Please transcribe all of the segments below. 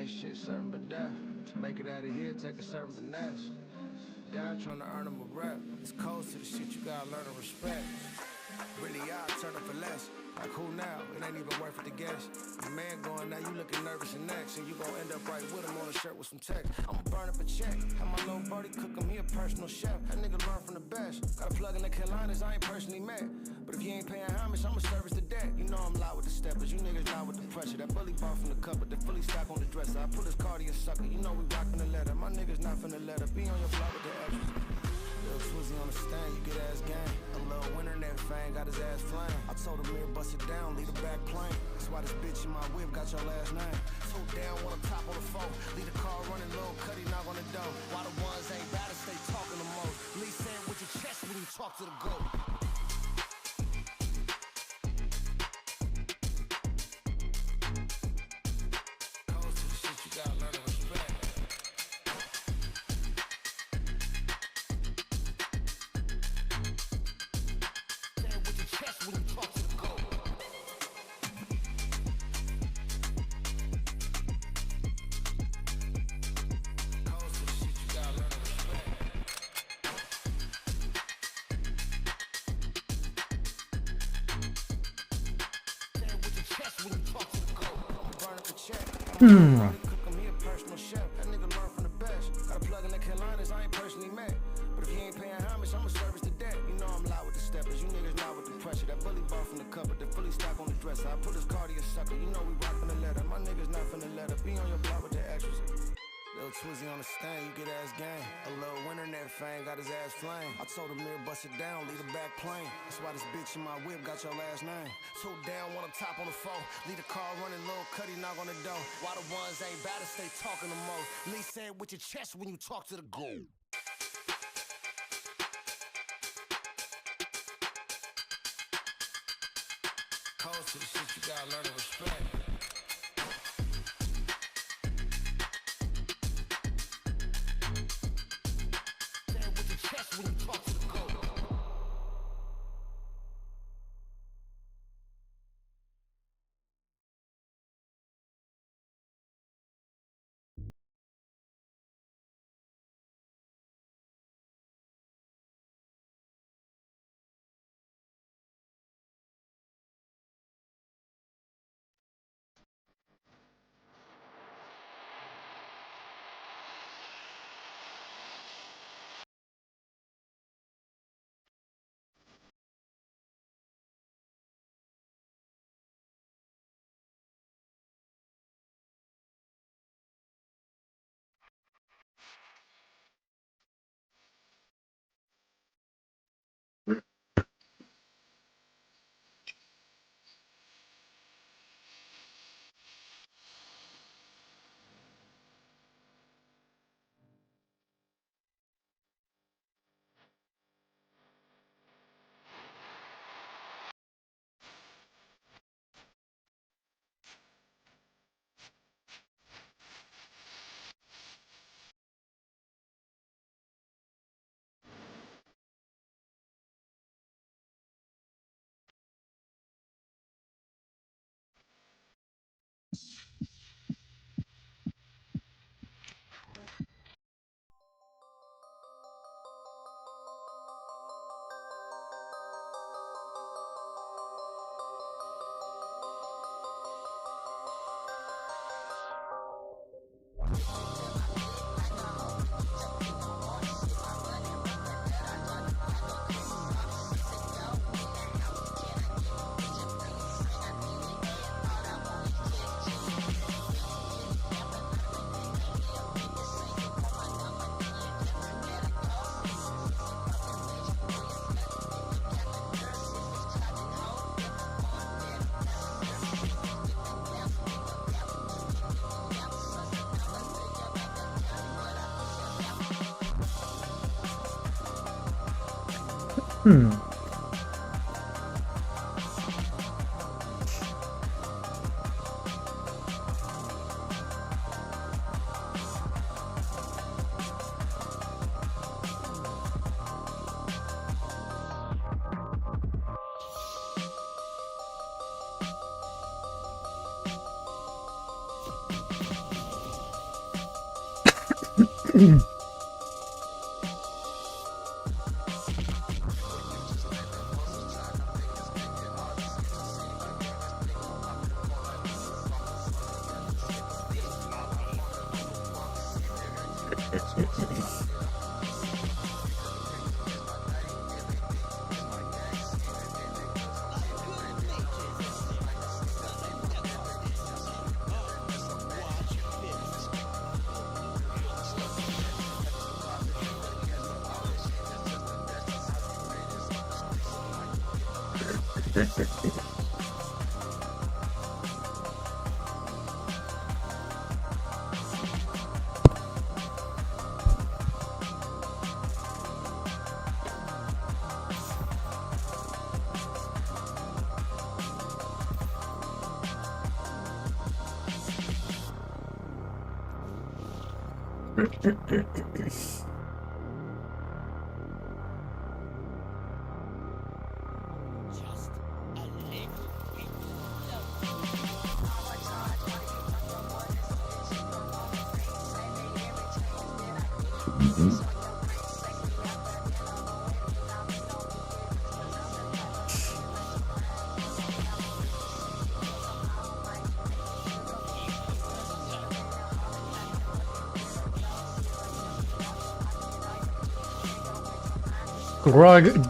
Ain't shit certain but death. Make it out of here, take a certain finesse. God trying to earn him a rep. It's cold to the shit you gotta learn to respect. Really, I turn up for less. Like who now? It ain't even worth it to guess. Your man going now, you looking nervous and next. And you gon' end up right with him on a shirt with some text. I'ma burn up a check. Have my little birdie cook him, he a personal chef. That nigga learn from the best. Got a plug in the Carolinas, I ain't personally met. But if you ain't paying homage, I'ma service the debt. You know I'm loud with the steppers, you niggas loud with the pressure. That bully bought from the cupboard, the fully stock on the dresser. I put his car to your sucker, you know we rockin' the letter. My niggas not finna let her be on your block with the extras. Little Twizzy on the stand, you get ass gang. A little winner in that fang, got his ass flame. I told him here, bust it down, leave the back plane. That's why this bitch in my whip got your last name. Two down, one on top of the phone. Leave the car running, little cutty knock on the door. Why the ones ain't gotta stay talking the most? Lee say it with your chest when you talk to the goat. Cold to the shit you gotta learn to respect. When you talk to the goat. Cold to the shit you gotta learn to respect. Say it with your chest when you talk to the goat. Burn up a check. Cook him, he a personal chef. That nigga learn from the best. Got a plug in the Carolinas, I ain't personally met. But if you ain't paying homage, I'ma service the debt. You know I'm loud with the steppers, you niggas loud with the pressure. That bully bought from the cupboard, the fully stock on the dresser. I put his car to your sucker, you know we rockin' the letter. My niggas not finna let her be on your block with the extras. Little Twizzy on the stand, you get ass gang. A little winner in that fang, got his ass flame. I told him here, bust it down, leave the back plane. That's why this bitch in my whip got your last name. Two down, one on top on the phone. Leave the car running, little cutty knock on the door. Why the ones ain't bout to stay talking the most? Lee say it with your chest when you talk to the goat. Cold to the shit you gotta learn to respect. Say it with your chest when you talk to the goat.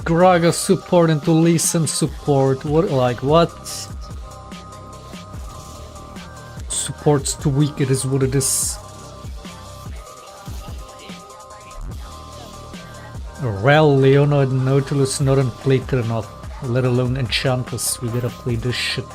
Graga support into Lee Sin support. What? Support's too weak, it is what it is. Rel, Leona, and Nautilus not played enough, let alone Enchantress. We gotta play this shit.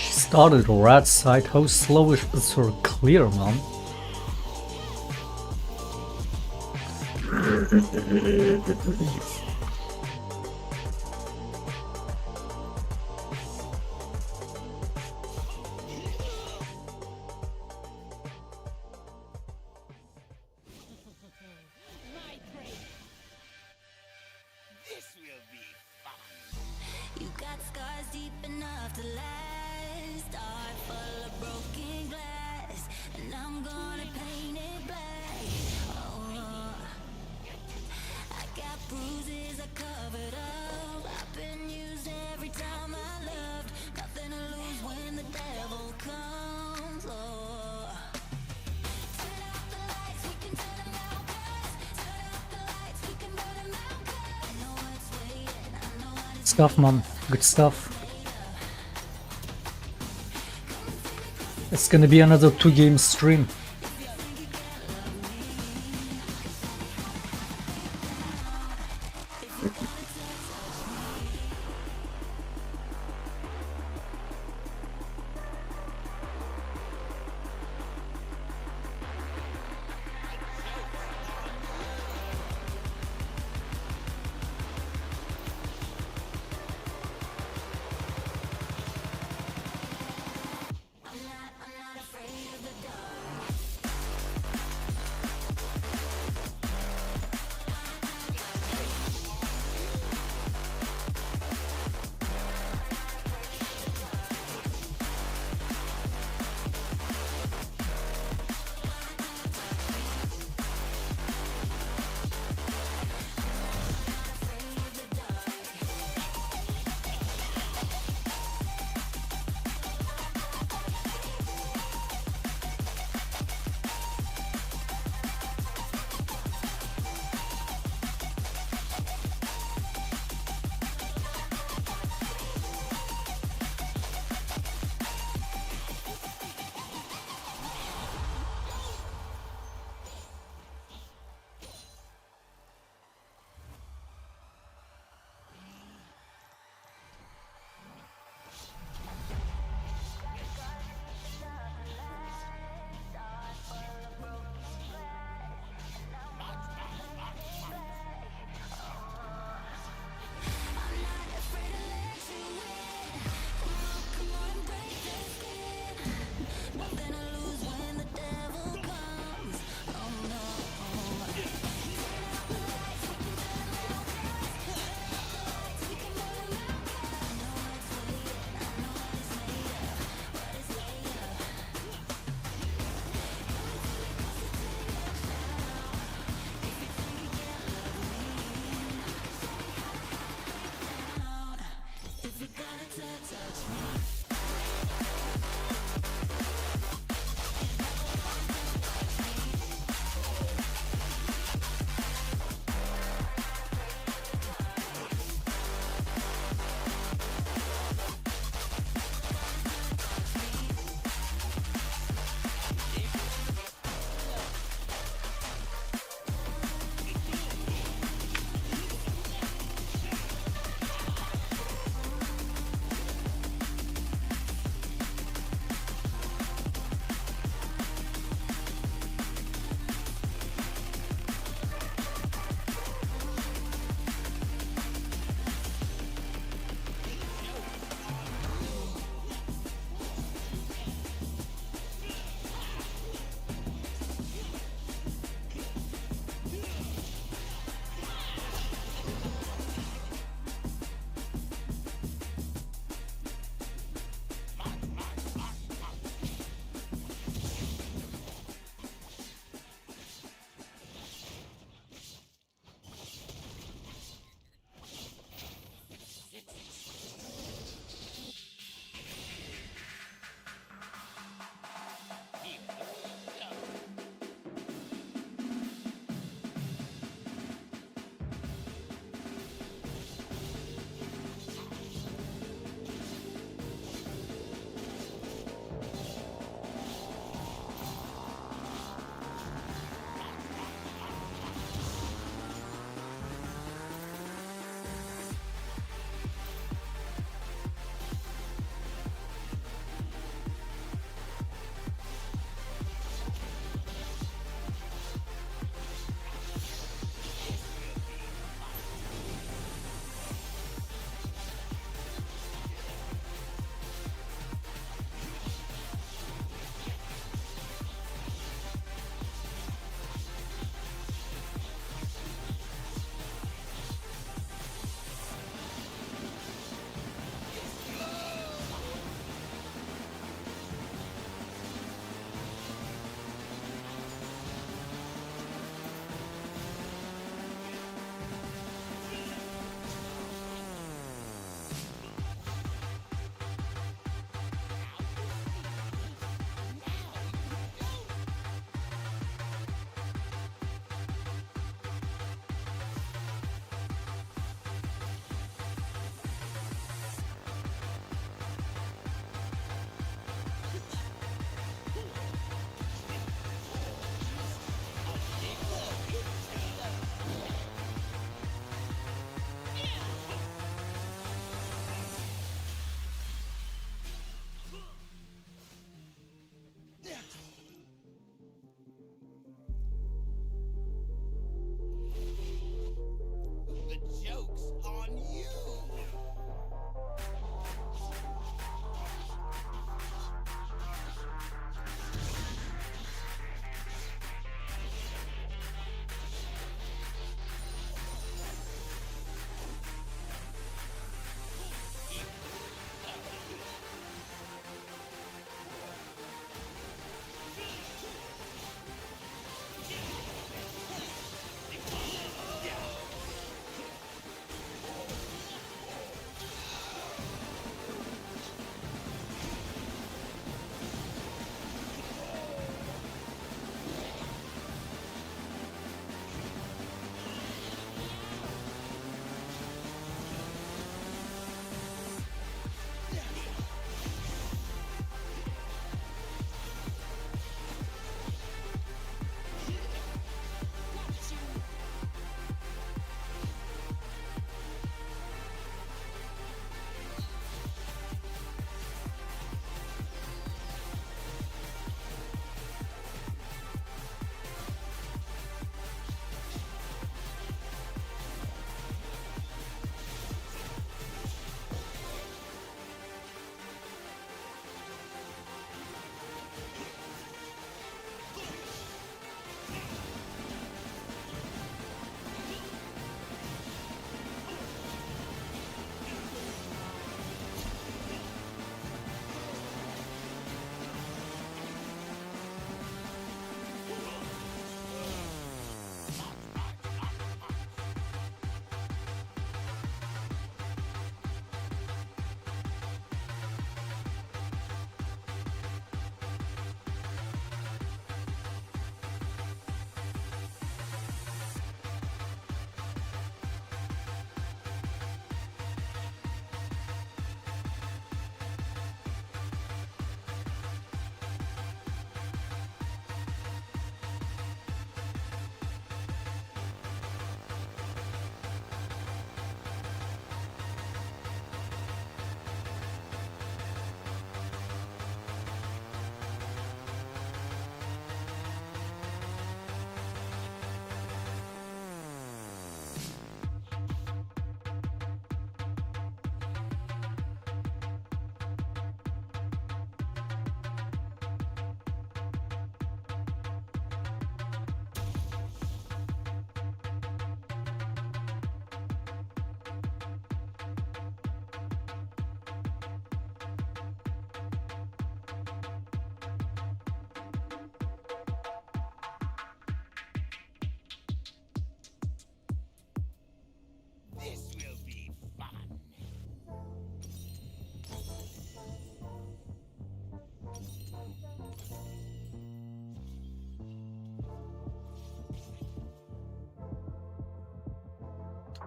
Started rat side, how slow is her clear, man? Stuff, man. Good stuff. It's gonna be another 2-game stream.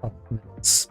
hot minutes.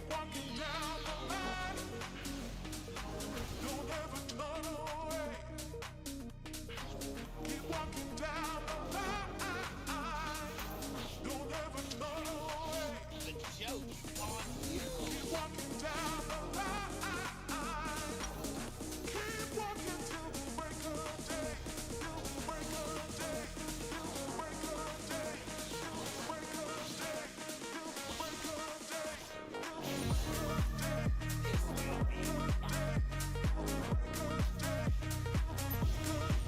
walking down the line. Don't ever turn away. Keep walking down the line. Don't ever turn away. The joke's on you. Keep walking down the line. Keep walking till the break of day. Till the break of day. Till the break of day. Till the break of day. Till the break of day. Till the break of day. It's gonna be a day. Till the break of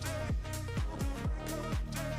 day. Till the break of day.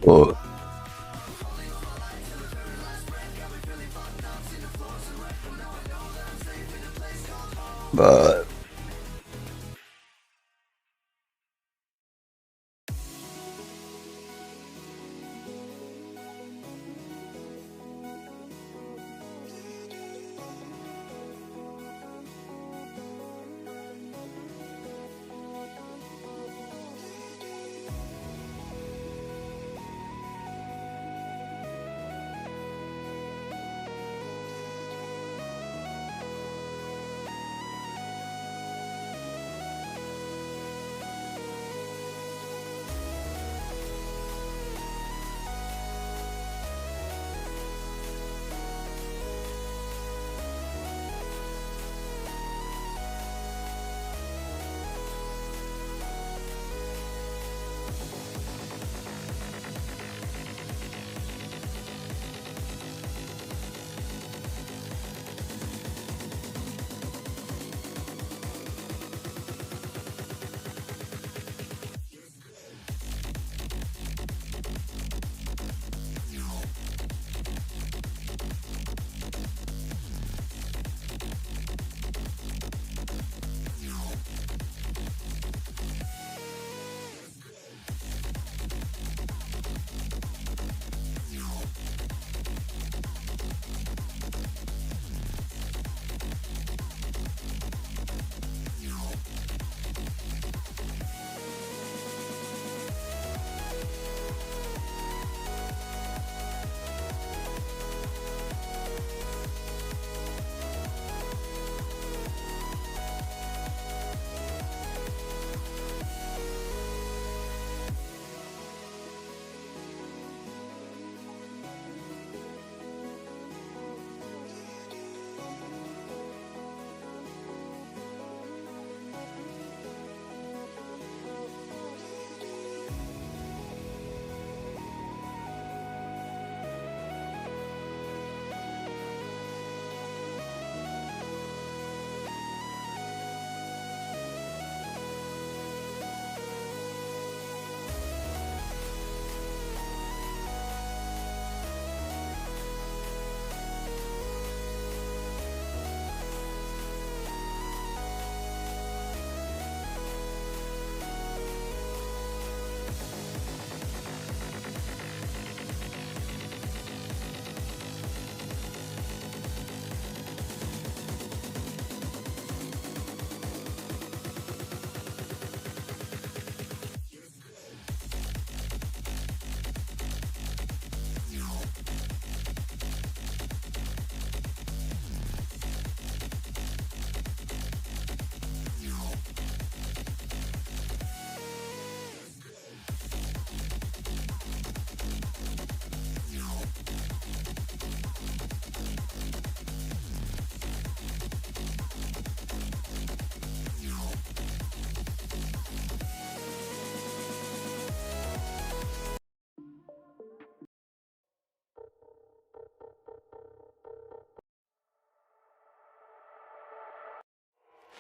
Oh. But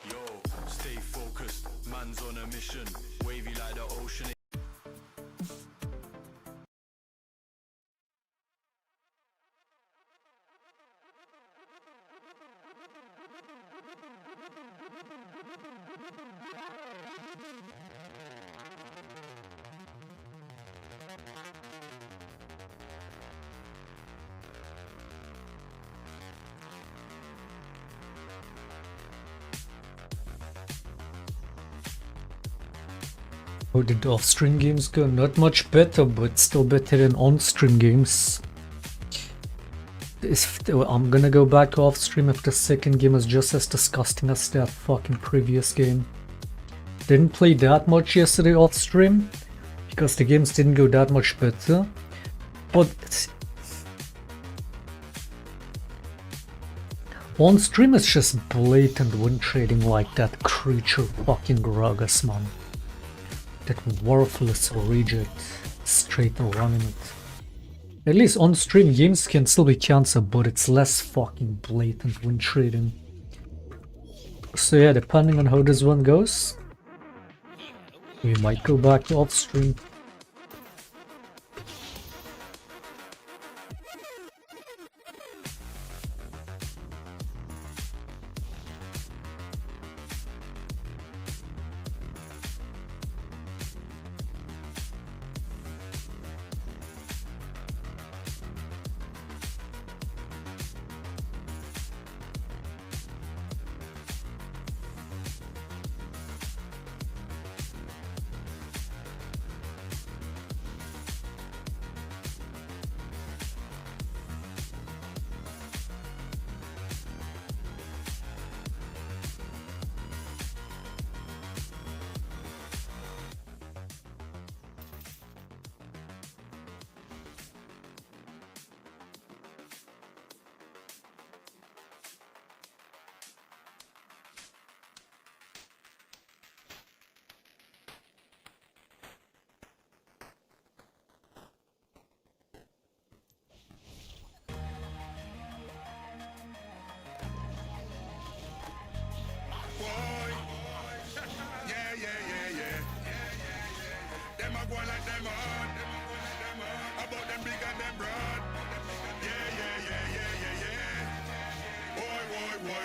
Yo, stay focused, man's on a mission, wavy like the ocean. How did off-stream games go? Not much better, but still better than on-stream games. I'm gonna go back to off-stream if the second game is just as disgusting as that fucking previous game. Didn't play that much yesterday off-stream, because the games didn't go that much better. But on stream it's just blatant win trading like that creature fucking Gragas, man. That worthless reject straight running it. At least on stream games can still be cancelled, but it's less fucking blatant win trading. So yeah, depending on how this one goes, we might go back to off stream.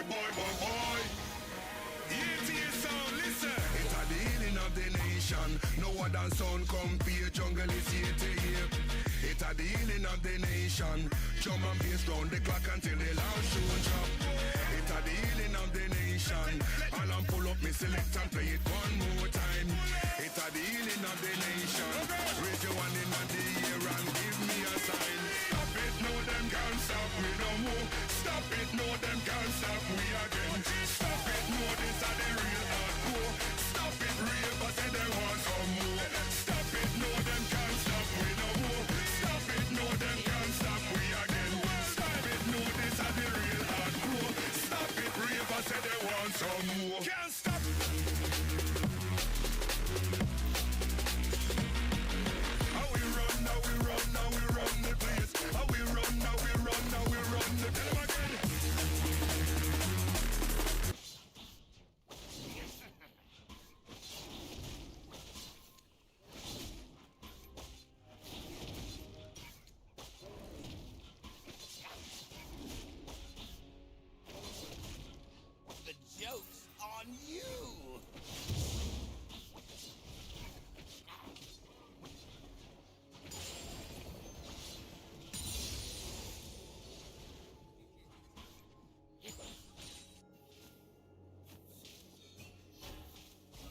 boy. Hear to your sound, listen. It's a the healing of the nation. No other sound compare. Jungle is here to hear. It's a the healing of the nation. Drum and bass round the clock until the loud show drop. It's a the healing of the nation. All I'm pull up me select and play it one more time. It's a the healing of the nation. Raise your one in the air and give me a sign. Stop it, no them can't stop me no more. Stop it, no them can't stop me again. Stop it, no this are the real hardcore. Stop it, real but say they want some more. Stop it, no them can't stop me no more. Stop it, no them can't stop me again. Stop it, no this are the real hardcore. Stop it, real but say they want some more. Can't stop. How we run, now we run, now we run the place. How we run, now we run, now we run the. Tell them again. The joke's on you!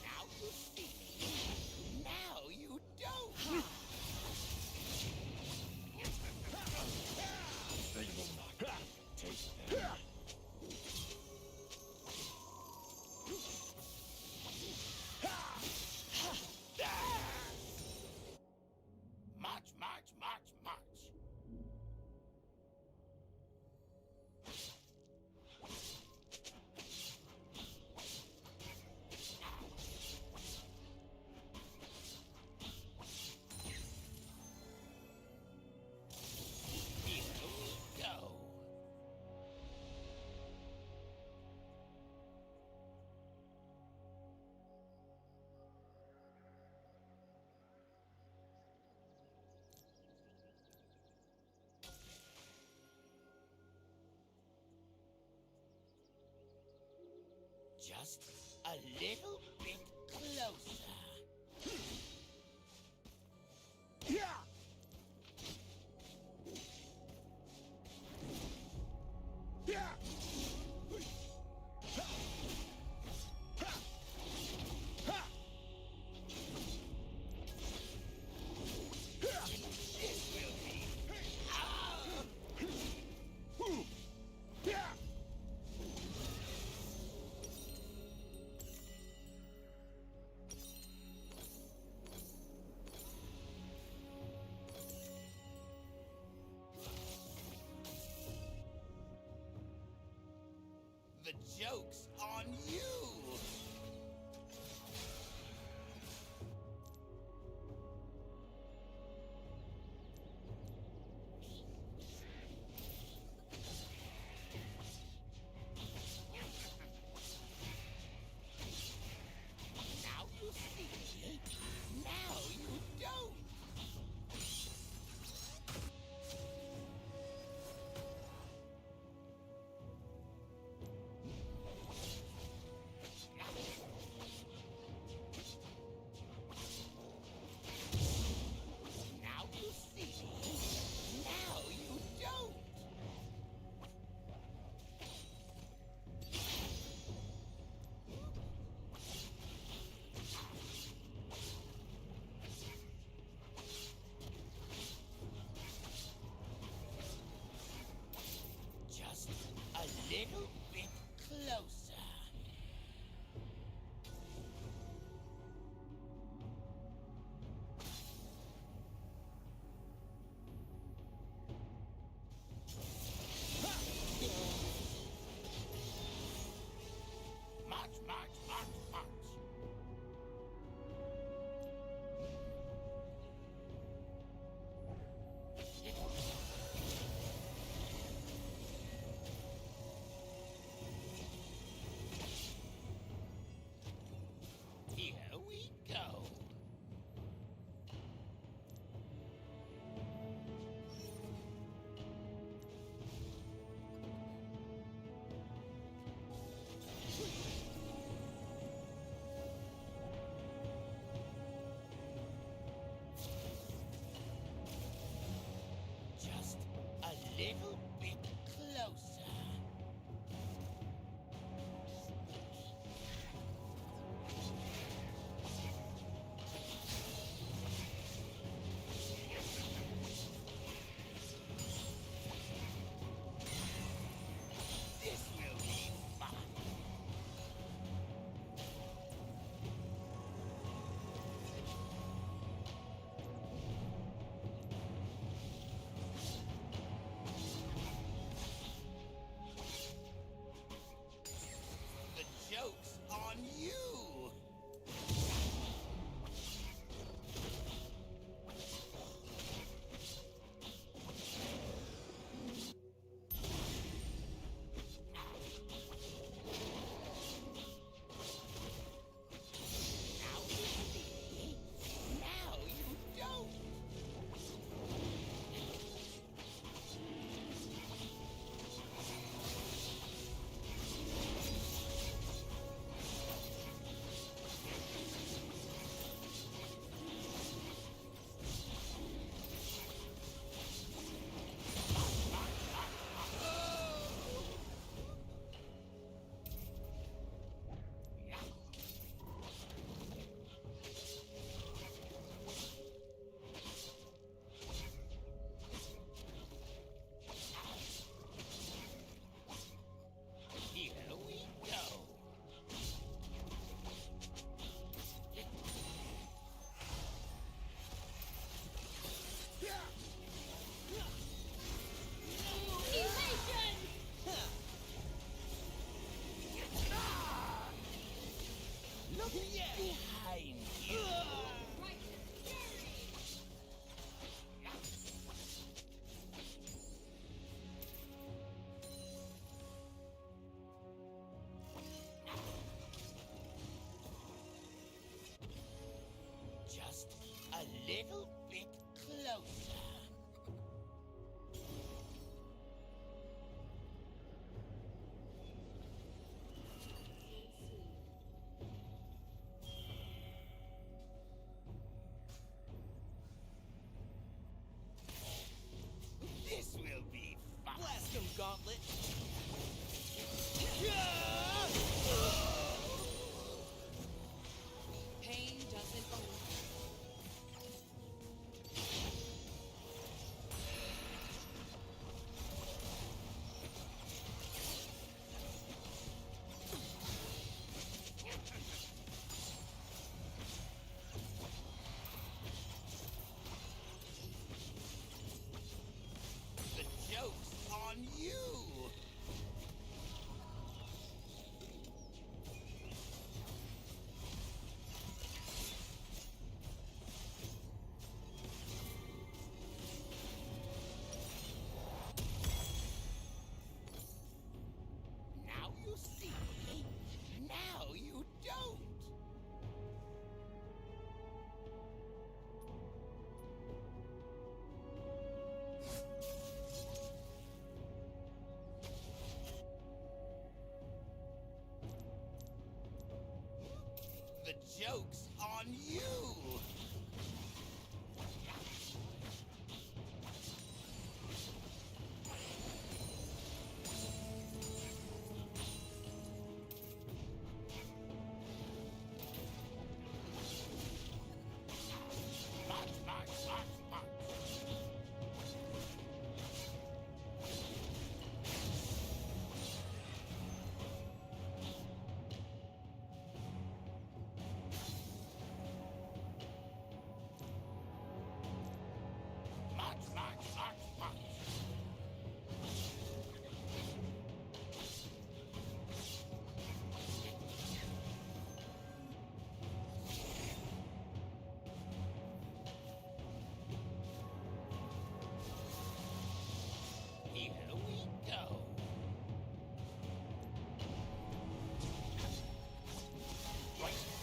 Now you see me. Now you don't. March, march, march, march. Here we go. Just a little bit closer. Yeah. Yeah. This will be. Yeah. The joke's on you! Now you see me. Now you don't. Now you see me. Now you don't. Just a little bit closer. March, march, march, march.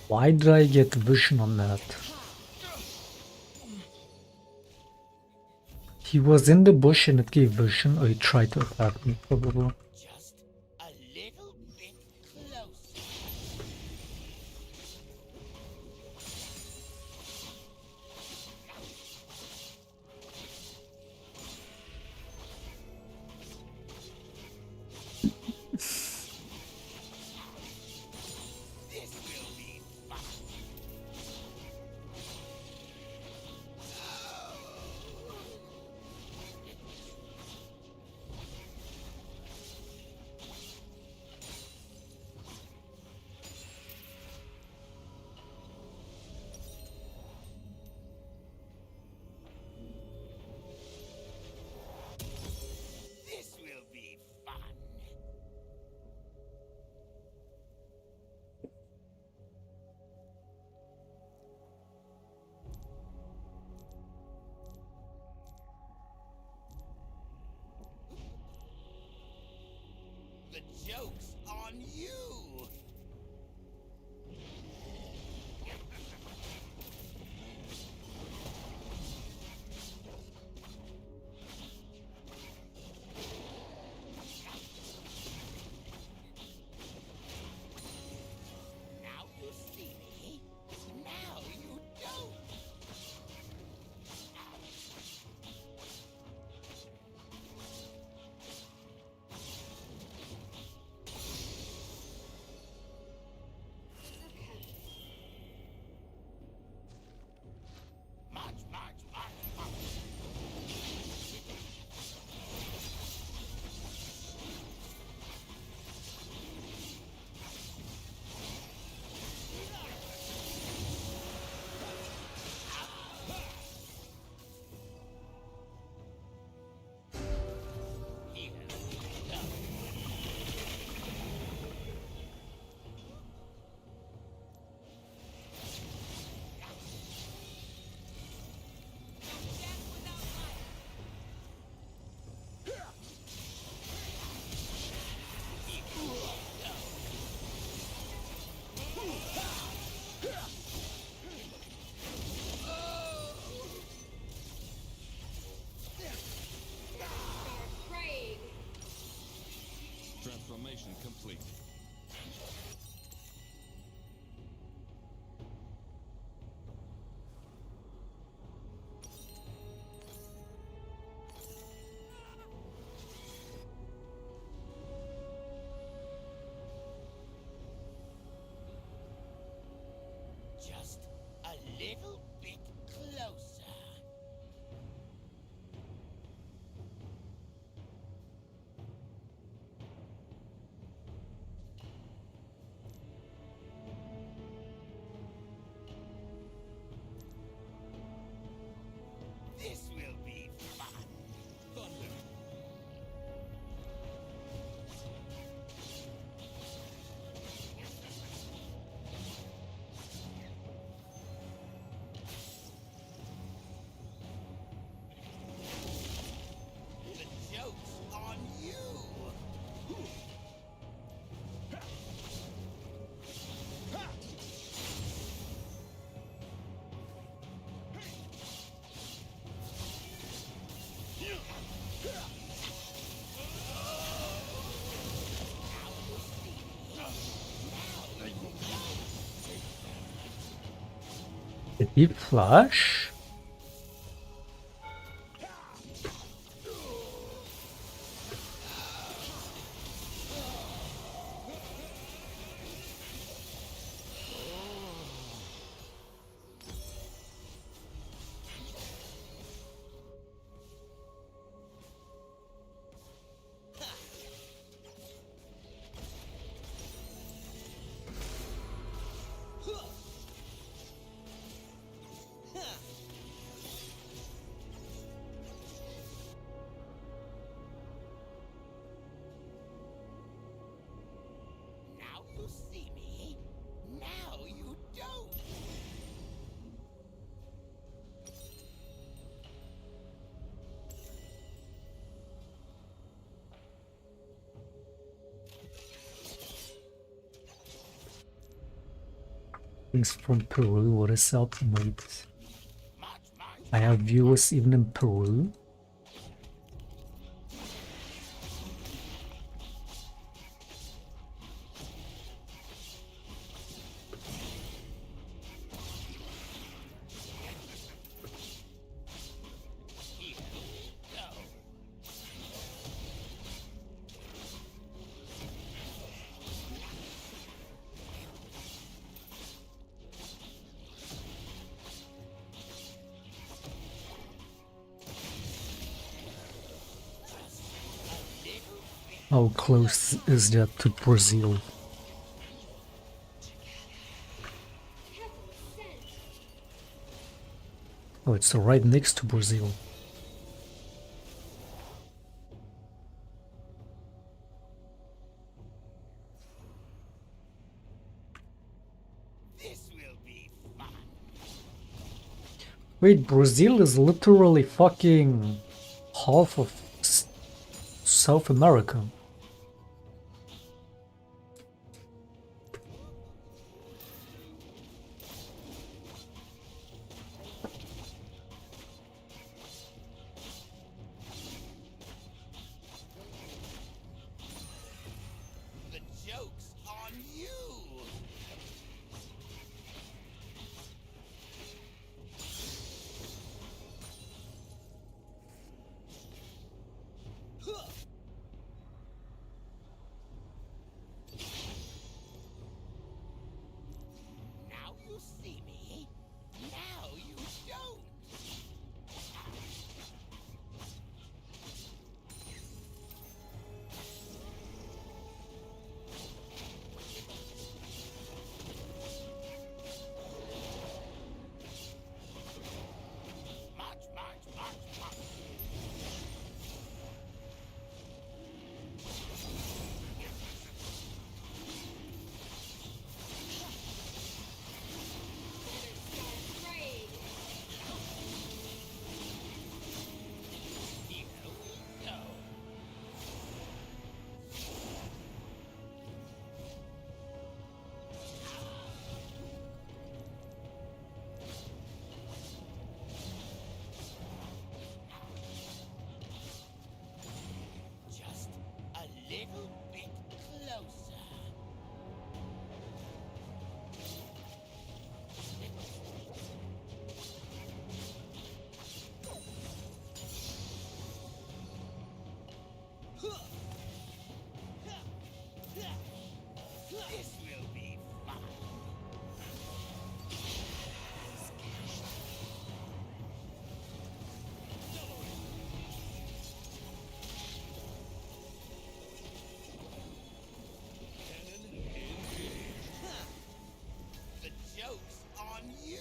Why did I get vision on that? He was in the bush and it gave vision, or he tried to attack me, probably. Just a little bit closer. This will be fun. This will be fun. The joke's on you. Now you see me. Now you don't. March, march, march, march. Here we go. Afraid. Transformation complete. Just a little bit closer. This will be fun. Thunder. The joke's on you. Did he flash? Things from Peru. What is up, mate? Much, I have viewers even in Peru. here we go. How close is that to Brazil? Oh, it's right next to Brazil. This will be fun. Wait, Brazil is literally fucking half of South America. The joke's on you. Now you see me. Now you don't. Much. Here we go. Just a little bit closer. This will be fun. The joke's on you.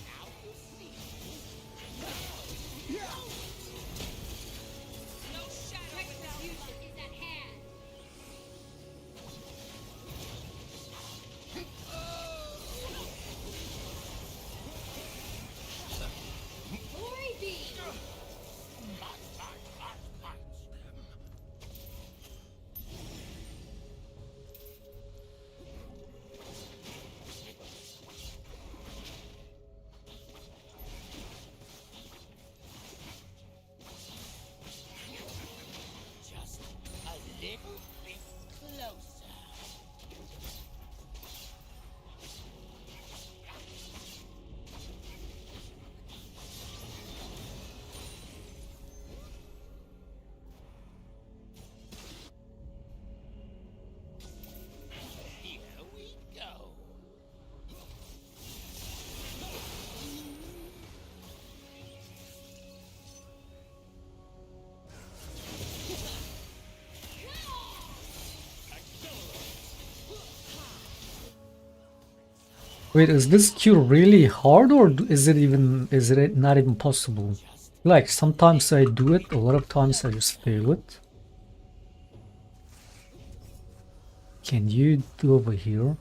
Now you see me. No shadow execution is at hand. Glory be! Much. Just a little bit closer. Here we go. Wait, is this Q really hard or is it not even possible? Like sometimes I do it, a lot of times I just fail it. Can you do over here?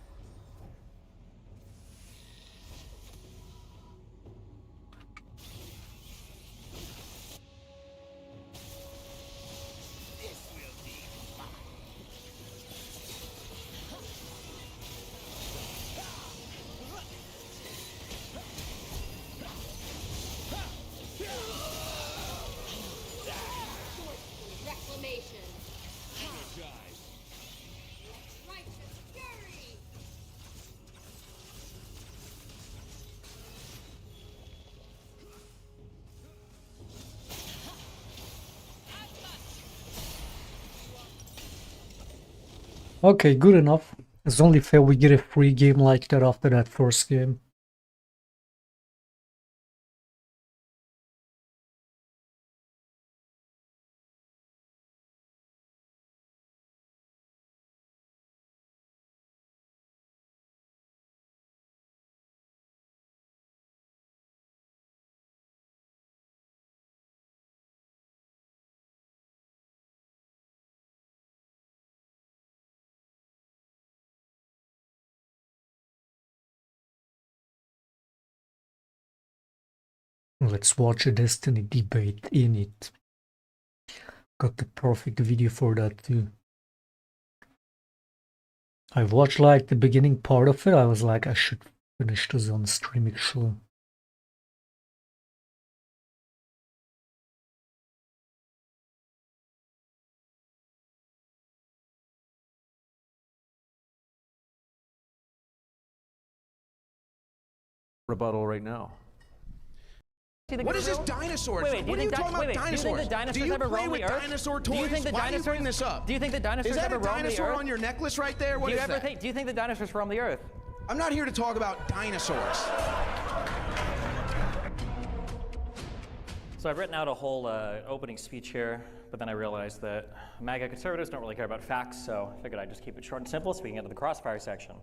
Reclamation. Energize. Righteous fury. Okay, good enough. It's only fair we get a free game like that after that first game. Let's watch a Destiny debate in it. Got the perfect video for that too. I watched like the beginning part of it. I was like, I should finish this on stream actually. Rebuttal right now. What is this dinosaurs? Wait, what are you talking about dinosaurs? Do you think the dinosaurs do you ever play roam with the earth? dinosaur toys? Do you think the Why are you dinosaurs bringing this up? Do you think the dinosaurs Is that ever a roam the dinosaur earth? on your necklace right there? What do you is ever that? think? Do you think the dinosaurs roam the earth? I'm not here to talk about dinosaurs. So I've written out a whole opening speech here, but then I realized that MAGA conservatives don't really care about facts, so I figured I'd just keep it short and simple so we can get to the crossfire section.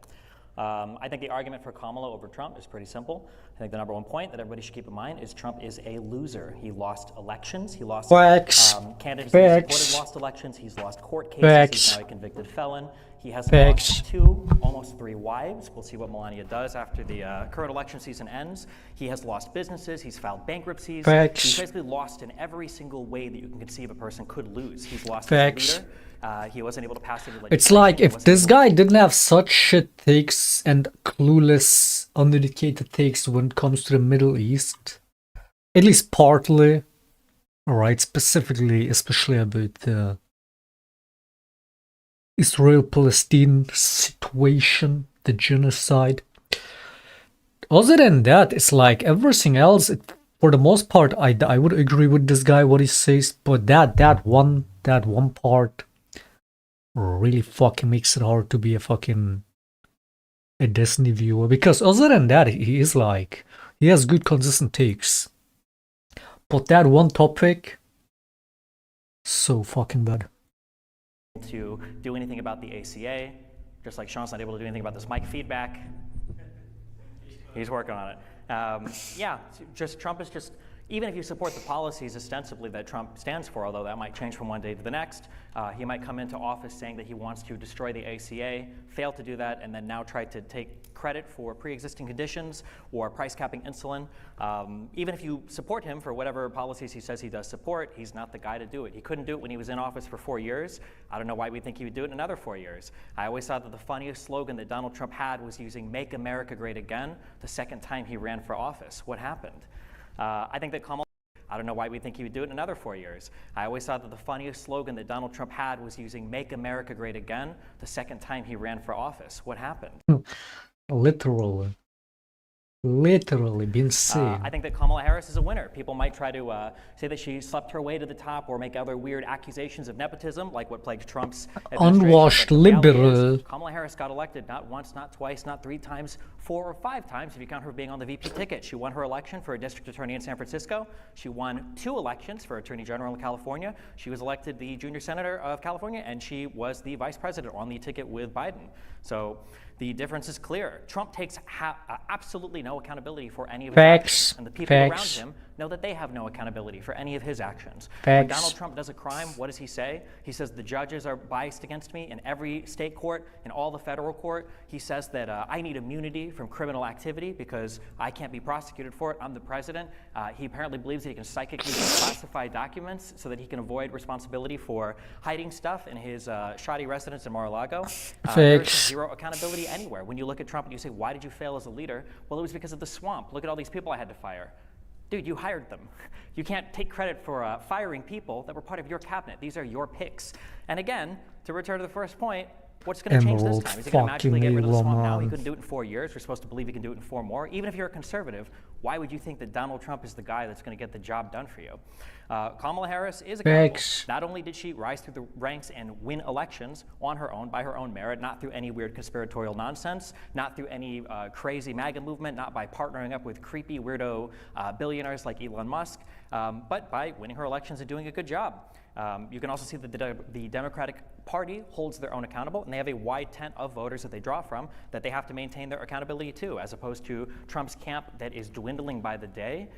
I think the argument for Kamala over Trump is pretty simple. I think the number one point that everybody should keep in mind is Trump is a loser. He lost elections. He lost candidates that he supported lost elections. He's lost court cases. He's now a convicted felon. He has lost 2, almost 3 wives. We'll see what Melania does after the current election season ends. He has lost businesses. He's filed bankruptcies. He's basically lost in every single way that you can conceive a person could lose. He's lost as a leader. He wasn't able to pass any legislation. It's like if this guy didn't have such shit takes and clueless, uneducated takes when it comes to the Middle East, at least partly, alright, specifically, especially about the Israel-Palestine situation, the genocide. Other than that, it's like everything else, for the most part, I would agree with this guy, what he says, but that one part really fucking makes it hard to be a Destiny viewer, because other than that, he has good consistent takes, but that one topic, so fucking bad. To do anything about the ACA, just like Sean's not able to do anything about this mic feedback. He's working on it. Yeah, just Trump is just, even if you support the policies ostensibly that Trump stands for, although that might change from one day to the next, he might come into office saying that he wants to destroy the ACA, fail to do that, and then now try to take credit for pre-existing conditions or price capping insulin. Even if you support him for whatever policies he says he does support, he's not the guy to do it. He couldn't do it when he was in office for 4 years. I don't know why we think he would do it in another 4 years. I always thought that the funniest slogan that Donald Trump had was using "Make America Great Again" the second time he ran for office. What happened? I think that I don't know why we think he would do it in another 4 years. I always thought that the funniest slogan that Donald Trump had was using "Make America Great Again" the second time he ran for office. What happened? Literally been seen. I think that Kamala Harris is a winner. People might try to say that she slept her way to the top or make other weird accusations of nepotism, like what plagued Trump's unwashed liberal. Kamala Harris got elected not once, not twice, not 3 times, 4 or 5 times if you count her being on the VP ticket. She won her election for a district attorney in San Francisco. She won 2 elections for attorney general in California. She was elected the junior senator of California, and she was the vice president on the ticket with Biden. So the difference is clear. Trump takes absolutely no accountability for any of his actions, and the people around him know that they have no accountability for any of his actions. When Facts. Donald Trump does a crime, what does he say? He says the judges are biased against me in every state court, in all the federal court. He says that I need immunity from criminal activity because I can't be prosecuted for it. I'm the president. He apparently believes that he can psychically declassify documents so that he can avoid responsibility for hiding stuff in his shoddy residence in Mar-a-Lago. There's Facts. zero accountability anywhere. When you look at Trump and you say, why did you fail as a leader? Well, it was because of the swamp. Look at all these people I had to fire. Dude, you hired them. You can't take credit for firing people that were part of your cabinet. These are your picks. And again, to return to the first point, what's going to change this Emerald time? Is he going to magically get rid of the fucking swamp now? He Elon. couldn't do it in 4 years. We're supposed to believe he can do it in 4 more. Even if you're a conservative, why would you think that Donald Trump is the guy that's going to get the job done for you? Kamala Harris is accountable. Facts. Not only did she rise through the ranks and win elections on her own, by her own merit, not through any weird conspiratorial nonsense, not through any crazy MAGA movement, not by partnering up with creepy weirdo billionaires like Elon Musk, but by winning her elections and doing a good job. You can also see that the Democratic Party holds their own accountable, and they have a wide tent of voters that they draw from that they have to maintain their accountability to, as opposed to Trump's camp that is dwindling by the day.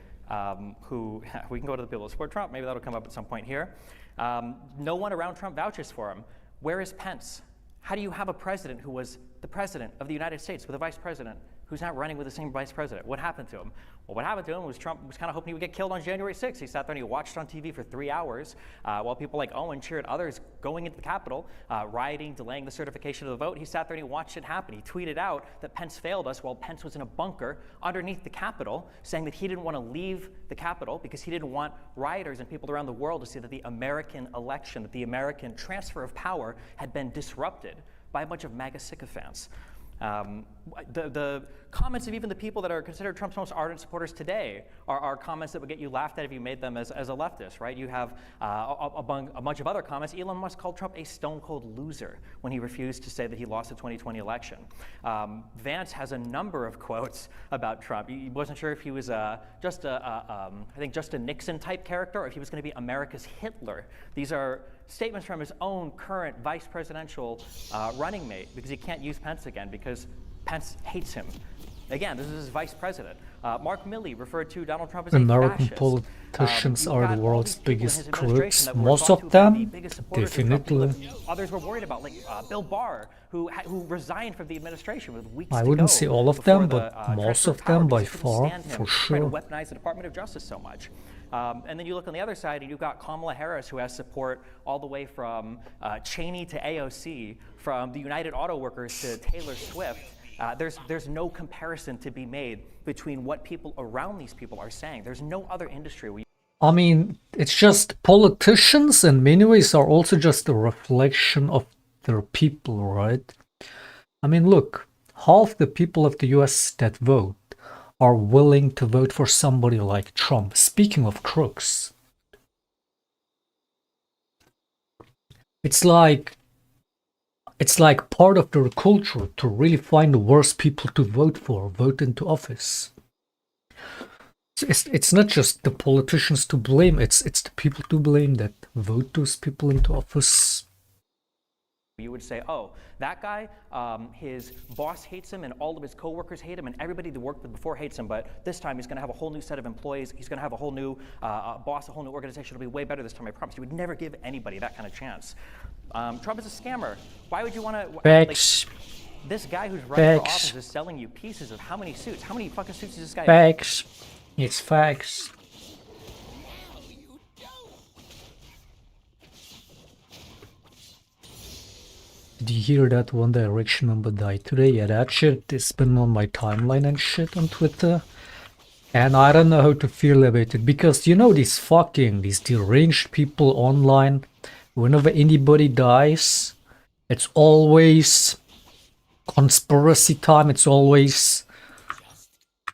Who we can go to the people that support Trump. Maybe that'll come up at some point here. No one around Trump vouches for him. Where is Pence? How do you have a president who was the president of the United States with a vice president who's not running with the same vice president? What happened to him? Well, what happened to him was Trump was kind of hoping he would get killed on January 6th. He sat there and he watched on TV for 3 hours while people like Owen cheered others going into the Capitol, rioting, delaying the certification of the vote. He sat there and he watched it happen. He tweeted out that Pence failed us while Pence was in a bunker underneath the Capitol, saying that he didn't want to leave the Capitol because he didn't want rioters and people around the world to see that the American election, that the American transfer of power had been disrupted by a bunch of MAGA sycophants. The comments of even the people that are considered Trump's most ardent supporters today are comments that would get you laughed at if you made them as a leftist, right? You have a bunch of other comments. Elon Musk called Trump a stone-cold loser when he refused to say that he lost the 2020 election. Vance has a number of quotes about Trump. He wasn't sure if he was I think just a Nixon-type character or if he was going to be America's Hitler. These are statements from his own current vice presidential running mate, because he can't use Pence again because Pence hates him. Again, this is his vice president. Mark Milley referred to Donald Trump as American a fascist. politicians You've are got the all world's these people in his biggest administration crooks. that were Most thought of to have been the them, biggest supporters of Trump, people definitely. that others were worried about, like Bill Barr, who resigned from the administration with weeks I to wouldn't go say all of before them, the, but most transfer of them power by because he couldn't far, stand him for trying sure. to weaponize the Department of Justice so much. And then you look on the other side, and you've got Kamala Harris, who has support all the way from Cheney to AOC, from the United Auto Workers to Taylor Swift. There's no comparison to be made between what people around these people are saying. There's no other industry where I mean, it's just politicians in many ways are also just a reflection of their people, right? I mean, look, half the people of the US that vote are willing to vote for somebody like Trump. Speaking of crooks, it's like part of their culture to really find the worst people to vote for, vote into office. So it's not just the politicians to blame, it's the people to blame that vote those people into office. you would say, oh, that guy, his boss hates him and all of his coworkers hate him and everybody that worked with before hates him, but this time he's going to have a whole new set of employees. He's going to have a whole new boss, a whole new organization. It'll be way better this time, I promise. You would never give anybody that kind of chance. Trump is a scammer. Why would you want to... Facts. This guy who's running for Facts. office is selling you pieces of how many suits? How many fucking suits does this guy have? Facts. It's facts. Now you don't. Did you hear that One Direction member died today? Yeah, that shit has been on my timeline and shit on Twitter. And I don't know how to feel about it, because you know these deranged people online, whenever anybody dies, it's always conspiracy time, it's always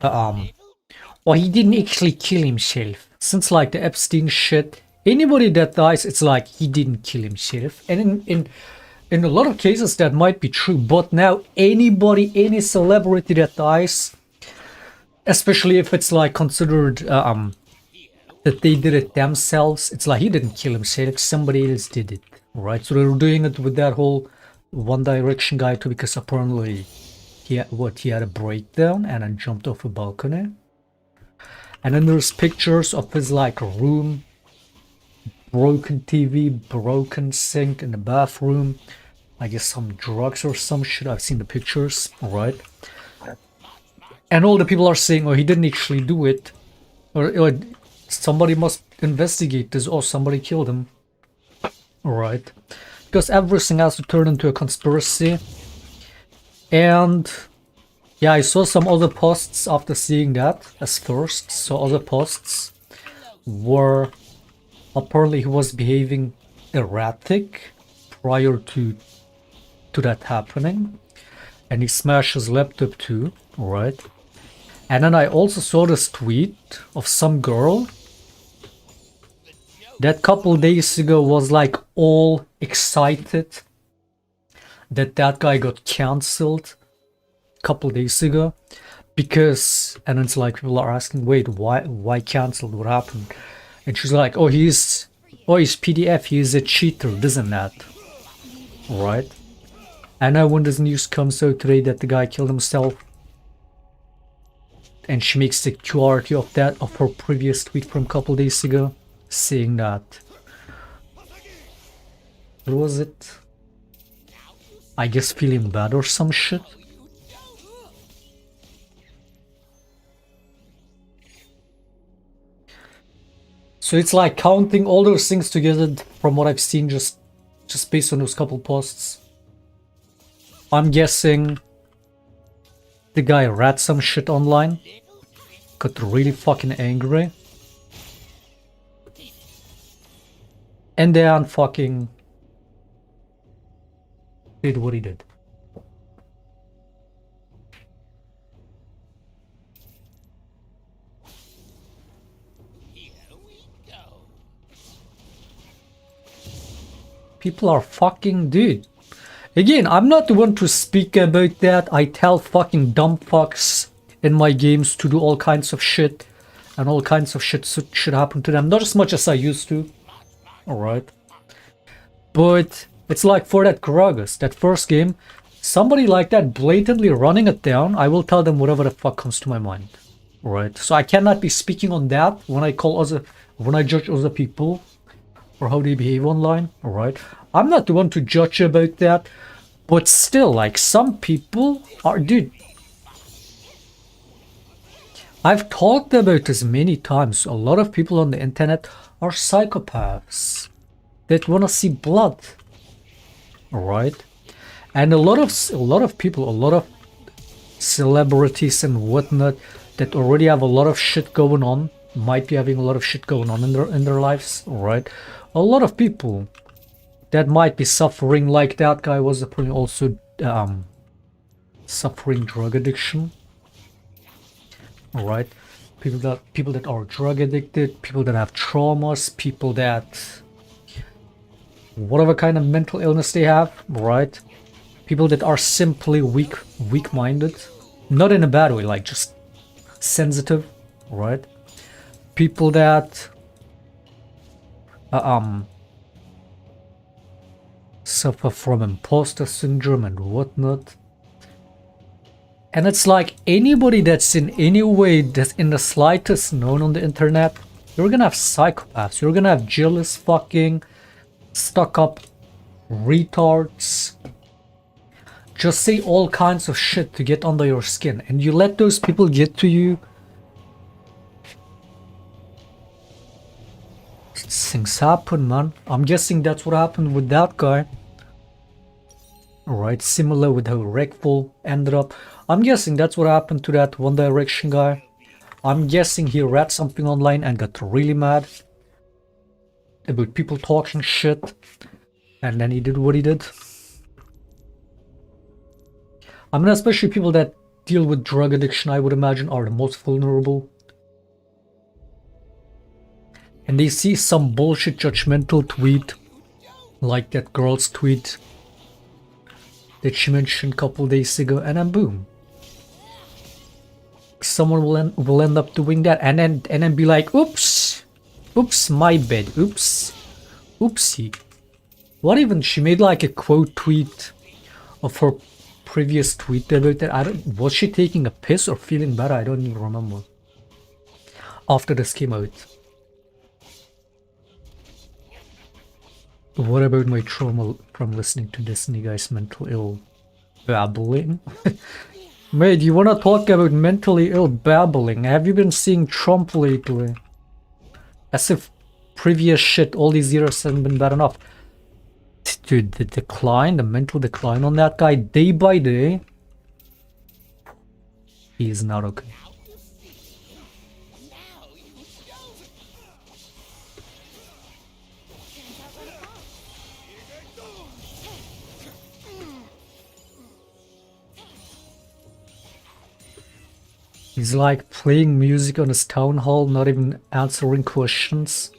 well, he didn't actually kill himself. Since like the Epstein shit, anybody that dies, it's like he didn't kill himself. And in a lot of cases that might be true, but now anybody, any celebrity that dies, especially if it's like considered that they did it themselves, it's like he didn't kill himself, somebody else did it, right? So they're doing it with that whole One Direction guy too, because apparently he had a breakdown and then jumped off a balcony. And then there's pictures of his like room, broken TV, broken sink in the bathroom. I guess some drugs or some shit. I've seen the pictures, right? And all the people are saying, oh, he didn't actually do it. Or somebody must investigate this, or somebody killed him. Right? Because everything has to turn into a conspiracy. And yeah, I saw some other posts after seeing that as first. So other posts were apparently he was behaving erratic prior to that happening. And he smashed his laptop too, right? And then I also saw this tweet of some girl that couple days ago was like all excited that guy got cancelled a couple days ago because, and it's like people are asking, wait, why cancelled? What happened? And she's like, oh, he's PDF, he's a cheater, this and that, right? And now when this news comes out today that the guy killed himself, and she makes the QRT of that of her previous tweet from a couple days ago, saying that, what was it? I guess feeling bad or some shit. So it's like counting all those things together from what I've seen just based on those couple posts. I'm guessing the guy read some shit online, got really fucking angry, and then fucking did what he did. Here we go. People are fucking dude. Again, I'm not the one to speak about that. I tell fucking dumb fucks in my games to do all kinds of shit, and all kinds of shit should happen to them. Not as much as I used to. Alright. But it's like for that Gragas, that first game, somebody like that blatantly running it down, I will tell them whatever the fuck comes to my mind. Alright. So I cannot be speaking on that when I judge other people or how they behave online. Alright. I'm not the one to judge about that. But still, like, some people are, dude. I've talked about this many times. A lot of people on the internet are psychopaths that want to see blood. Alright? And a lot of people, a lot of celebrities and whatnot that already have a lot of shit going on, might be having a lot of shit going on in their lives, alright? A lot of people that might be suffering, like that guy was apparently also suffering drug addiction. Alright, people that are drug addicted, people that have traumas, people that whatever kind of mental illness they have, right? People that are simply weak-minded, not in a bad way, like just sensitive, right? People that suffer from imposter syndrome and whatnot. And it's like anybody that's in any way that's in the slightest known on the internet, you're gonna have psychopaths, you're gonna have jealous fucking stuck up retards. Just say all kinds of shit to get under your skin, and you let those people get to you. Things happen, man. I'm guessing that's what happened with that guy. Alright, similar with how Wreckful ended up. I'm guessing that's what happened to that One Direction guy. I'm guessing he read something online and got really mad about people talking shit, and then he did what he did. I mean, especially people that deal with drug addiction, I would imagine, are the most vulnerable. And they see some bullshit judgmental tweet, like that girl's tweet that she mentioned a couple days ago, and then boom, someone will end up doing that, and then be like, oops, my bad, oopsie. What even? She made like a quote tweet of her previous tweet about that. Was she taking a piss or feeling better? I don't even remember. after this came out. What about my trauma from listening to Disney guys mental ill babbling? Mate, you wanna talk about mentally ill babbling? Have you been seeing Trump lately? As if previous shit all these years hasn't been bad enough. Dude, the decline, the mental decline on that guy day by day. He is not okay. He's like playing music on his town hall, not even answering questions.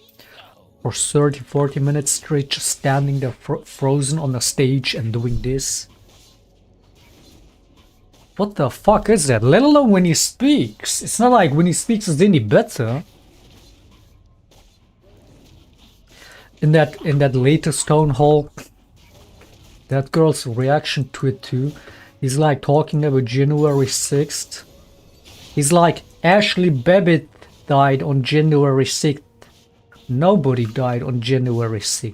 For 30-40 minutes straight, just standing there frozen on the stage and doing this. What the fuck is that? Let alone when he speaks. It's not like when he speaks is any better. In that latest town hall, that girl's reaction to it too. He's like talking about January 6th. He's like, Ashley Babbitt died on January 6th. Nobody died on January 6th.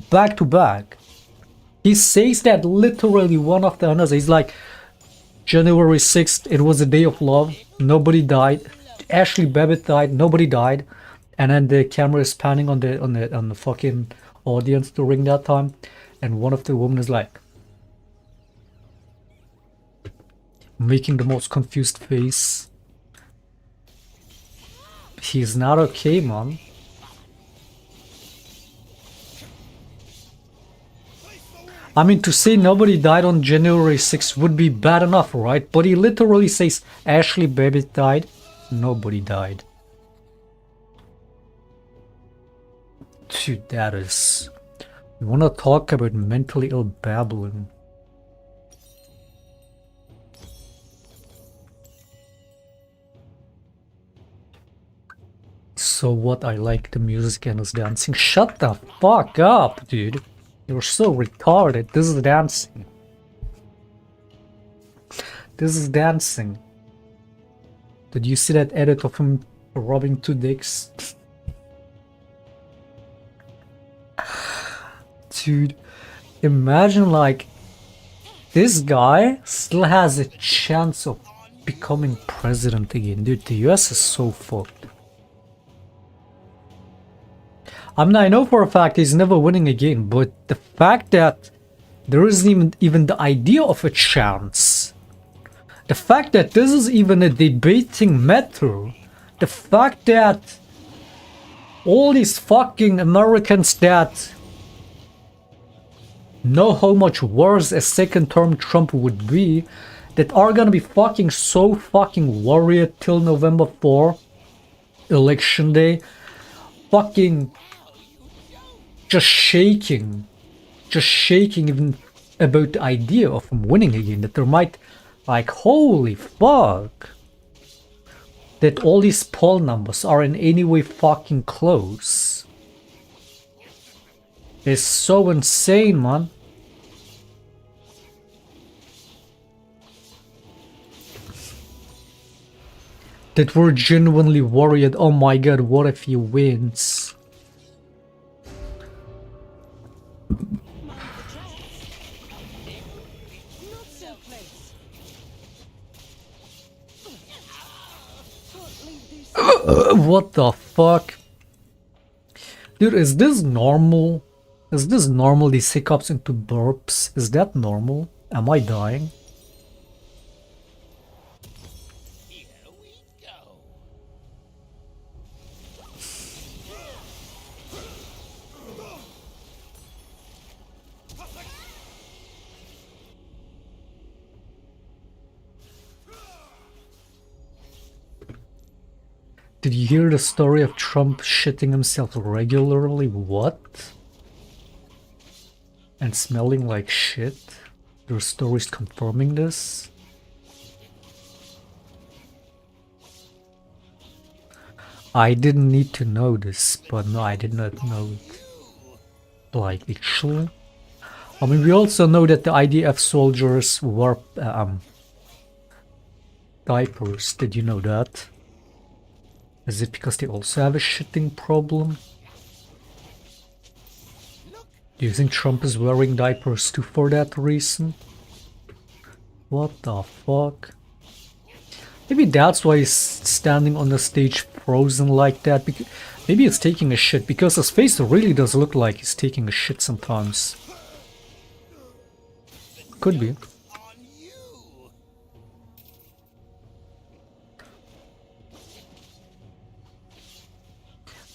Back to back. He says that literally one after another. He's like, January 6th, it was a day of love. Nobody died. Ashley Babbitt died. Nobody died. And then the camera is panning on the fucking audience during that time. And one of the women is like, making the most confused face. He's not okay, man. I mean, to say nobody died on January 6th would be bad enough, right? But he literally says Ashley Babbitt died. Nobody died. Dude, that is... You wanna talk about mentally ill babbling? So what, I like the music and his dancing? Shut the fuck up, dude. You're so retarded. This is dancing. This is dancing. Did you see that edit of him rubbing two dicks? Dude, imagine like this guy still has a chance of becoming president again. Dude, the US is so fucked. I mean, I know for a fact he's never winning again, but the fact that there isn't even the idea of a chance, the fact that this is even a debating matter, the fact that all these fucking Americans that know how much worse a second term Trump would be, that are gonna be fucking so fucking worried till November 4, election day, fucking just shaking even about the idea of him winning again, that there might, like, holy fuck, that all these poll numbers are in any way fucking close. It's so insane, man. That we're genuinely worried, oh my god, what if he wins? What the fuck? Dude, is this normal? Is this normal, these hiccups into burps? Is that normal? Am I dying? Here we go. Did you hear the story of Trump shitting himself regularly? What? And smelling like shit? There are stories confirming this? I didn't need to know this, but no, I did not know it. Like, actually? I mean, we also know that the IDF soldiers wore diapers. Did you know that? Is it because they also have a shitting problem? Do you think Trump is wearing diapers too for that reason? What the fuck? Maybe that's why he's standing on the stage frozen like that. Maybe he's taking a shit, because his face really does look like he's taking a shit sometimes. Could be.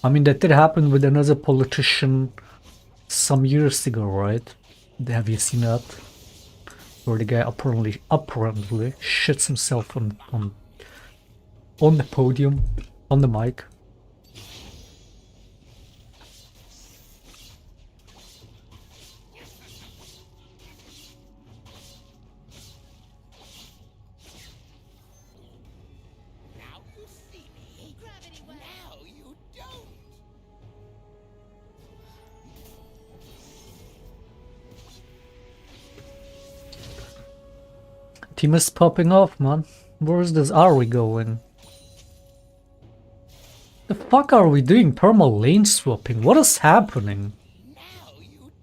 I mean, that did happen with another politician some years ago, right? Have you seen that? Where the guy apparently shits himself on the podium, on the mic. Now you see me. Now you don't. Team is popping off, man. Where's this Ari going? The fuck are we doing? Perma lane swapping? What is happening? Now you don't.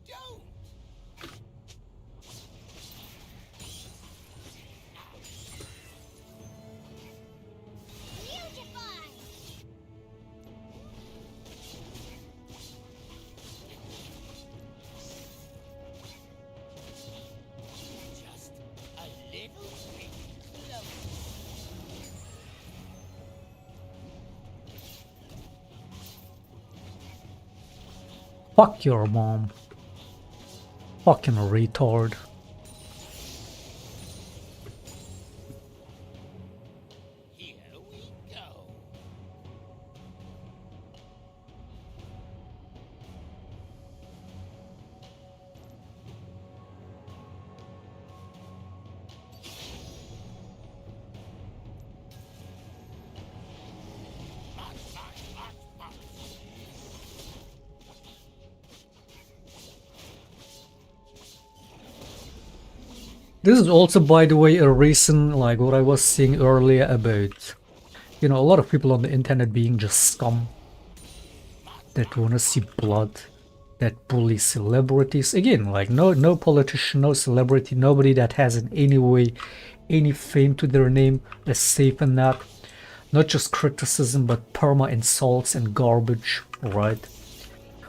Just a little bit closer. Fuck your mom. Fucking retard. Here we go. This is also, by the way, a reason, like what I was saying earlier about, you know, a lot of people on the internet being just scum that wanna see blood, that bully celebrities. Again, like no politician, no celebrity, nobody that has in any way any fame to their name is safe in that. Not just criticism, but perma insults and garbage, right?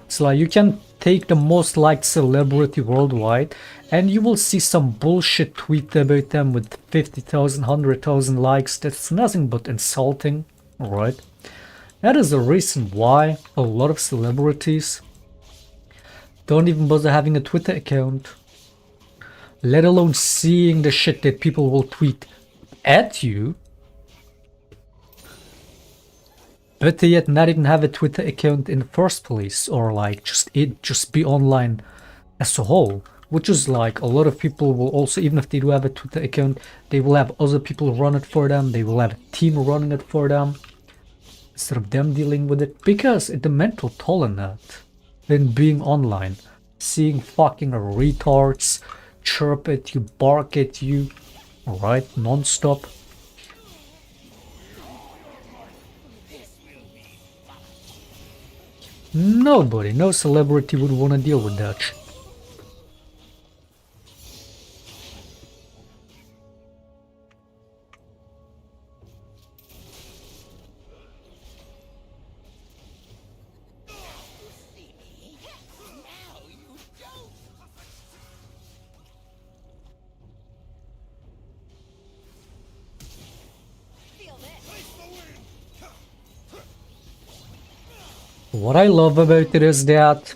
So like you can take the most liked celebrity worldwide and you will see some bullshit tweet about them with 50,000, 100,000 likes. That's nothing but insulting, right? That is the reason why a lot of celebrities don't even bother having a Twitter account, let alone seeing the shit that people will tweet at you. But they yet not even have a Twitter account in the first place, or like just be online as a whole. Which is like a lot of people will also, even if they do have a Twitter account, they will have other people run it for them. They will have a team running it for them instead of them dealing with it. Because the mental toll in that, in being online, seeing fucking retards chirp at you, bark at you, right, non-stop. Nobody, no celebrity would want to deal with that shit. Now you don't. Feel this. What I love about it is that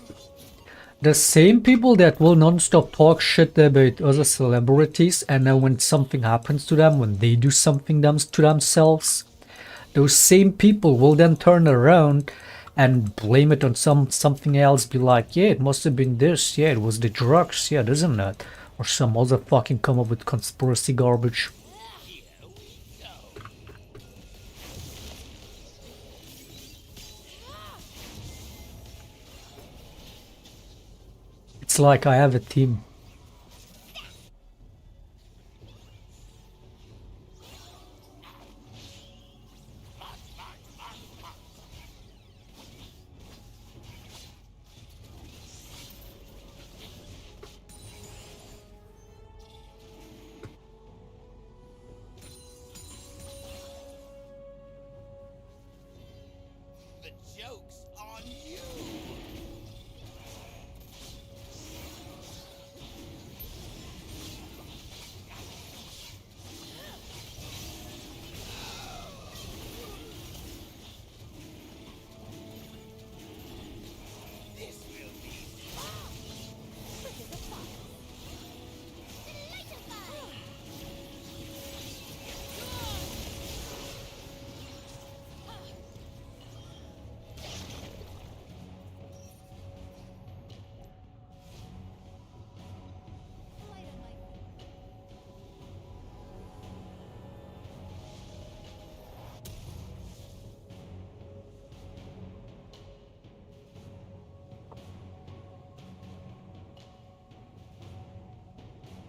the same people that will non-stop talk shit about other celebrities, and then when something happens to them, when they do something to themselves, those same people will then turn around and blame it on something else, be like, yeah, it must have been this, yeah, it was the drugs, yeah, isn't that? Or some other fucking come up with conspiracy garbage. It's like I have a team.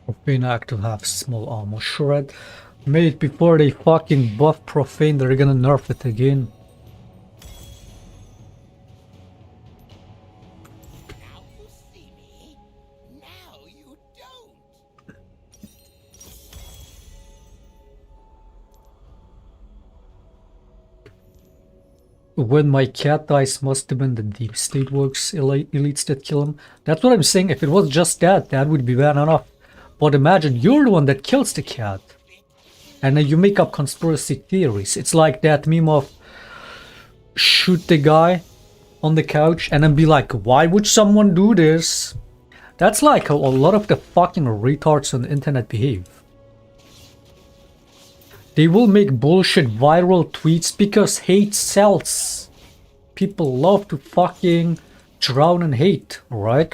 Profane active have small armor shred. Mate, before they fucking buff Profane, they're gonna nerf it again. Now you see me. Now you don't. When my cat dies, must have been the deep state works elites that kill him. That's what I'm saying. If it was just that, that would be bad enough. But imagine you're the one that kills the cat. And then you make up conspiracy theories. It's like that meme of shoot the guy on the couch and then be like, why would someone do this? That's like how a lot of the fucking retards on the internet behave. They will make bullshit viral tweets because hate sells. People love to fucking drown in hate, right?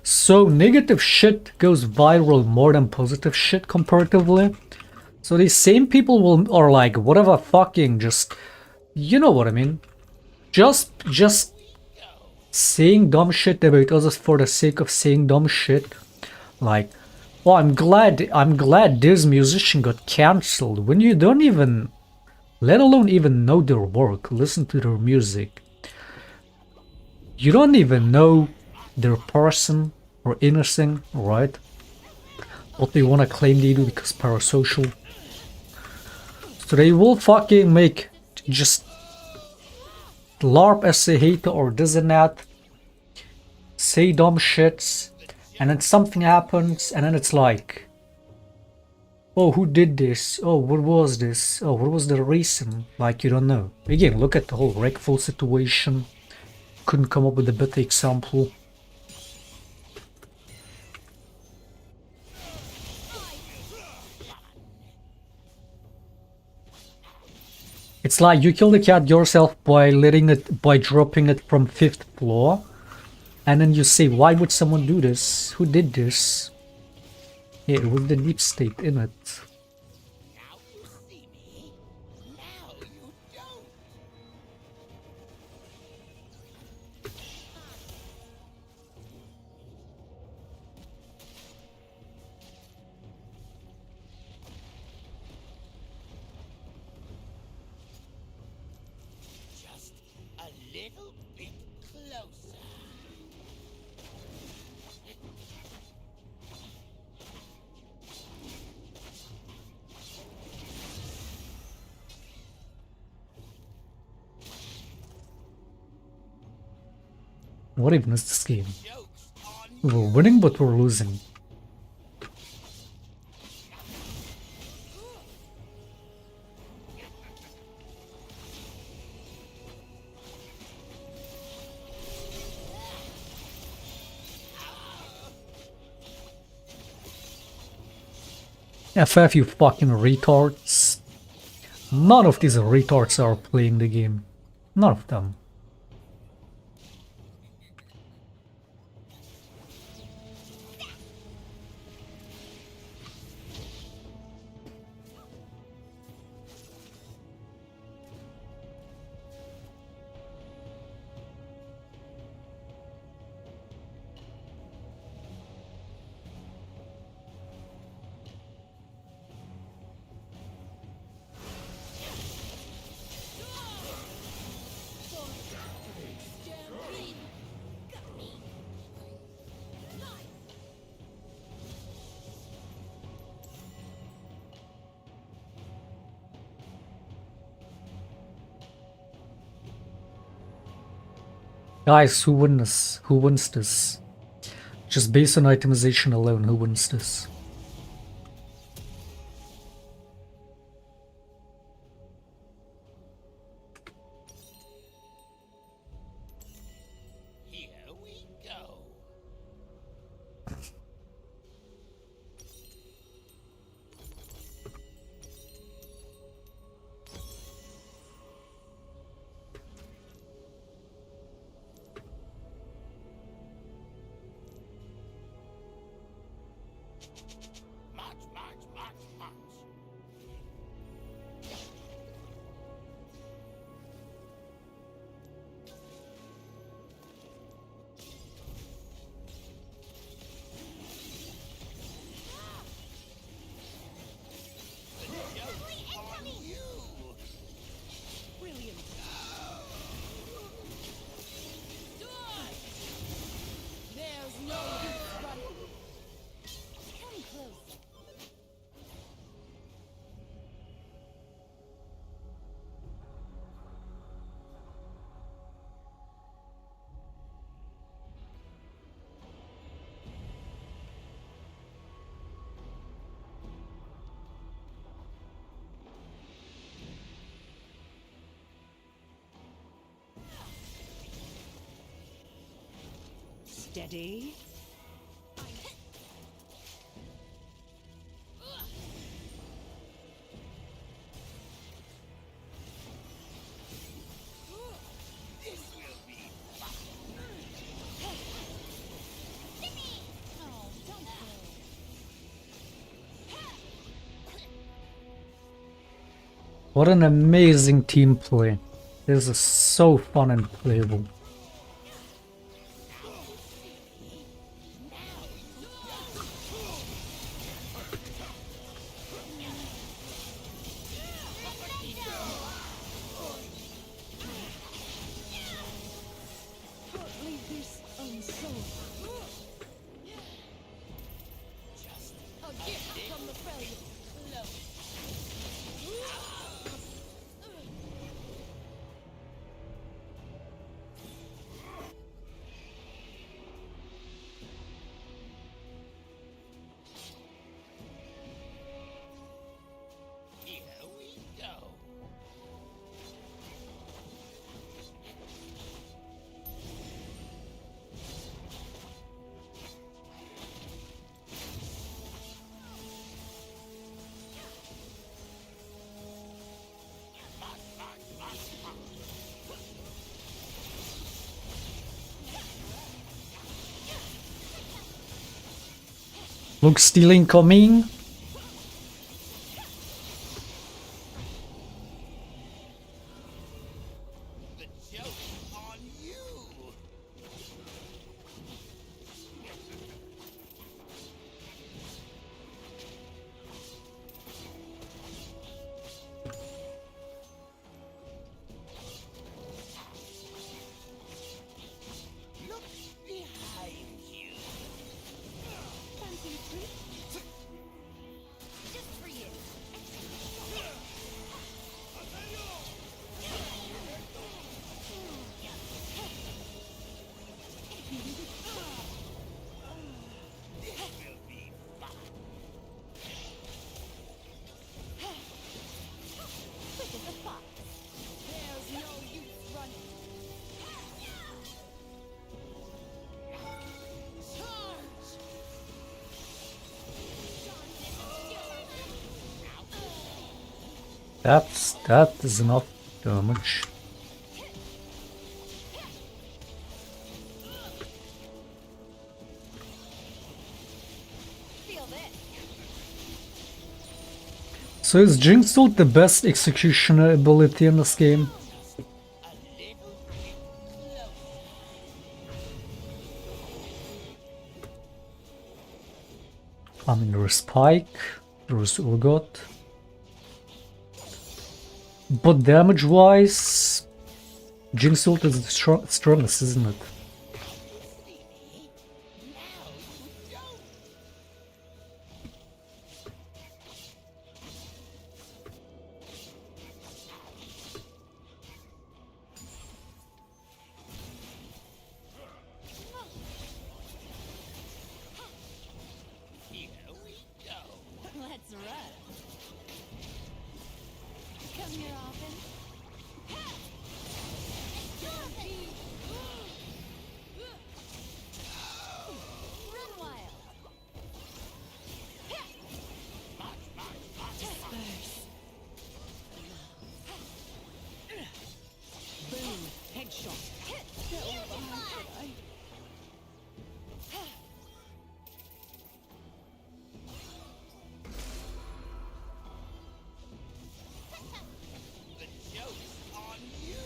So negative shit goes viral more than positive shit comparatively. So these same people are like, whatever, fucking just, you know what I mean? Just saying dumb shit about others for the sake of saying dumb shit. Like, oh, I'm glad this musician got cancelled when you don't even, let alone even know their work, listen to their music. You don't even know their person or anything, right? What they wanna claim they do because parasocial. So they will fucking make just LARP as a hater or this and that, say dumb shits, and then something happens, and then it's like, oh, who did this? Oh, what was this? Oh, what was the reason? Like, you don't know. Again, look at the whole Wreckful situation. Couldn't come up with a better example. It's like you kill the cat yourself by dropping it from 5th floor. And then you say, why would someone do this? Who did this? Yeah, it was the deep state in it. Now you see me. Now you don't. Just a little bit closer. What even is this game? Joke's on We're winning, but we're losing. FF, you fucking retards. None of these retards are playing the game. None of them. Guys, who wins? Who wins this? Just based on itemization alone, who wins this? Here we go. Steady. What an amazing team play. This is so fun and playable. Here we go. Look, stealing coming. The joke's on you. Look behind you. Just for you. Quick as a fox. There's no use running. That is enough damage. Feel this. So is Jinx Ult the best executioner ability in this game? I mean, there is Spike, there is Urgot. But damage-wise, Jinx Ult is the strongest, isn't it? Here we go. Let's run. Come here often. Run wild. Disperse. Boom. Headshot. The joke's on you.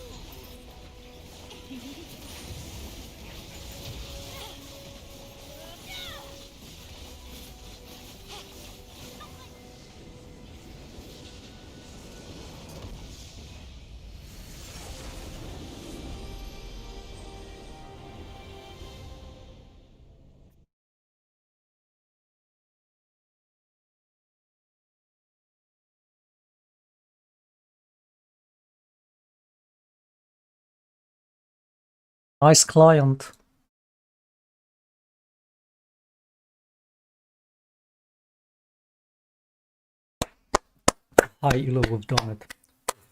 Nice client. Hi, Ilo, we've done it.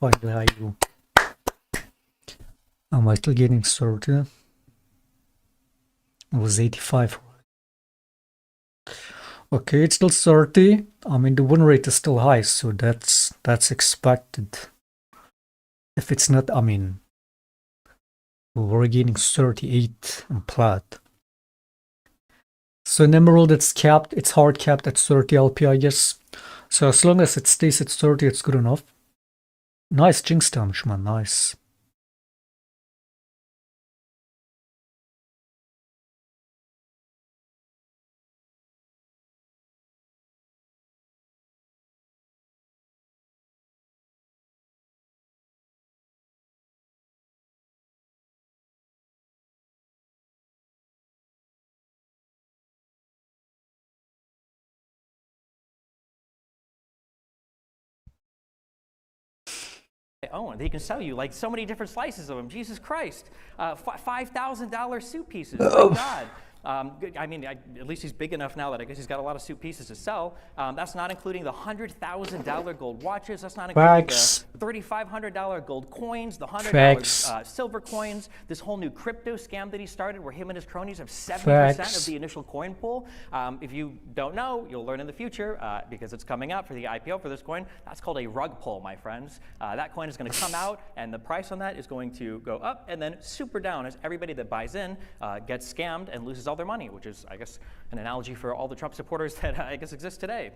Finally, hi, Ilo. Am I still getting started? It was 85. Okay, it's still 30. I mean, the win rate is still high, so that's expected. If it's not, I mean, we're gaining 38 in plat. So in Emerald, it's capped. It's hard capped at 30 LP, I guess. So as long as it stays at 30, it's good enough. Nice Jinx damage, man. Nice. own. They can sell you like so many different slices of them. Jesus Christ, $5,000 suit pieces. My God. I mean, at least he's big enough now that I guess he's got a lot of suit pieces to sell. That's not including the $100,000 gold watches. That's not including Facts. the $3,500 gold coins, the $100 Facts. silver coins, this whole new crypto scam that he started where him and his cronies have 70% Facts. of the initial coin pool. If you don't know, you'll learn in the future because it's coming out for the IPO for this coin. That's called a rug pull, my friends. That coin is going to come out and the price on that is going to go up and then super down as everybody that buys in gets scammed and loses all their money, which is, I guess, an analogy for all the Trump supporters that I guess exist today.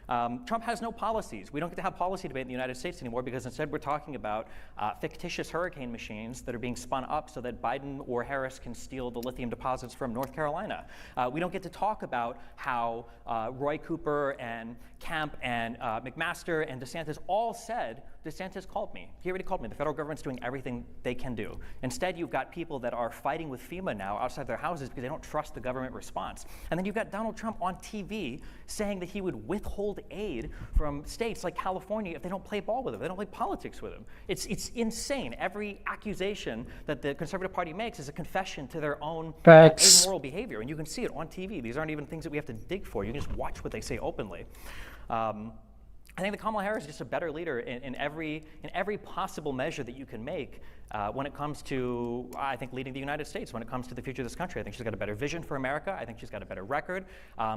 Trump has no policies. We don't get to have policy debate in the United States anymore because instead we're talking about fictitious hurricane machines that are being spun up so that Biden or Harris can steal the lithium deposits from North Carolina. We don't get to talk about how Roy Cooper and Kemp and McMaster and DeSantis all said, DeSantis called me. He already called me. The federal government's doing everything they can do. Instead, you've got people that are fighting with FEMA now outside their houses because they don't trust the government response. And then you've got Donald Trump on TV saying that he would withhold aid from states like California if they don't play ball with him, they don't play politics with him. It's insane. Every accusation that the Conservative Party makes is a confession to their own amoral behavior. And you can see it on TV. These aren't even things that we have to dig for. You can just watch what they say openly. I think that Kamala Harris is just a better leader in every possible measure that you can make when it comes to, I think, leading the United States, when it comes to the future of this country. I think she's got a better vision for America. I think she's got a better record.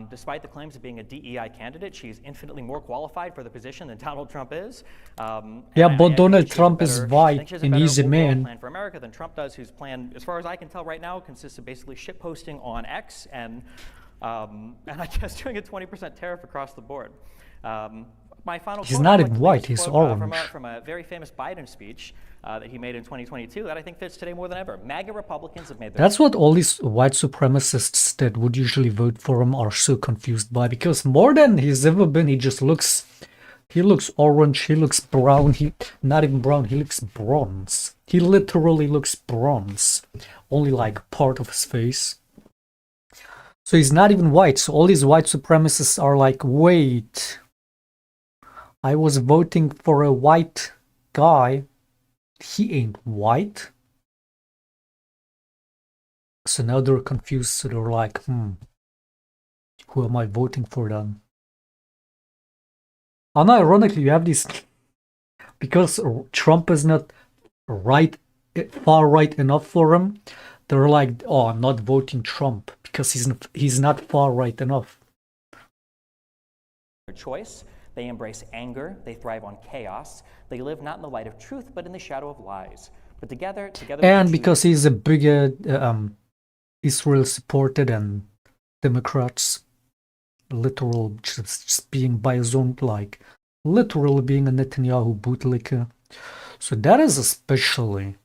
Despite the claims of being a DEI candidate, she's infinitely more qualified for the position than Donald Trump is. Yeah, but Donald Trump is white and he's a man. Plan for America than Trump does, whose plan, as far as I can tell right now, consists of basically shit posting on X and I guess doing a 20% tariff across the board. My final He's quote, not I'd even like to white, leave this he's quote, orange. from a very famous Biden speech that he made in 2022 that I think fits today more than ever. MAGA Republicans have made their That's what all these white supremacists that would usually vote for him are so confused by, because more than he's ever been, he looks orange, he looks brown, not even brown, he looks bronze. He literally looks bronze, only like part of his face. So he's not even white, so all these white supremacists are like, wait, I was voting for a white guy, he ain't white. So now they're confused, so they're like, who am I voting for then? And ironically, you have these, because Trump is not far right enough for him, they're like, oh, I'm not voting Trump because he's not far right enough. choice. They embrace anger. They thrive on chaos. They live not in the light of truth, but in the shadow of lies. But together. And because he's a bigger Israel supporter than Democrats, literal just being by his own, like literally being a Netanyahu bootlicker. So that is especially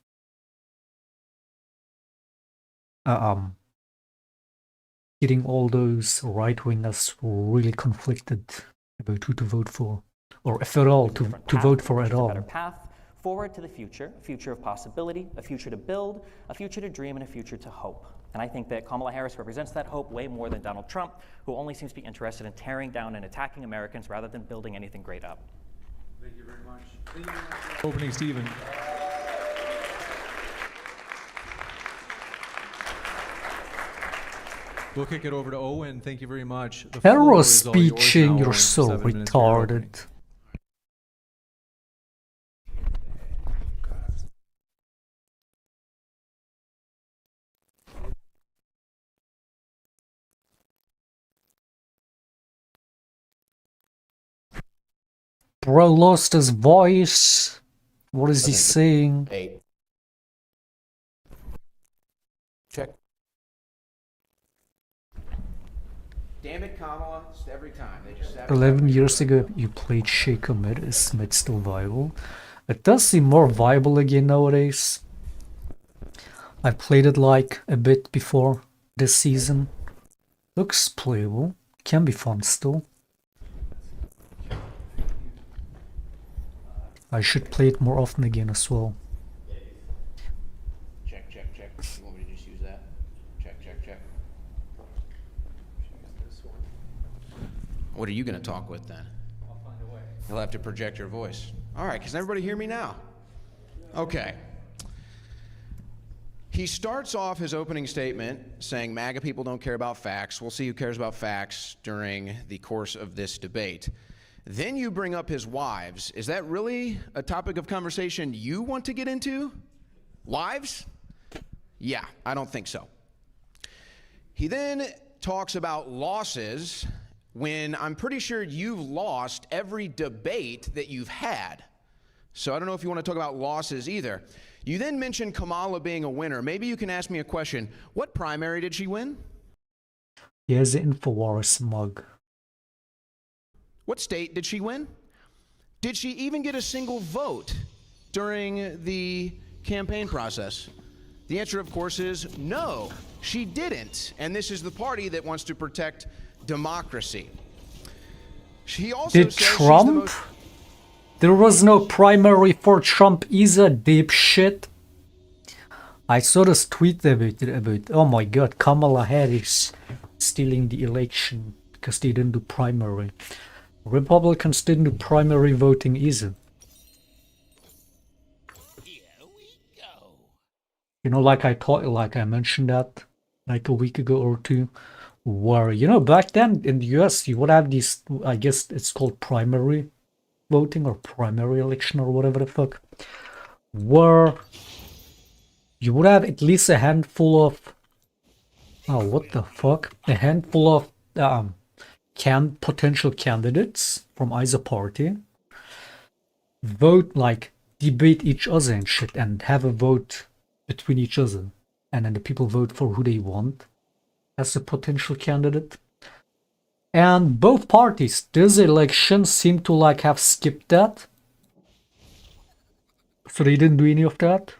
getting all those right-wingers really conflicted about who to vote for, or if at all to vote for at all. A better path forward to the future, a future of possibility, a future to build, a future to dream, and a future to hope. And I think that Kamala Harris represents that hope way more than Donald Trump, who only seems to be interested in tearing down and attacking Americans rather than building anything great up. Thank you very much. Thank you very much. Opening, Stephen. We'll kick it over to Owen. Thank you very much. The floor Hero is all yours speeching, now, you're Owen. so 7 minutes for your opening. retarded. Bro lost his voice. What is he saying? 8. Check. Damn it, Kamala. Just every time. They just 11 years ago, you played Shaco mid. Is mid still viable? It does seem more viable again nowadays. I played it like a bit before this season. Looks playable. Can be fun still. I should play it more often again as well. Check, check, check. You want me to just use that? Check, check, check. What are you going to talk with then? I'll find a way. You'll have to project your voice. All right, can everybody hear me now? Okay. He starts off his opening statement saying MAGA people don't care about facts. We'll see who cares about facts during the course of this debate. Then you bring up his wives. Is that really a topic of conversation you want to get into? Wives? Yeah, I don't think so. He then talks about losses when I'm pretty sure you've lost every debate that you've had. So I don't know if you want to talk about losses either. You then mentioned Kamala being a winner. Maybe you can ask me a question. What primary did she win? He has the InfoWars mug. What state did she win? Did she even get a single vote during the campaign process? The answer, of course, is no, she didn't. And this is the party that wants to protect democracy. She also Did says Trump? she's the most... There was no primary for Trump either, dipshit. I saw this tweet about oh my god, Kamala Harris stealing the election because they didn't do primary. Republicans didn't do primary voting either. Here we go. You know, like I mentioned that like a week ago or two, where, you know, back then in the US you would have these, I guess it's called primary voting or primary election or whatever the fuck, where you would have at least a handful of a handful of potential candidates from either party vote, like debate each other and shit, and have a vote between each other, and then the people vote for who they want as a potential candidate. And both parties this election seem to like have skipped that, so they didn't do any of that.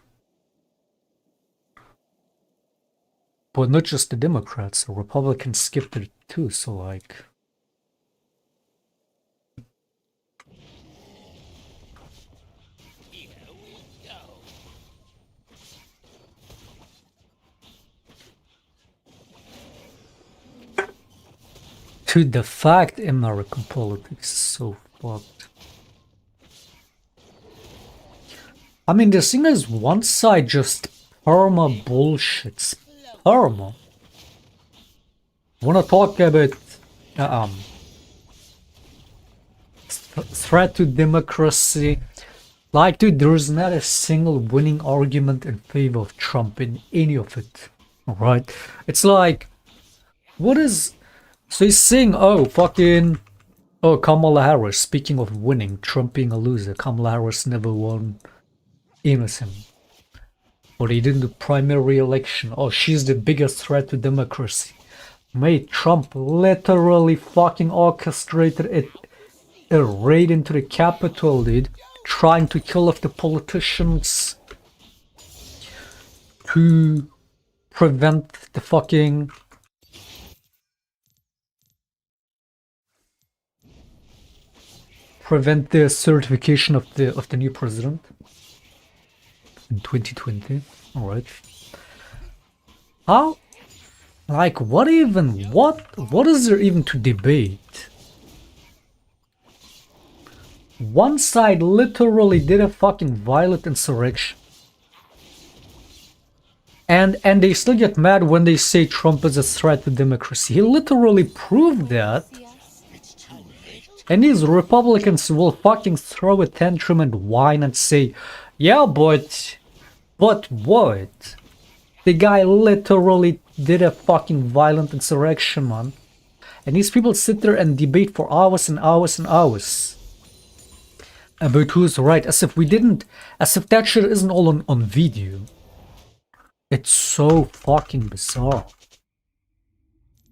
But not just the Democrats, the Republicans skipped it too, so like... Here we go. Dude, the fact American politics is so fucked. I mean, the thing is, one side just perma bullshits. Perma. Wanna talk about threat to democracy? Like, dude, there's not a single winning argument in favor of Trump in any of it. Alright? It's like, what is... So he's saying, oh, Kamala Harris, speaking of winning, Trump being a loser, Kamala Harris never won anything. Or he didn't do primary election. Oh, she's the biggest threat to democracy. Mate, Trump literally fucking orchestrated a raid into the Capitol, dude, trying to kill off the politicians to prevent the fucking... prevent the certification of the new president in 2020. All right. How? Like, what is there even to debate? One side literally did a fucking violent insurrection. And they still get mad when they say Trump is a threat to democracy. He literally proved that. And these Republicans will fucking throw a tantrum and whine and say, yeah, but what? The guy literally did a fucking violent insurrection, man. And these people sit there and debate for hours and hours and hours. about who's right, as if we didn't, as if that shit isn't all on video. It's so fucking bizarre.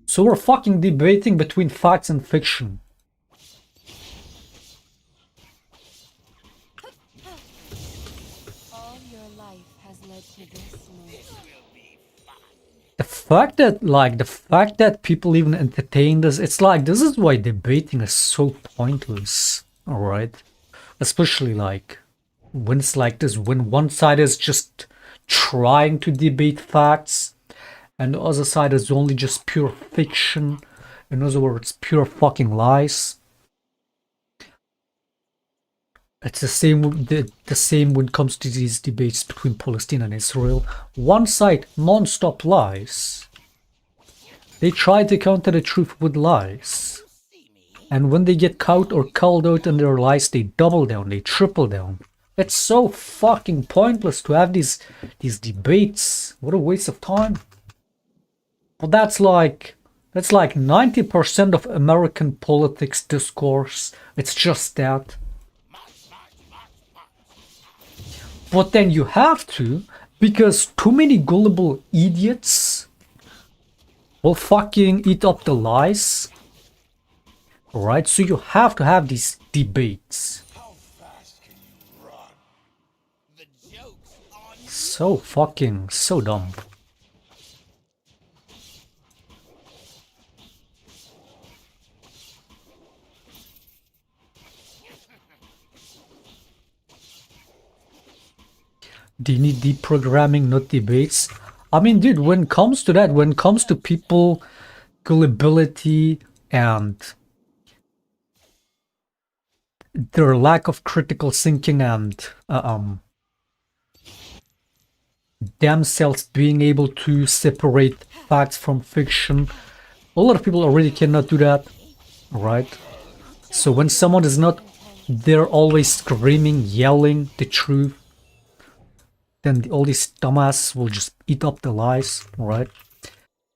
So we're fucking debating between facts and fiction. All your life has led to this moment. The fact that people even entertain this, it's like, this is why debating is so pointless, alright? Especially like, when it's like this, when one side is just trying to debate facts, and the other side is only just pure fiction, in other words, pure fucking lies. It's the same, the same when it comes to these debates between Palestine and Israel. One side non-stop lies. They try to counter the truth with lies. And when they get caught or called out on their lies, they double down, they triple down. It's so fucking pointless to have these debates. What a waste of time. But that's like 90% of American politics discourse. It's just that. But then you have to, because too many gullible idiots will fucking eat up the lies. Alright, so you have to have these debates. So fucking, so dumb. Do you need deprogramming, not debates? I mean, dude, when it comes to that, when it comes to people gullibility and their lack of critical thinking and themselves being able to separate facts from fiction, a lot of people already cannot do that, right? So when someone is not there always screaming, yelling the truth, then all these dumbasses will just eat up the lies, right?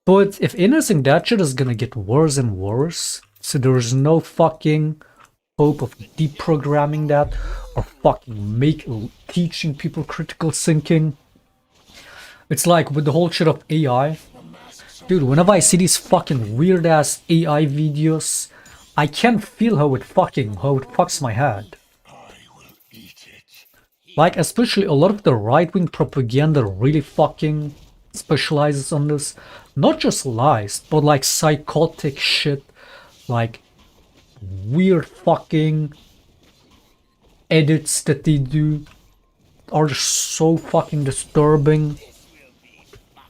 But if anything, that shit is gonna get worse and worse. So there's no fucking hope of deprogramming that or fucking teaching people critical thinking. It's like with the whole shit of AI. Dude, whenever I see these fucking weird ass AI videos, I can feel how it fucks my head. Like, especially a lot of the right-wing propaganda really fucking specializes on this. Not just lies, but like psychotic shit. Like, weird fucking edits that they do are just so fucking disturbing.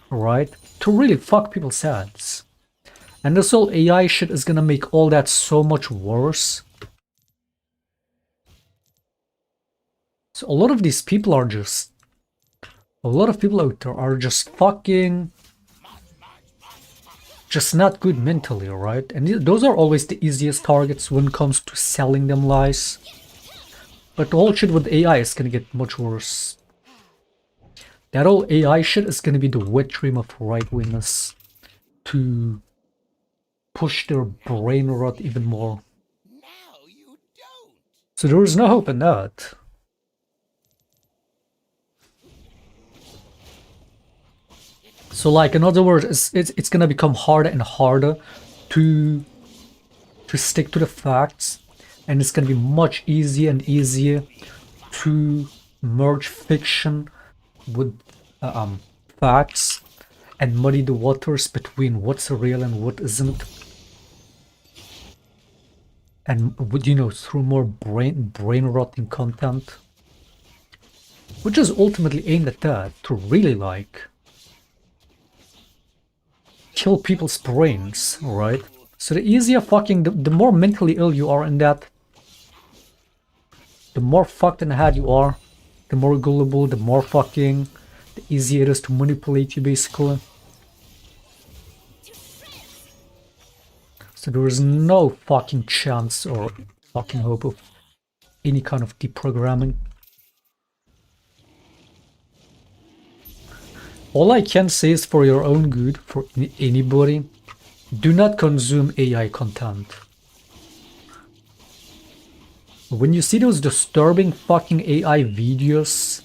Right? To really fuck people's heads. And this whole AI shit is gonna make all that so much worse. So a lot of these people are just... A lot of people out there are just fucking... just not good mentally, right? And those are always the easiest targets when it comes to selling them lies. But the whole shit with AI is gonna get much worse. That whole AI shit is gonna be the wet dream of right-wingers to push their brain rot even more. So there is no hope in that. So like, in other words, it's gonna become harder and harder to stick to the facts, and it's gonna be much easier and easier to merge fiction with facts and muddy the waters between what's real and what isn't. And you know, through more brain rotting content, which is ultimately aimed at that, to really like kill people's brains, right? So the easier fucking, the more mentally ill you are in that, the more fucked in the head you are, the more gullible, the more fucking, the easier it is to manipulate you, basically. So there is no fucking chance or fucking hope of any kind of deprogramming. All I can say is, for your own good, for anybody, do not consume AI content. When you see those disturbing fucking AI videos,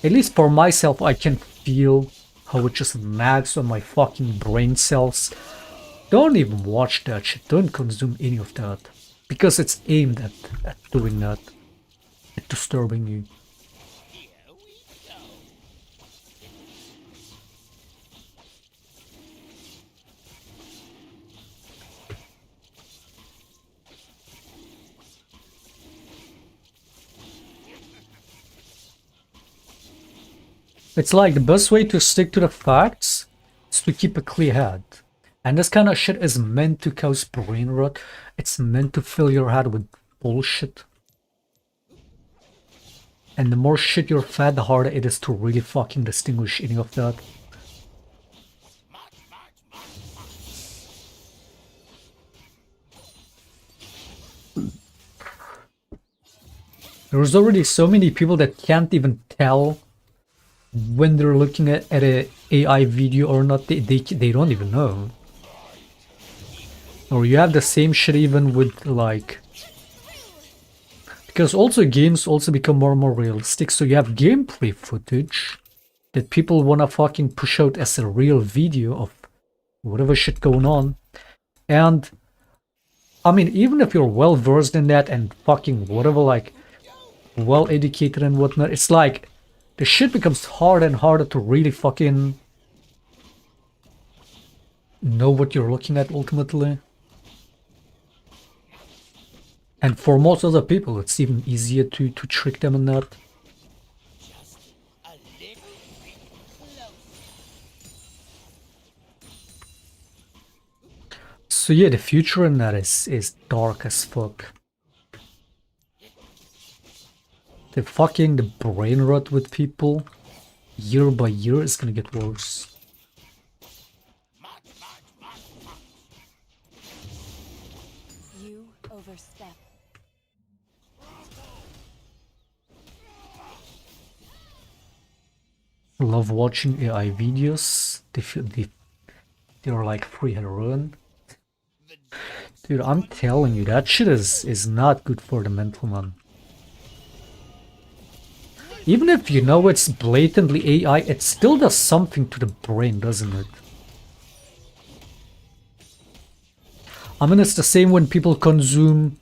at least for myself, I can feel how it just nags on my fucking brain cells. Don't even watch that shit. Don't consume any of that. Because it's aimed at doing that. At disturbing you. Here we go. It's like the best way to stick to the facts is to keep a clear head. And this kind of shit is meant to cause brain rot. It's meant to fill your head with bullshit. And the more shit you're fed, the harder it is to really fucking distinguish any of that. There's already so many people that can't even tell when they're looking at a AI video or not. They don't even know. Or you have the same shit even with like... Because also games also become more and more realistic, so you have gameplay footage that people wanna fucking push out as a real video of whatever shit going on. And I mean, even if you're well versed in that and fucking whatever, like well educated and whatnot, it's like the shit becomes harder and harder to really fucking know what you're looking at ultimately. And for most other people, it's even easier to trick them in that. Just a little bit closer. So yeah, the future in that is dark as fuck. The brain rot with people year by year is gonna get worse. You overstep. I love watching AI videos. They're like free heroin. Dude, I'm telling you, that shit is not good for the mental, man. Even if you know it's blatantly AI, it still does something to the brain, doesn't it? I mean, it's the same when people consume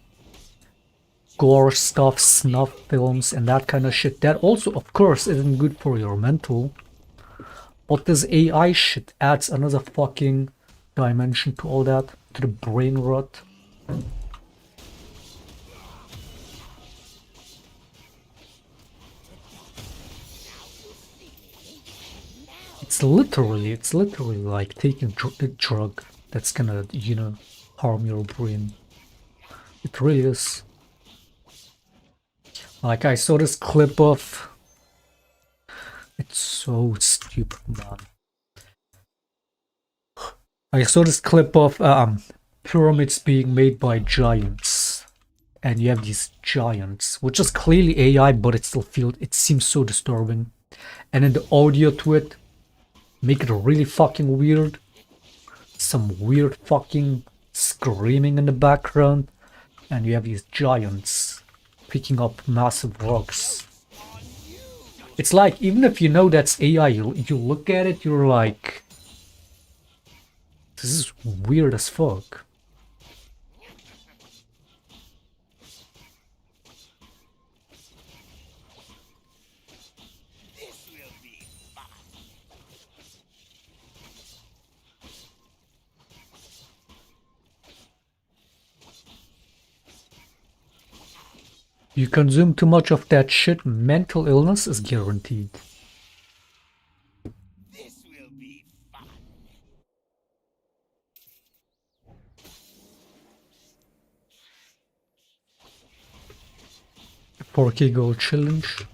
gore stuff, snuff films, and that kind of shit. That also, of course, isn't good for your mental. But this AI shit adds another fucking dimension to all that, to the brain rot. It's literally like taking a drug that's gonna, you know, harm your brain. It really is. Like, I saw this clip of... It's so stupid, man. I saw this clip of pyramids being made by giants. And you have these giants, which is clearly AI, but it seems so disturbing. And then the audio to it, make it really fucking weird. Some weird fucking screaming in the background. And you have these giants picking up massive rocks. It's like, even if you know that's AI, you look at it, you're like... This is weird as fuck. This will be fun. You consume too much of that shit, mental illness is guaranteed. This will be fun. 4K gold challenge.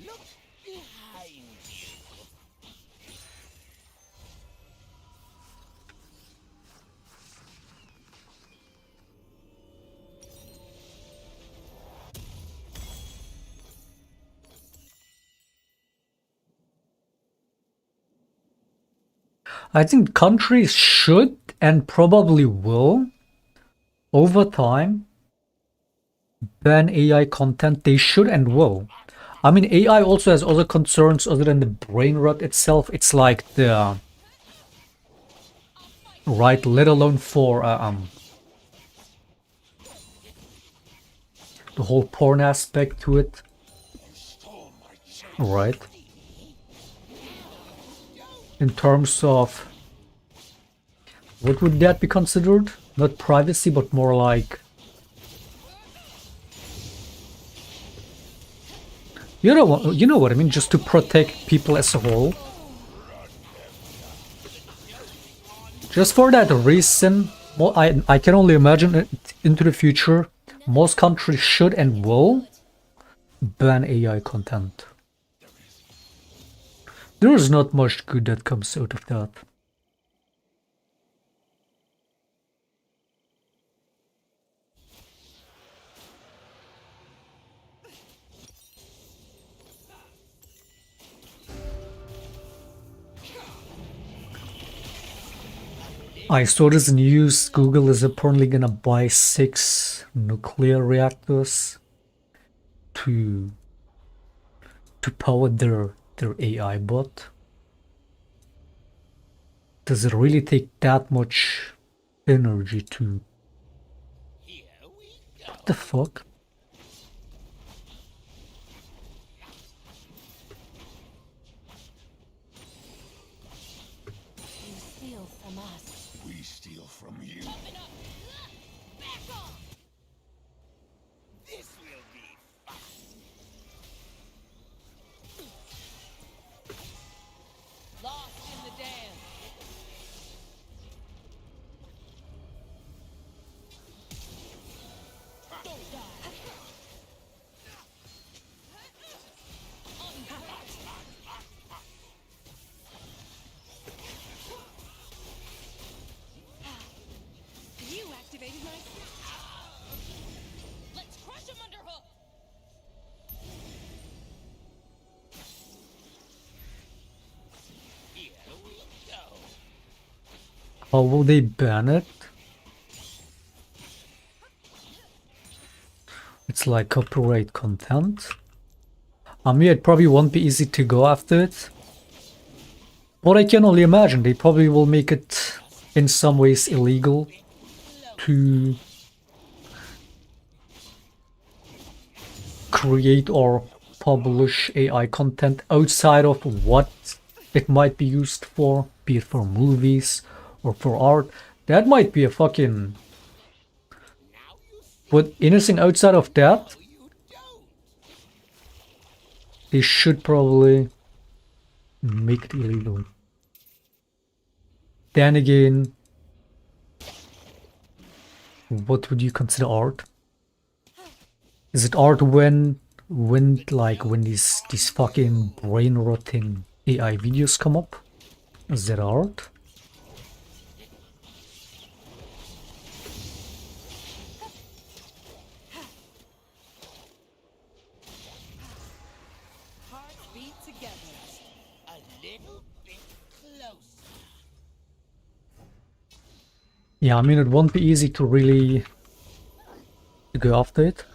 Look behind you. I think countries should and probably will, over time, ban AI content. They should and will. I mean, AI also has other concerns other than the brain rot itself. It's like the right, let alone for the whole porn aspect to it, right? In terms of what would that be considered? Not privacy, but more like, you know what I mean, just to protect people as a whole. Just for that reason, well, I can only imagine it into the future, most countries should and will ban AI content. There is not much good that comes out of that. I saw this news. Google is apparently gonna buy 6 nuclear reactors to power their AI bot. Does it really take that much energy to... What the fuck? You steal from us. We steal from you. Back off! This will be fun. Lost in the dance. Don't die. You activated my... Let's crush him underhook! Here we go. How will they ban it? It's like copyright content. I mean, it probably won't be easy to go after it. But I can only imagine they probably will make it in some ways illegal to create or publish AI content outside of what it might be used for, be it for movies or for art. That might be a fucking... But anything outside of that, they should probably make it illegal. Then again, what would you consider art? Is it art when these fucking brain rotting AI videos come up? Is that art? Hearts beat together. A little bit closer. Yeah, I mean, it won't be easy to really go after it.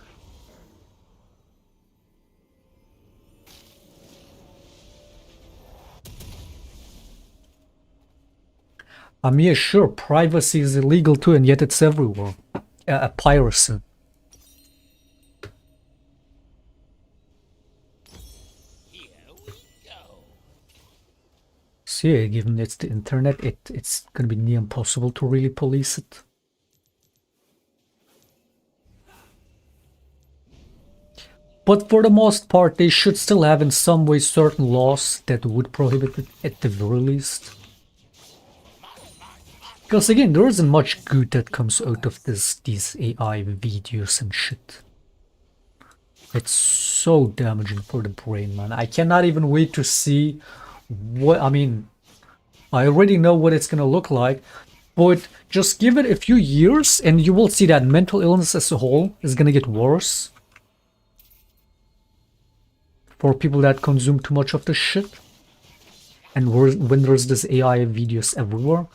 I mean, yeah, sure, privacy is illegal too, and yet it's everywhere. Piracy. Here we go. So yeah, given it's the internet, it's gonna be near impossible to really police it. But for the most part, they should still have in some way certain laws that would prohibit it at the very least. Because again, there isn't much good that comes out of these AI videos and shit. It's so damaging for the brain, man. I cannot even wait to see what... I mean, I already know what it's gonna look like, but just give it a few years and you will see that mental illness as a whole is gonna get worse for people that consume too much of this shit. And when there's this AI videos everywhere,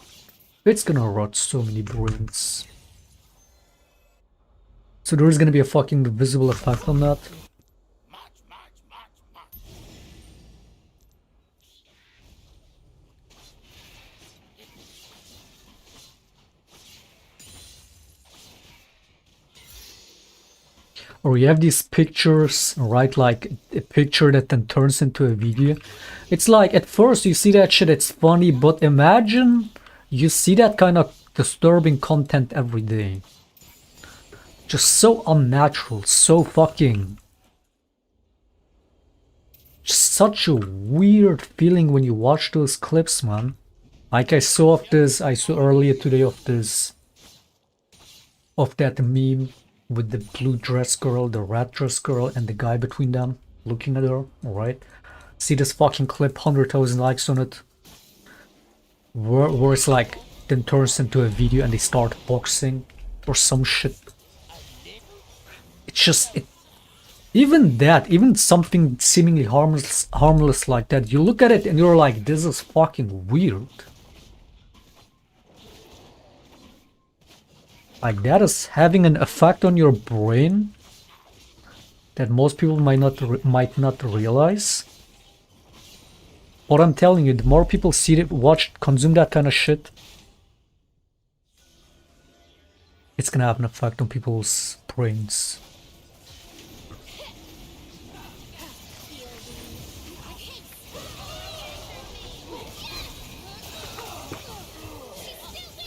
it's gonna rot so many brains. So there's gonna be a fucking visible effect on that. Or you have these pictures, right? Like a picture that then turns into a video. It's like at first you see that shit, it's funny, but imagine you see that kind of disturbing content every day. Just so unnatural, so fucking... Just such a weird feeling when you watch those clips, man. Like I saw earlier today of that meme with the blue dress girl, the red dress girl, and the guy between them looking at her, alright? See this fucking clip, 100,000 likes on it. Where it's like, then turns into a video and they start boxing or some shit. It's just, even something seemingly harmless like that, you look at it and you're like, this is fucking weird. Like that is having an effect on your brain that most people might not realize. What I'm telling you, the more people see it, consume that kind of shit, it's gonna have an effect on people's brains.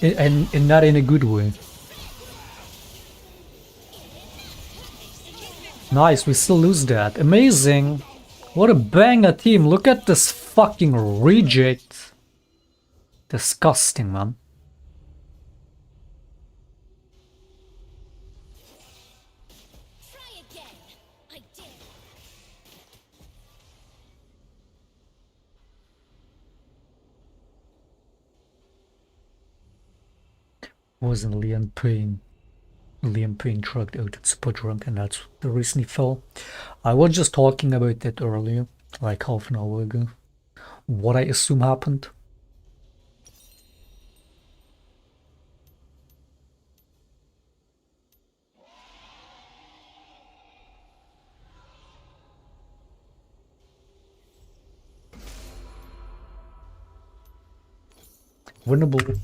And not in a good way. Nice, we still lose that. Amazing. What a banger team. Look at this fucking reject. Disgusting, man. Try again. I did. Wasn't Liam Payne drugged out and super drunk, and that's the reason he fell. I was just talking about that earlier, like half an hour ago. What I assume happened. Winnable.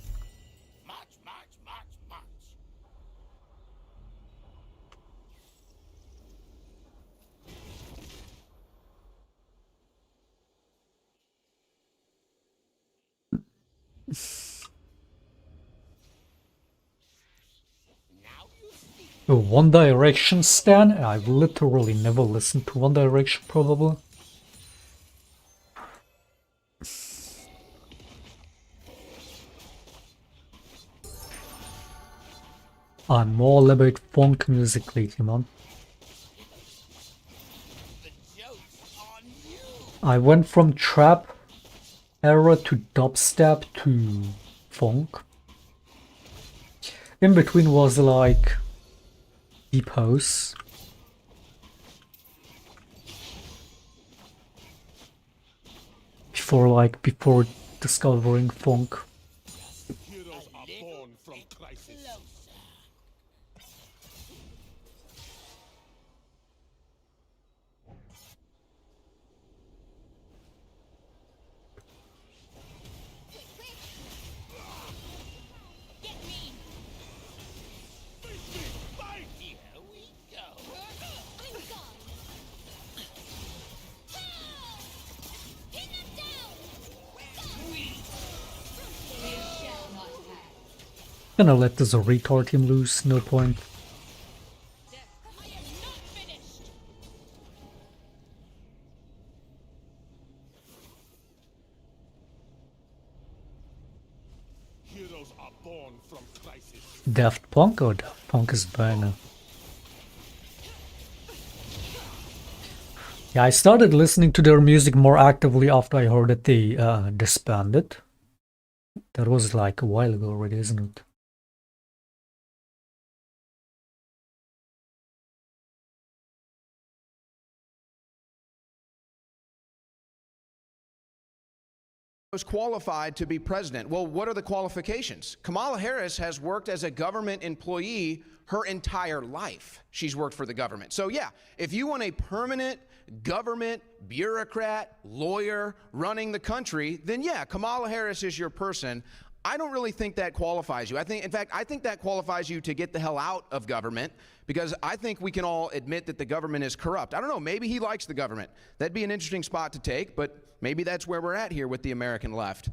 A One Direction stan? I've literally never listened to One Direction, probably. I'm all about funk music lately, man. I went from trap era to dubstep to funk. In between was like deep house. Before discovering funk. Heroes are born from crisis. Get me. Here we go. I'm gone. Pin them down. Gonna let this retard team loose, no point. I am not finished. Heroes are born from crisis. Daft Punk or Daft Punk is banger. Yeah, I started listening to their music more actively after I heard that they disbanded. That was like a while ago already, isn't it? most qualified to be president. Well, what are the qualifications? Kamala Harris has worked as a government employee her entire life. She's worked for the government. So yeah, if you want a permanent government bureaucrat, lawyer running the country, then yeah, Kamala Harris is your person. I don't really think that qualifies you. In fact, I think that qualifies you to get the hell out of government, because I think we can all admit that the government is corrupt. I don't know, maybe he likes the government. That'd be an interesting spot to take, but maybe that's where we're at here with the American left.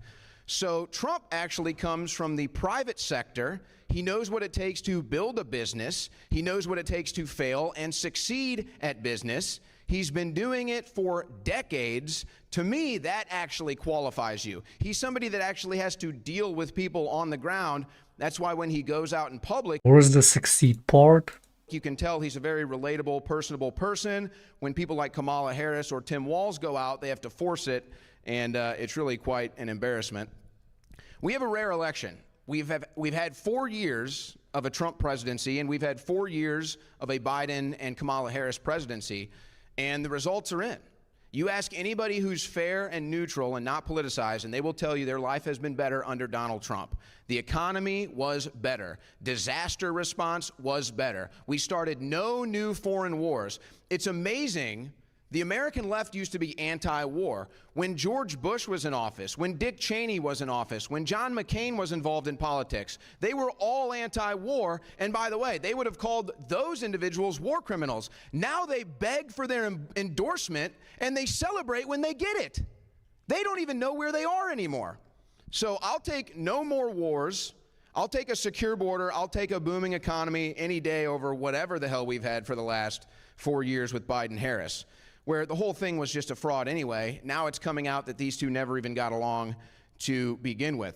So Trump actually comes from the private sector. He knows what it takes to build a business. He knows what it takes to fail and succeed at business. He's been doing it for decades. To me, that actually qualifies you. He's somebody that actually has to deal with people on the ground. That's why when he goes out in public, Where's the succeed part? you can tell he's a very relatable, personable person. When people like Kamala Harris or Tim Walz go out, they have to force it, and it's really quite an embarrassment. We have a rare election. We've had 4 years of a Trump presidency, and we've had 4 years of a Biden and Kamala Harris presidency, and the results are in. You ask anybody who's fair and neutral and not politicized, and they will tell you their life has been better under Donald Trump. The economy was better. Disaster response was better. We started no new foreign wars. It's amazing. The American left used to be anti-war. When George Bush was in office, when Dick Cheney was in office, when John McCain was involved in politics, they were all anti-war. And by the way, they would have called those individuals war criminals. Now they beg for their endorsement, and they celebrate when they get it. They don't even know where they are anymore. So I'll take no more wars. I'll take a secure border. I'll take a booming economy any day over whatever the hell we've had for the last 4 years with Biden-Harris, where the whole thing was just a fraud anyway. Now it's coming out that these two never even got along to begin with.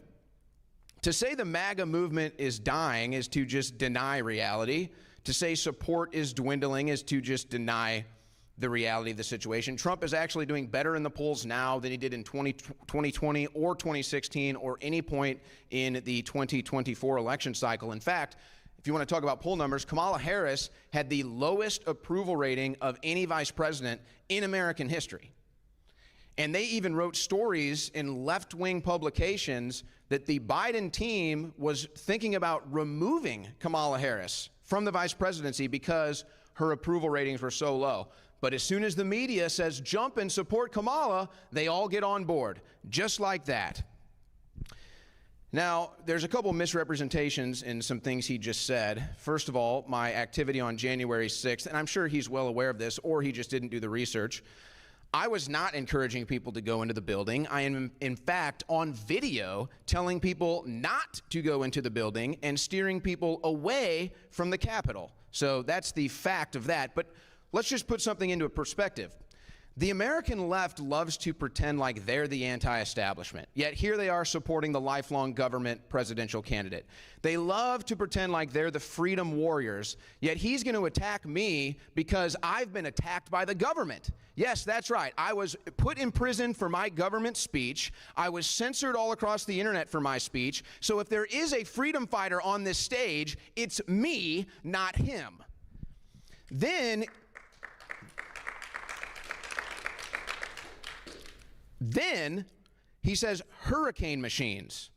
To say the MAGA movement is dying is to just deny reality. To say support is dwindling is to just deny the reality of the situation. Trump is actually doing better in the polls now than he did in 2020 or 2016 or any point in the 2024 election cycle. In fact, if you want to talk about poll numbers, Kamala Harris had the lowest approval rating of any vice president in American history. And they even wrote stories in left-wing publications that the Biden team was thinking about removing Kamala Harris from the vice presidency because her approval ratings were so low. But as soon as the media says jump and support Kamala, they all get on board, just like that. Now, there's a couple misrepresentations in some things he just said. First of all, my activity on January 6th, and I'm sure he's well aware of this, or he just didn't do the research. I was not encouraging people to go into the building. I am, in fact, on video telling people not to go into the building and steering people away from the Capitol. So that's the fact of that. But let's just put something into perspective. The American left loves to pretend like they're the anti-establishment, yet here they are supporting the lifelong government presidential candidate. They love to pretend like they're the freedom warriors, yet he's going to attack me because I've been attacked by the government. Yes, that's right. I was put in prison for my government speech. I was censored all across the internet for my speech. So if there is a freedom fighter on this stage, it's me, not him. Then he says hurricane machines.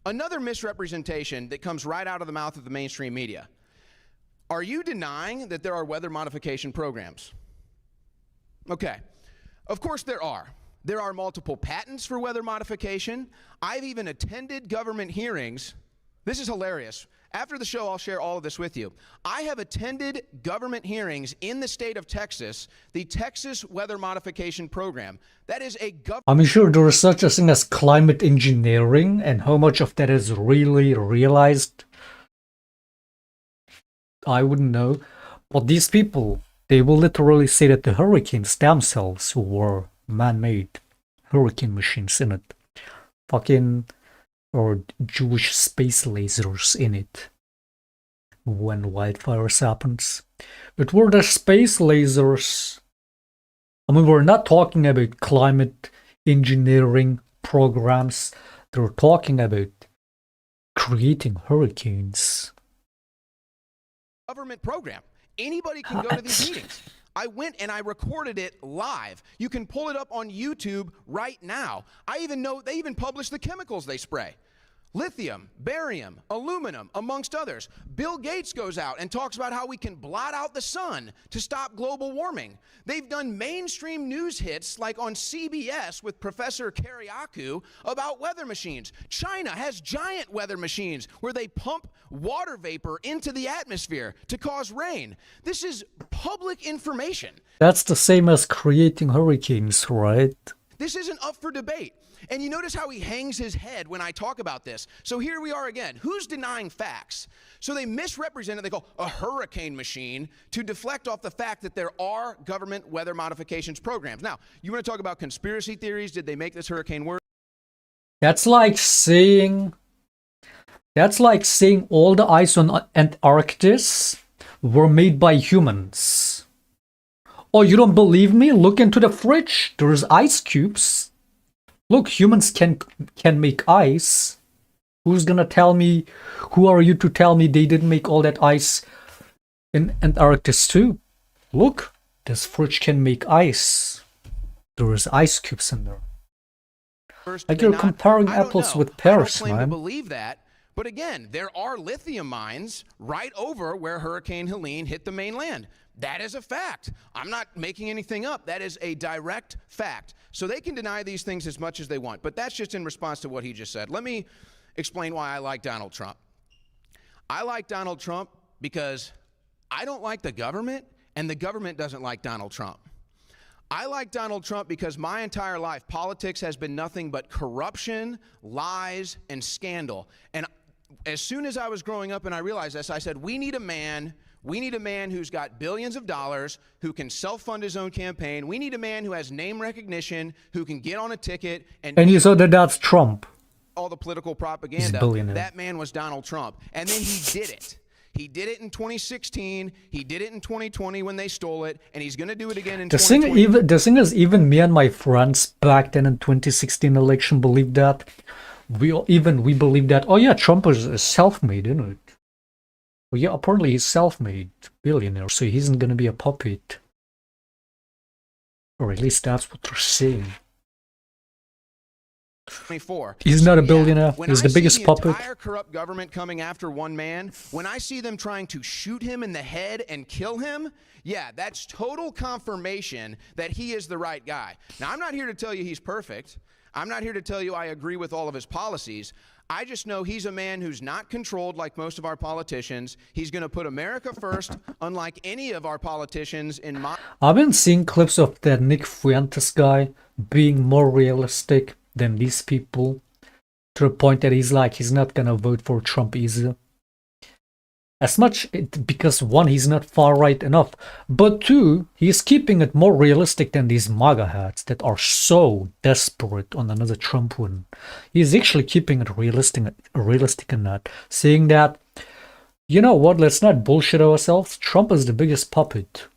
Another misrepresentation that comes right out of the mouth of the mainstream media. Are you denying that there are weather modification programs? Okay, of course there are. There are multiple patents for weather modification. I've even attended government hearings. This is hilarious. After the show, I'll share all of this with you. I have attended government hearings in the state of Texas, the Texas Weather Modification Program. That is a government... I'm sure there is such a thing as climate engineering, and how much of that is really realized, I wouldn't know. But these people, they will literally say that the hurricanes themselves were man-made hurricane machines in it. Fucking... or Jewish space lasers in it when wildfires happens. But were there space lasers? I mean, we're not talking about climate engineering programs. They're talking about creating hurricanes. Government program. Anybody can go to these meetings. I went and I recorded it live. You can pull it up on YouTube right now. I even know they even publish the chemicals they spray. Lithium, barium, aluminum, amongst others. Bill Gates goes out and talks about how we can blot out the sun to stop global warming. They've done mainstream news hits like on CBS with Professor Kariakou about weather machines. China has giant weather machines where they pump water vapor into the atmosphere to cause rain. This is public information. That's the same as creating hurricanes, right? This isn't up for debate. And you notice how he hangs his head when I talk about this. So here we are again. Who's denying facts? So they misrepresent it. They call a hurricane machine to deflect off the fact that there are government weather modifications programs. Now, you want to talk about conspiracy theories? Did they make this hurricane worse? That's like saying all the ice on Antarctica were made by humans. Oh, you don't believe me? Look into the fridge. There's ice cubes. Look, humans can make ice. Who's gonna tell me? Who are you to tell me they didn't make all that ice in Antarctica too? Look, this fridge can make ice. There is ice cubes in there. Like you're comparing apples with pears, I don't claim to man. believe that. But again, there are lithium mines right over where Hurricane Helene hit the mainland. That is a fact. I'm not making anything up. That is a direct fact. So they can deny these things as much as they want. But that's just in response to what he just said. Let me explain why I like Donald Trump. I like Donald Trump because I don't like the government, and the government doesn't like Donald Trump. I like Donald Trump because my entire life, politics has been nothing but corruption, lies, and scandal. And as soon as I was growing up and I realized this, I said, we need a man who's got billions of dollars, who can self-fund his own campaign. We need a man who has name recognition, who can get on a ticket And you saw that that's Trump. all the political propaganda. That man was Donald Trump. And then he did it. He did it in 2016. He did it in 2020 when they stole it, and he's going to do it again in 2020. The thing is, even me and my friends back then in 2016 election believed that. We believed that. Oh yeah, Trump is self-made, isn't it? Well, yeah, apparently he's self-made billionaire, so he isn't gonna be a puppet. Or at least that's what they're saying. 24. He's not a billionaire. When He's I the biggest see the puppet. entire corrupt government coming after one man, when I see them trying to shoot him in the head and kill him, yeah, that's total confirmation that he is the right guy. Now, I'm not here to tell you he's perfect. I'm not here to tell you I agree with all of his policies. I just know he's a man who's not controlled like most of our politicians. He's going to put America first, unlike any of our politicians in my... I've been seeing clips of that Nick Fuentes guy being more realistic than these people, to the point that he's not gonna vote for Trump either. Because one, he's not far right enough, but two, he's keeping it more realistic than these MAGA hats that are so desperate on another Trump win. He's actually keeping it realistic in that, saying that, you know what, let's not bullshit ourselves. Trump is the biggest puppet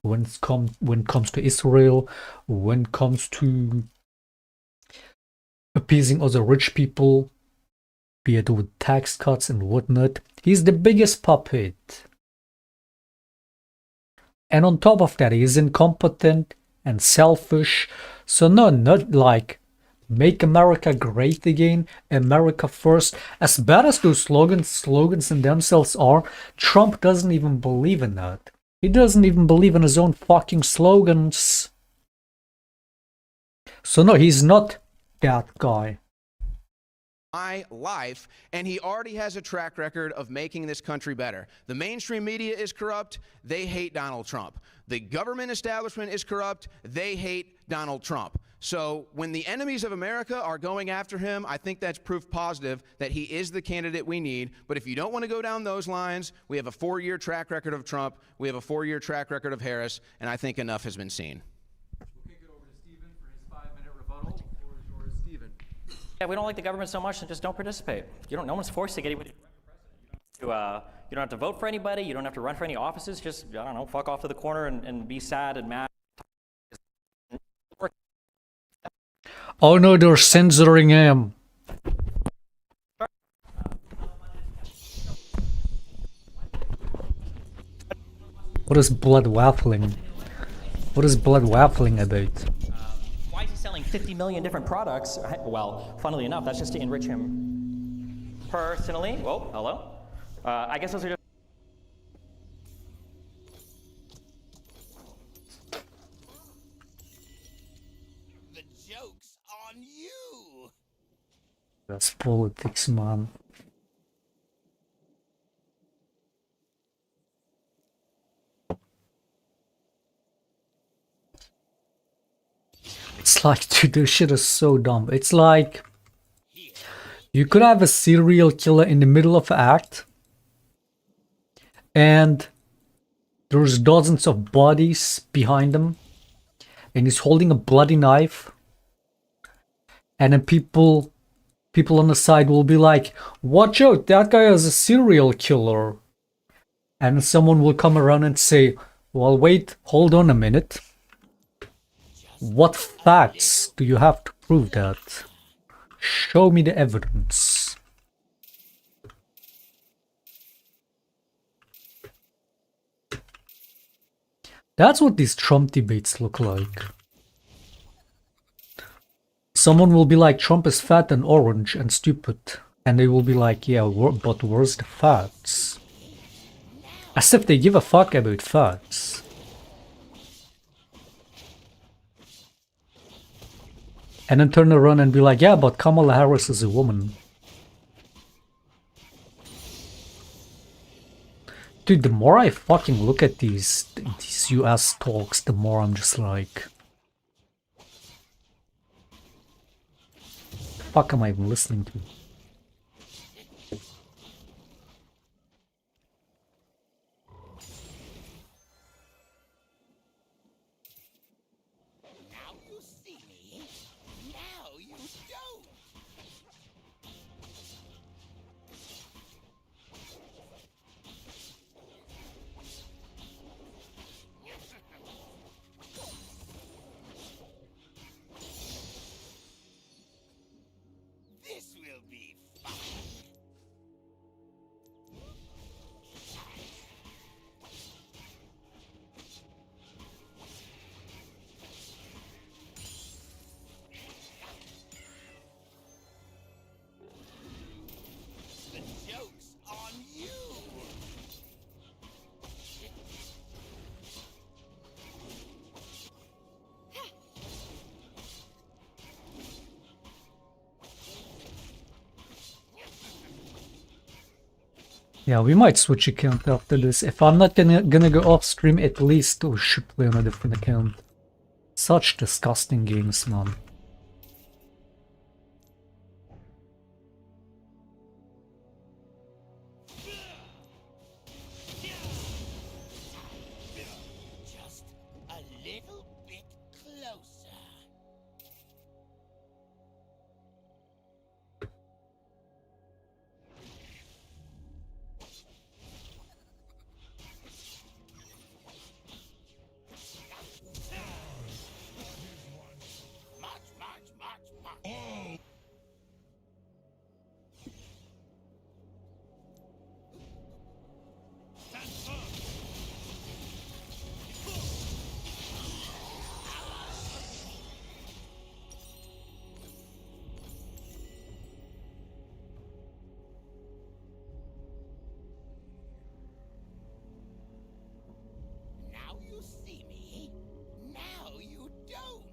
when it comes to Israel, when it comes to appeasing other rich people, be it with tax cuts and whatnot. He's the biggest puppet. And on top of that, he's incompetent and selfish. So no, not like make America great again, America first. As bad as those slogans in themselves are, Trump doesn't even believe in that. He doesn't even believe in his own fucking slogans. So no, he's not that guy. My life, and he already has a track record of making this country better. The mainstream media is corrupt. They hate Donald Trump. The government establishment is corrupt. They hate Donald Trump. So when the enemies of America are going after him, I think that's proof positive that he is the candidate we need. But if you don't want to go down those lines, we have a 4-year track record of Trump. We have a 4-year track record of Harris, and I think enough has been seen. Yeah, we don't like the government so much, then just don't participate. No one's forced to get anybody to you don't have to vote for anybody. You don't have to run for any offices. Just, I don't know, fuck off to the corner and be sad and mad. Oh no, they're censoring him. What is blood waffling? What is Blood waffling about? Why is he selling 50 million different products? Well, funnily enough, that's just to enrich him personally. Whoa, hello. I guess those are just. The joke's on you. That's politics, man. It's like, dude, this shit is so dumb. It's like you could have a serial killer in the middle of an act, and there's dozens of bodies behind him, and he's holding a bloody knife, and then people on the side will be like, "Watch out, that guy is a serial killer," and someone will come around and say, "Well, wait, hold on a minute. What facts do you have to prove that? Show me the evidence." That's what these Trump debates look like. Someone will be like, Trump is fat and orange and stupid. And they will be like, yeah, but where's the facts? As if they give a fuck about facts. And then turn around and be like, yeah, but Kamala Harris is a woman. Dude, the more I fucking look at these US talks, the more I'm just like, the fuck am I even listening to? Now you see me. Now you don't. This will be fun. The joke's on you. Yeah, we might switch account after this. If I'm not gonna go off stream, at least we should play on a different account. Such disgusting games, man. Just a little bit closer. March. Now you see me. Now you don't.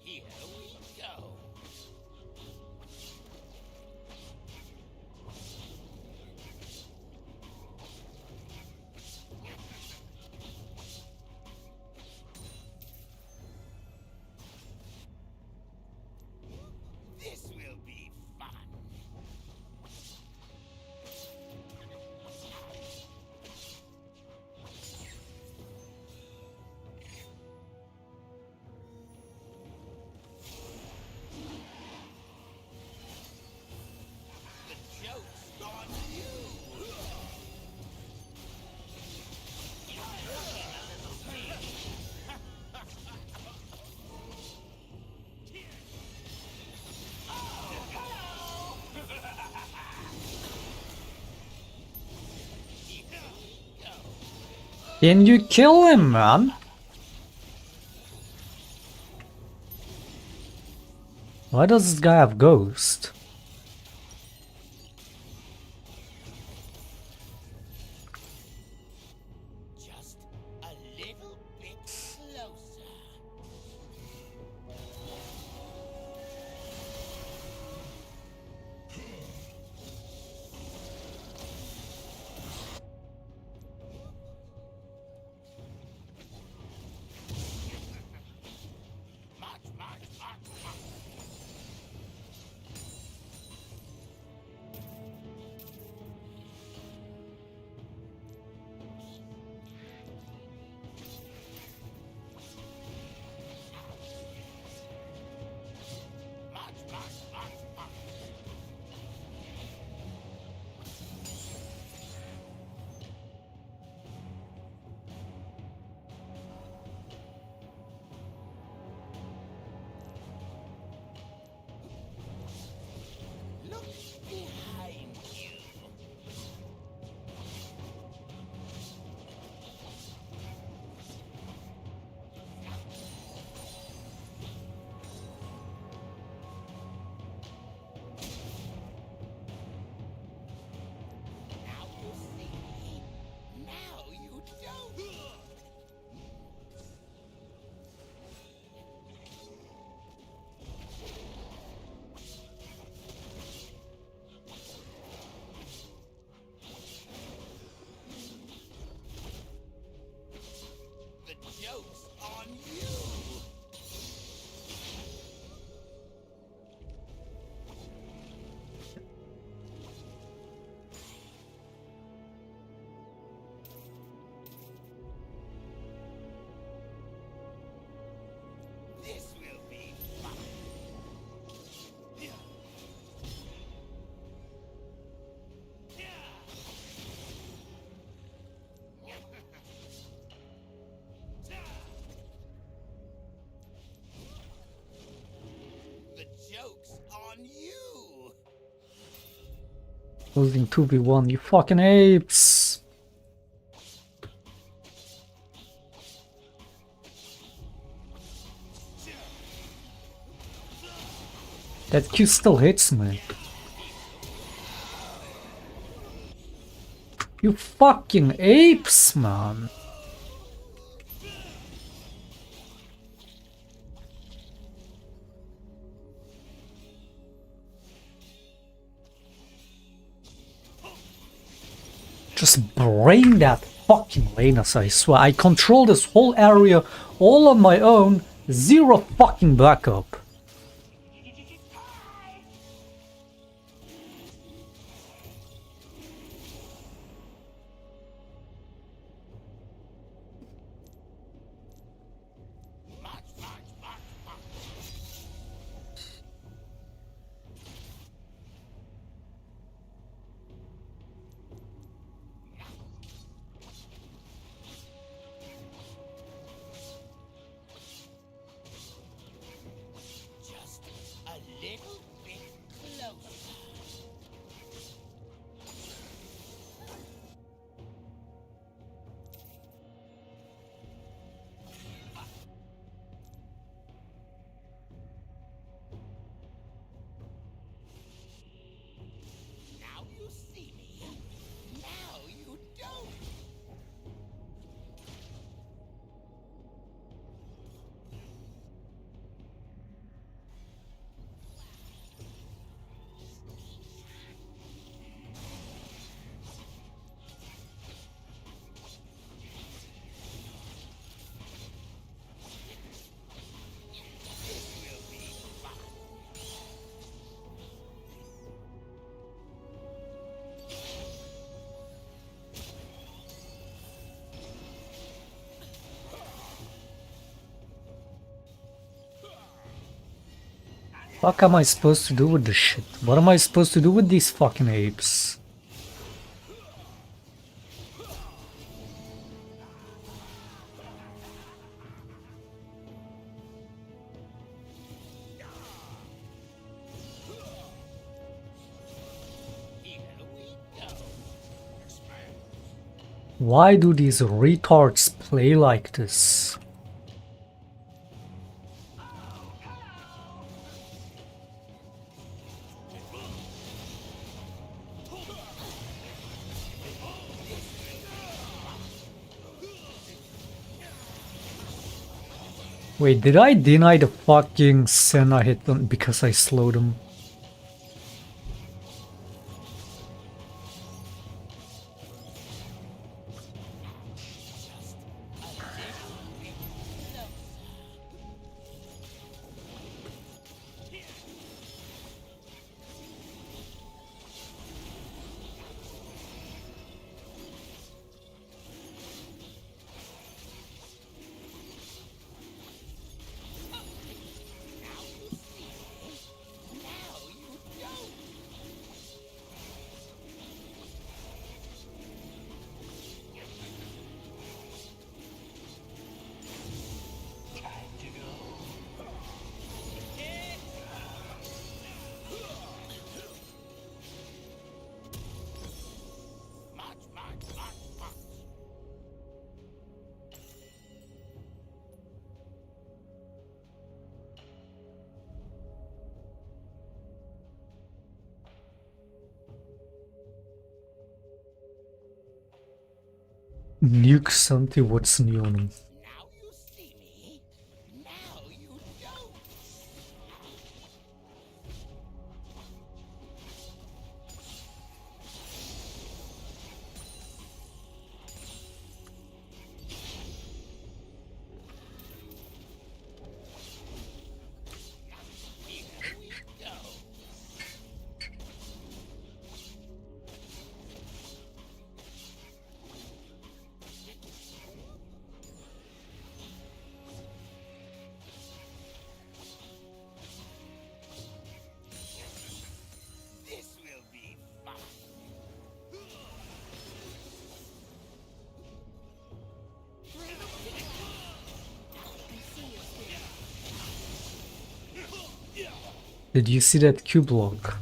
Here we go. This will be fun. The joke's on you. Can you kill him, man? Why does this guy have ghost? Just a little bit closer. Look behind you. Now you see me. Now you don't. The joke's on you. This will be fun. The joke's on you. Losing 2v1, you fucking apes! That Q still hits me. You fucking apes, man! Just brain that fucking Lanus, I swear. I control this whole area all on my own, zero fucking backup. Just a little bit closer. Now you see me. Now you don't. Fuck am I supposed to do with this shit? What am I supposed to do with these fucking apes? Here we go. Why do these retards play like this? Wait, did I deny the fucking Senna hit them because I slowed him? Nuke something, what's new on him? Now you see me. Now you don't. Here we go. This will be fun. Did you see that Q block?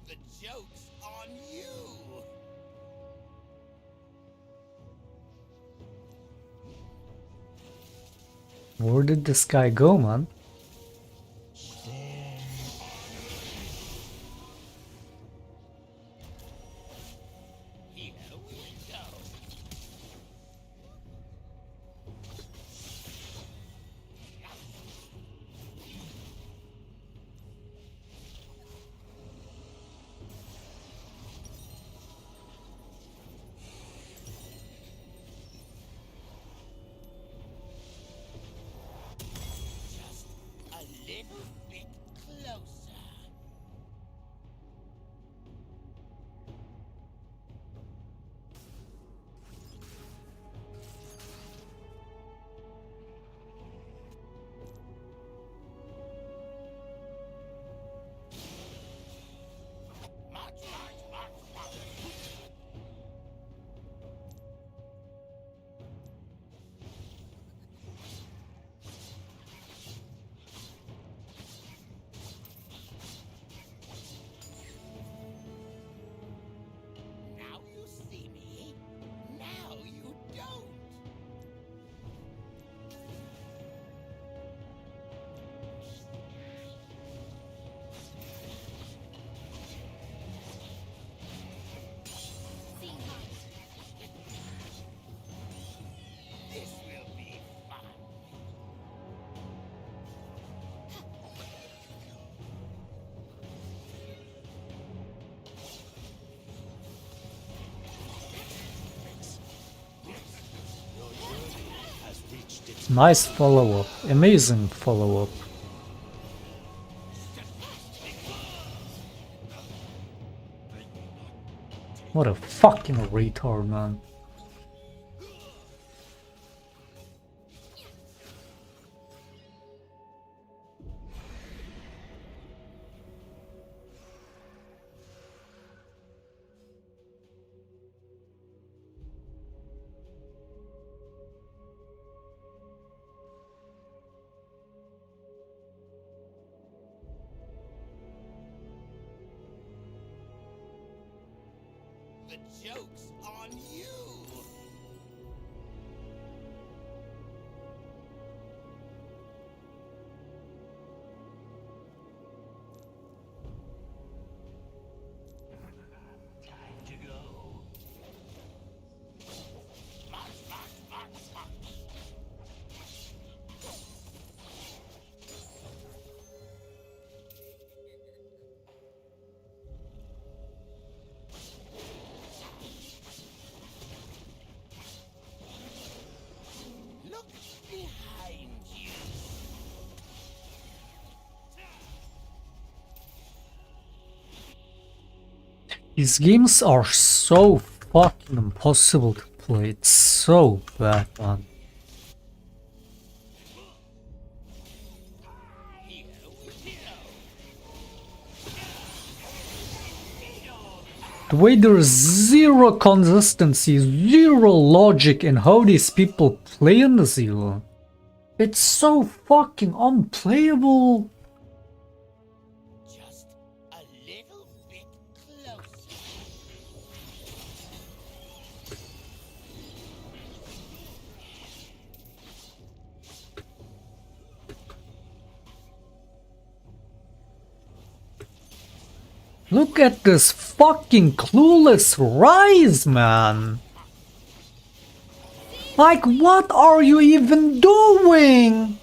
The joke's on you. Where did this guy go, man? Here we go. Just a little bit closer. March, march, march, march. Now you see me. Now you don't. This will be fun. Nice follow-up. Amazing follow-up. What a fucking retard, man. The joke's on you. Time to go. March, march, march, march. Look behind you. These games are so fucking impossible to play. It's so bad, man. The way there's zero consistency, zero logic in how these people play in the zero. It's so fucking unplayable. Just a little bit closer. Look at this fucking clueless rise, man. Like, what are you even doing?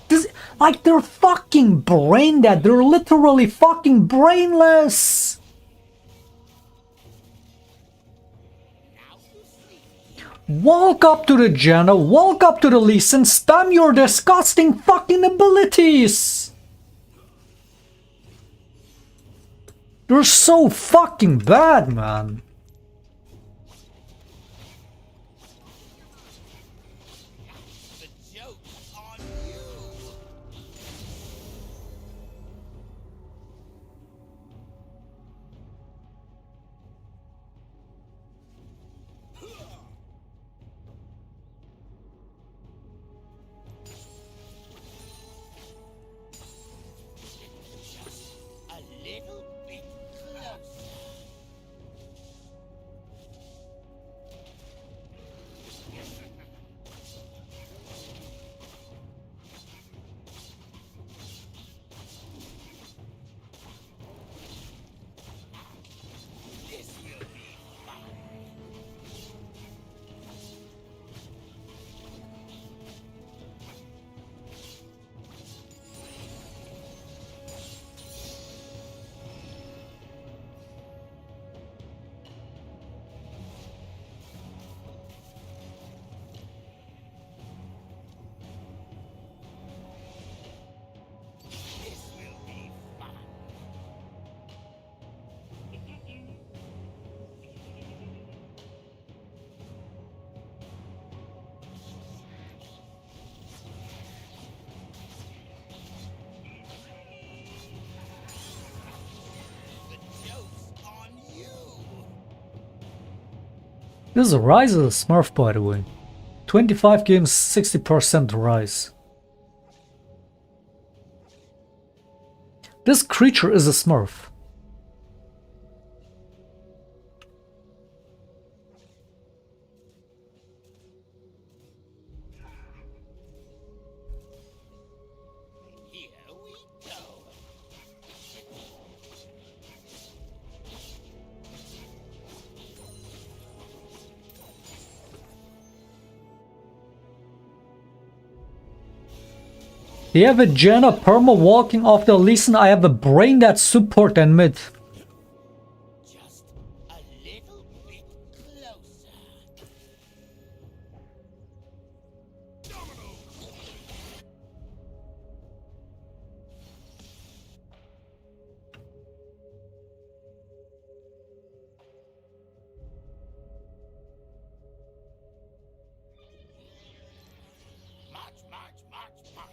This, like, they're fucking brain dead. They're literally fucking brainless. Walk up to the Janna, walk up to the Lee Sin, spam your disgusting fucking abilities. They're so fucking bad, man. The joke's on you. Just a little bit closer. This will be fun. This will be fun. The joke's on you. This is a rise of the Smurf, by the way. 25 games, 60% rise. This creature is a Smurf. Here we go. They have a Janna perma walking off the Lee Sin. I have a brain that support and mid. Just a little bit closer. March, march, march, march.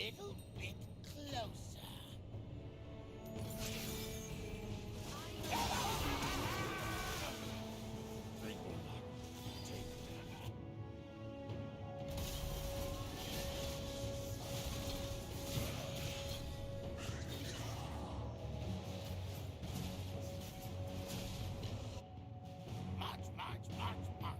little bit closer. March, march, march, march.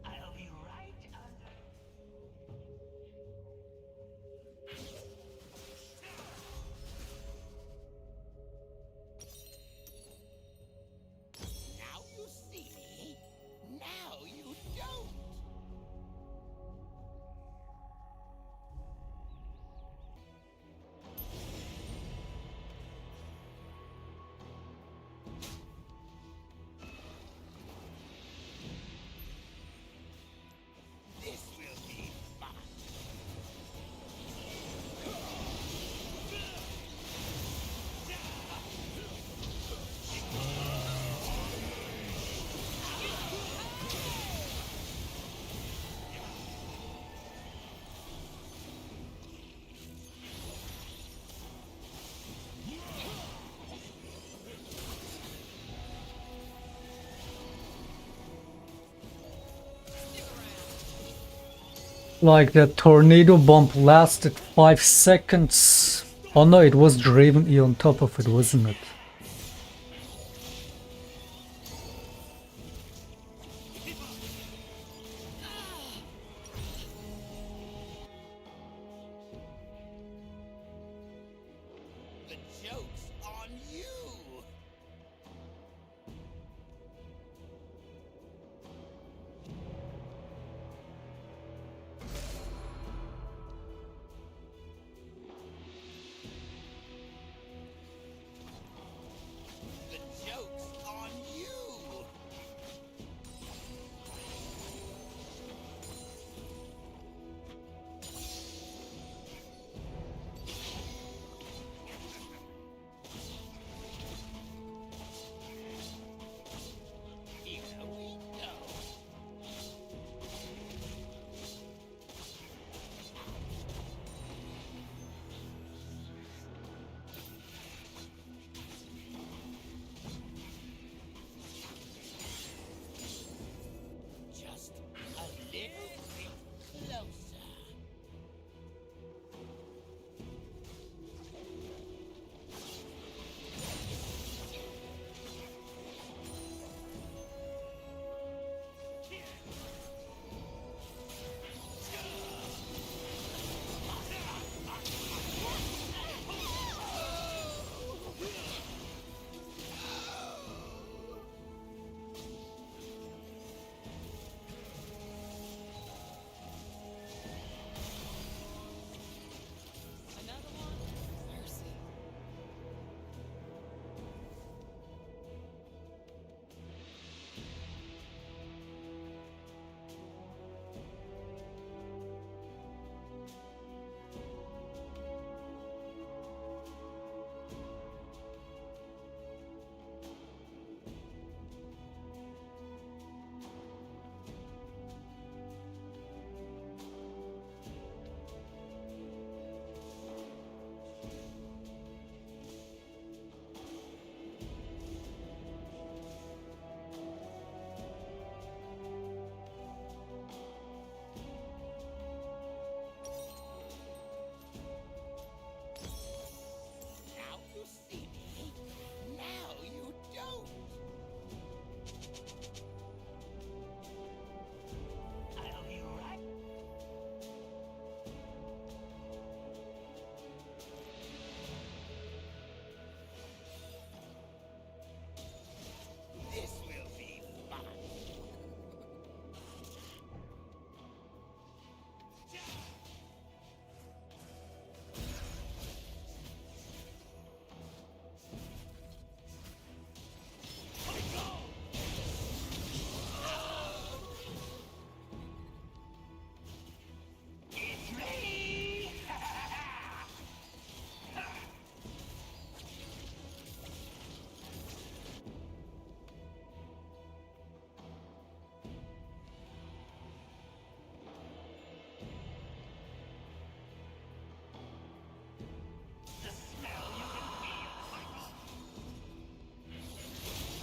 I'll be right under. Now you see me. Now you don't. This will be fun. Like the tornado bomb lasted 5 seconds. Oh no, it was Draven E on top of it, wasn't it? The joke's on you. The joke's on you.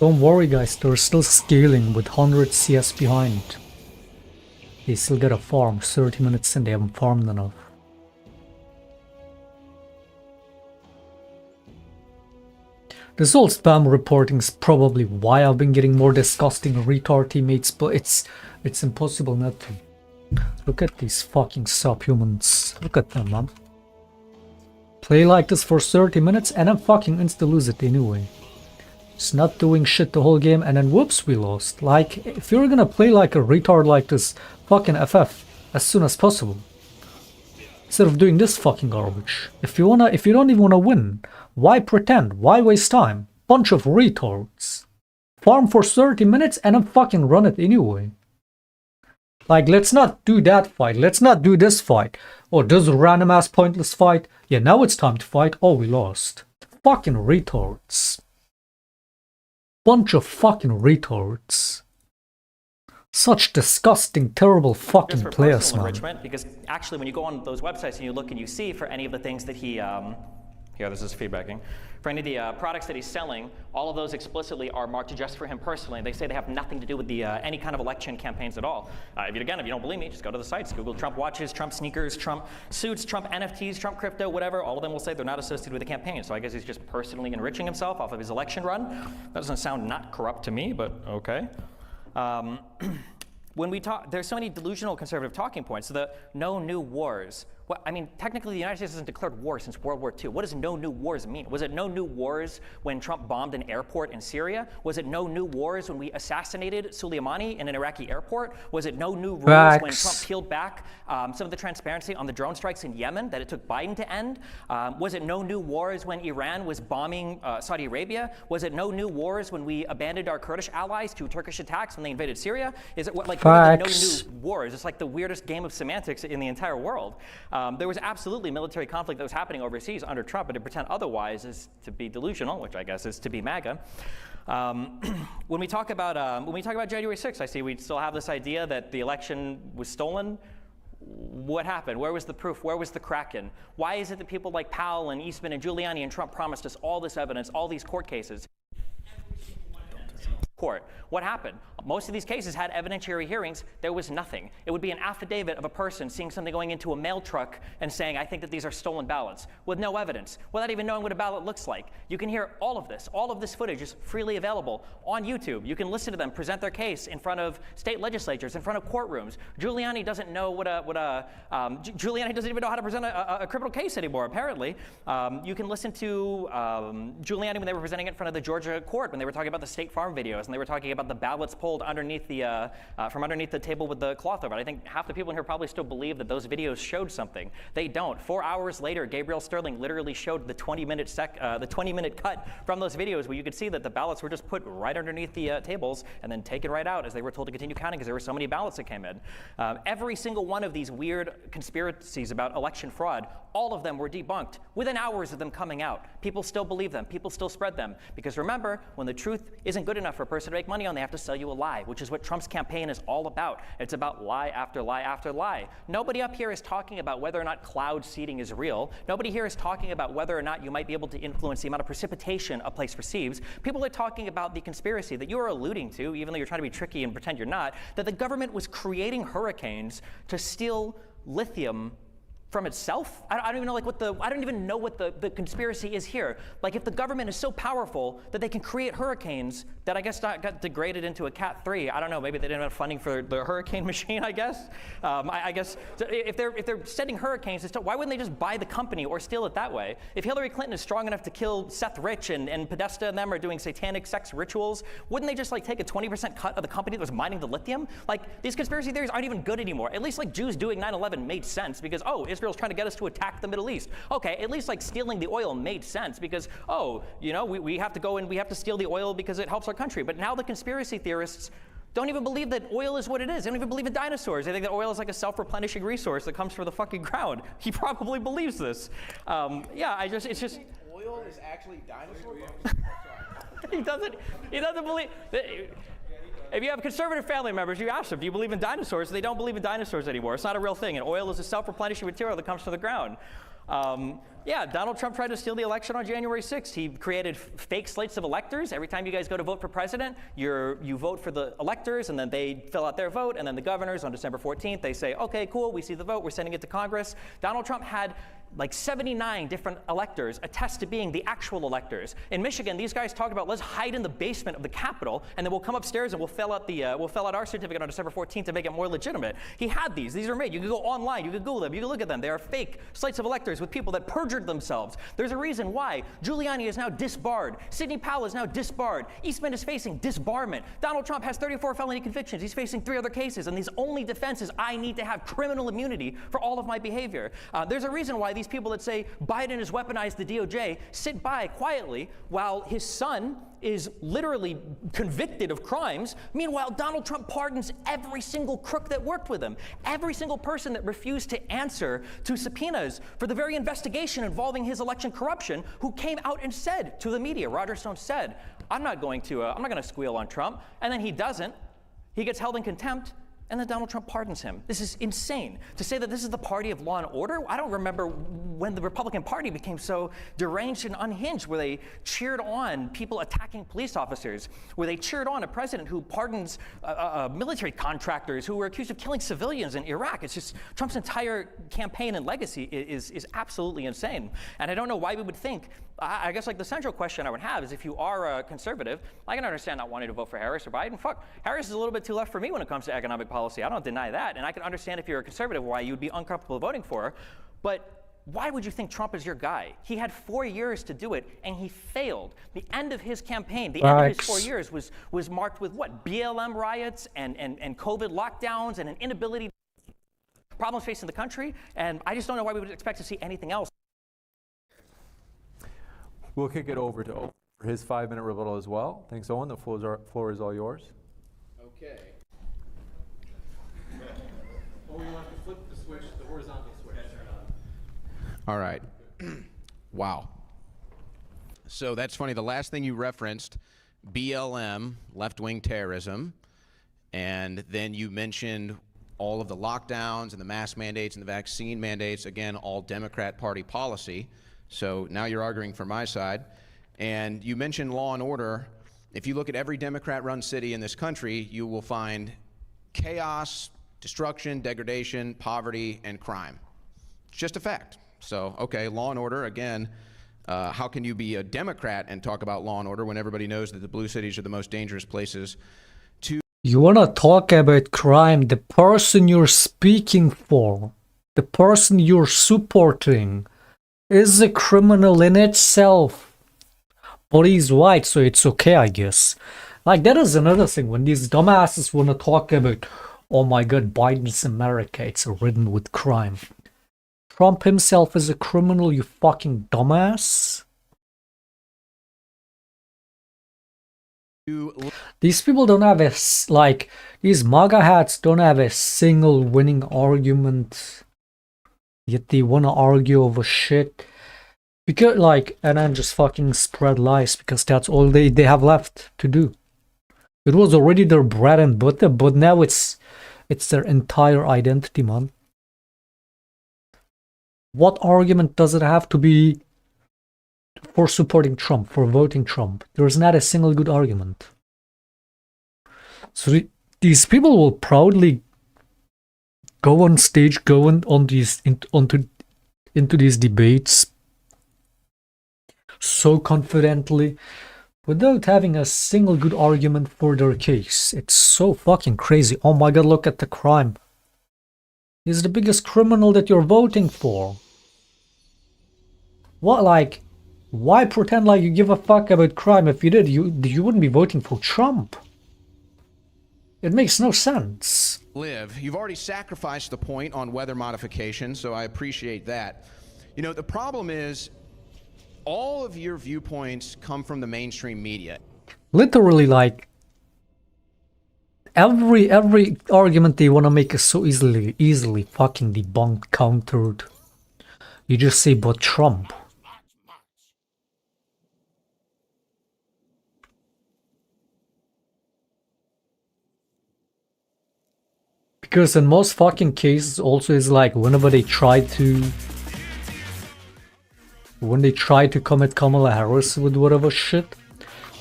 Don't worry guys, they're still scaling with 100 CS behind. They still gotta farm 30 minutes and they haven't farmed enough. This whole spam reporting is probably why I've been getting more disgusting retard teammates, but it's impossible not to. Look at these fucking subhumans. Look at them, man. Play like this for 30 minutes and then fucking insta-lose it anyway. Just not doing shit the whole game and then whoops, we lost. Like, if you're gonna play like a retard like this, fucking FF as soon as possible. Instead of doing this fucking garbage. If you don't even wanna win, why pretend? Why waste time? Bunch of retards. Farm for 30 minutes and then fucking run it anyway. Like, let's not do that fight. Let's not do this fight. Or this random ass pointless fight. Yeah, now it's time to fight. Oh, we lost. Fucking retards. Bunch of fucking retards. Such disgusting, terrible fucking Just for players, personal man. enrichment, because actually when you go on those websites and you look and you see for any of the things that he, here this is feedbacking, for any of the products that he's selling, all of those explicitly are marked just for him personally. They say they have nothing to do with the any kind of election campaigns at all. If you don't believe me, just go to the sites, Google Trump watches, Trump sneakers, Trump suits, Trump NFTs, Trump crypto, whatever. All of them will say they're not associated with the campaign. So I guess he's just personally enriching himself off of his election run. That doesn't sound not corrupt to me, but okay. When we talk, there's so many delusional conservative talking points. The no new wars. Well, I mean, technically the United States hasn't declared war since World War II. What does no new wars mean? Was it no new wars when Trump bombed an airport in Syria? Was it no new wars when we assassinated Soleimani in an Iraqi airport? Was it no new rules when Trump peeled back some of the transparency on the drone strikes in Yemen that it took Biden to end? Was it no new wars when Iran was bombing Saudi Arabia? Was it no new wars when we abandoned our Kurdish allies to Turkish attacks when they invaded Syria? Is it what, like, what are the no new wars? It's like the weirdest game of semantics in the entire world. There was absolutely military conflict that was happening overseas under Trump, but to pretend otherwise is to be delusional, which I guess is to be MAGA. When we talk about January 6th, I see we still have this idea that the election was stolen. What happened? Where was the proof? Where was the Kraken? Why is it that people like Powell and Eastman and Giuliani and Trump promised us all this evidence, all these court cases? Court. What happened? Most of these cases had evidentiary hearings. There was nothing. It would be an affidavit of a person seeing something going into a mail truck and saying, I think that these are stolen ballots, with no evidence, without even knowing what a ballot looks like. You can hear all of this footage is freely available on YouTube. You can listen to them present their case in front of state legislatures, in front of courtrooms. Giuliani doesn't know Giuliani doesn't even know how to present a criminal case anymore, apparently. You can listen to Giuliani when they were presenting it in front of the Georgia court, when they were talking about the State Farm videos, and they were talking about the ballots pulled underneath the from underneath the table with the cloth over it. I think half the people in here probably still believe that those videos showed something. They don't. 4 hours later, Gabriel Sterling literally showed the 20-minute cut from those videos where you could see that the ballots were just put right underneath the tables and then taken right out as they were told to continue counting because there were so many ballots that came in. Every single one of these weird conspiracies about election fraud, all of them were debunked within hours of them coming out. People still believe them. People still spread them. Because remember, when the truth isn't good enough for a person to make money on, they have to sell you a lie, which is what Trump's campaign is all about. It's about lie after lie after lie. Nobody up here is talking about whether or not cloud seeding is real. Nobody here is talking about whether or not you might be able to influence the amount of precipitation a place receives. People are talking about the conspiracy that you are alluding to, even though you're trying to be tricky and pretend you're not, that the government was creating hurricanes to steal lithium from itself? I don't even know what the conspiracy is here. Like, if the government is so powerful that they can create hurricanes that I guess got degraded into a Cat 3, I don't know, maybe they didn't have funding for the hurricane machine, I guess. I guess so if they're sending hurricanes, why wouldn't they just buy the company or steal it that way? If Hillary Clinton is strong enough to kill Seth Rich and Podesta and them are doing satanic sex rituals, wouldn't they just like take a 20% cut of the company that was mining the lithium? Like, these conspiracy theories aren't even good anymore. At least like Jews doing 9/11 made sense because, oh, Israel's trying to get us to attack the Middle East. Okay, at least like stealing the oil made sense because, oh, you know, we have to go and we have to steal the oil because it helps our country. But now the conspiracy theorists don't even believe that oil is what it is. They don't even believe in dinosaurs. They think that oil is like a self-replenishing resource that comes from the fucking ground. He probably believes this. It's just. Oil is actually dinosaur bones? He doesn't believe. If you have conservative family members, you ask them, do you believe in dinosaurs? They don't believe in dinosaurs anymore. It's not a real thing. And oil is a self-replenishing material that comes from the ground. Yeah, Donald Trump tried to steal the election on January 6th. He created fake slates of electors. Every time you guys go to vote for president, you vote for the electors, and then they fill out their vote, and then the governors on December 14th, they say, okay, cool, we see the vote, we're sending it to Congress. Donald Trump had like 79 different electors attest to being the actual electors. In Michigan, these guys talked about let's hide in the basement of the Capitol, and then we'll come upstairs and we'll fill out our certificate on December 14th to make it more legitimate. He had these. These are made. You can go online. You can Google them. You can look at them. They are fake slates of electors with people that perjured themselves. There's a reason why Giuliani is now disbarred. Sidney Powell is now disbarred. Eastman is facing disbarment. Donald Trump has 34 felony convictions. He's facing 3 other cases, and his only defense is I need to have criminal immunity for all of my behavior. There's a reason why these people that say Biden has weaponized the DOJ sit by quietly while his son is literally convicted of crimes. Meanwhile, Donald Trump pardons every single crook that worked with him, every single person that refused to answer to subpoenas for the very investigation involving his election corruption, who came out and said to the media, Roger Stone said, I'm not going to squeal on Trump. And then he doesn't. He gets held in contempt. And then Donald Trump pardons him. This is insane. To say that this is the party of law and order, I don't remember when the Republican Party became so deranged and unhinged, where they cheered on people attacking police officers, where they cheered on a president who pardons military contractors who were accused of killing civilians in Iraq. It's just Trump's entire campaign and legacy is absolutely insane. And I don't know why we would think, I guess like the central question I would have is if you are a conservative, I can understand not wanting to vote for Harris or Biden. Fuck, Harris is a little bit too left for me when it comes to economic policy. I don't deny that. And I can understand if you're a conservative why you'd be uncomfortable voting for her. But why would you think Trump is your guy? He had 4 years to do it, and he failed. The end of his campaign, the end of his 4 years was marked with what? BLM riots and COVID lockdowns and an inability, problems facing the country. And I just don't know why we would expect to see anything else. We'll kick it over to Owen for his 5-minute rebuttal as well. Thanks, Owen. The floor is all yours. Okay. Oh, you want to flip the switch, the horizontal switch. All right. Wow. So that's funny. The last thing you referenced, BLM, left-wing terrorism, and then you mentioned all of the lockdowns and the mask mandates and the vaccine mandates, again, all Democrat Party policy. So now you're arguing for my side. And you mentioned law and order. If you look at every Democrat-run city in this country, you will find chaos, destruction, degradation, poverty, and crime. It's just a fact. So, okay, law and order, again, how can you be a Democrat and talk about law and order when everybody knows that the blue cities are the most dangerous places to... You wanna talk about crime? The person you're speaking for, the person you're supporting, is a criminal in itself. But he's white, so it's okay, I guess. Like, that is another thing, when these dumbasses wanna talk about, oh my god, Biden's America, it's ridden with crime. Trump himself is a criminal, you fucking dumbass. These people don't have these MAGA hats don't have a single winning argument. Yet they wanna argue over shit. Because, and then just fucking spread lies, because that's all they have left to do. It was already their bread and butter, but now it's their entire identity, man. What argument does it have to be for supporting Trump, for voting Trump? There's not a single good argument. So these people will proudly go on stage, go on these into these debates so confidently, without having a single good argument for their case. It's so fucking crazy. Oh my god, look at the crime. He's the biggest criminal that you're voting for. What, why pretend like you give a fuck about crime? If you did, you wouldn't be voting for Trump. It makes no sense. Live. You've already sacrificed the point on weather modification, so I appreciate that. You know, the problem is all of your viewpoints come from the mainstream media. Literally, every argument they want to make is so easily fucking debunked, countered. You just say, but Trump. Because in most fucking cases also is whenever they try to when they try to come at Kamala Harris with whatever shit.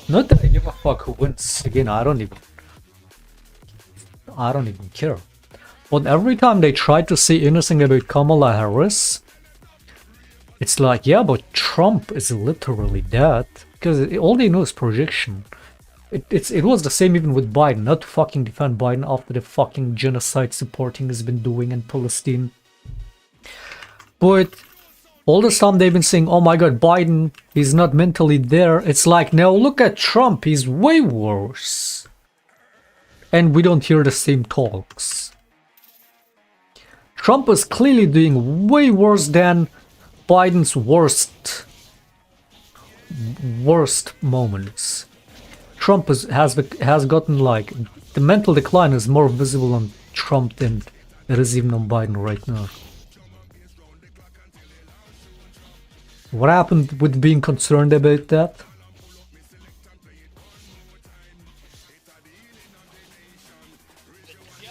Not that I give a fuck who wins. Again, I don't even care. But every time they try to say anything about Kamala Harris, it's like, yeah, but Trump is literally dead. Because all they know is projection. It was the same even with Biden. Not to fucking defend Biden after the fucking genocide supporting has been doing in Palestine. But all this time they've been saying, oh my god, Biden, he's not mentally there. It's like, now look at Trump, he's way worse. And we don't hear the same talks. Trump is clearly doing way worse than Biden's worst moments. Trump has gotten like, the mental decline is more visible on Trump than it is even on Biden right now. What happened with being concerned about that?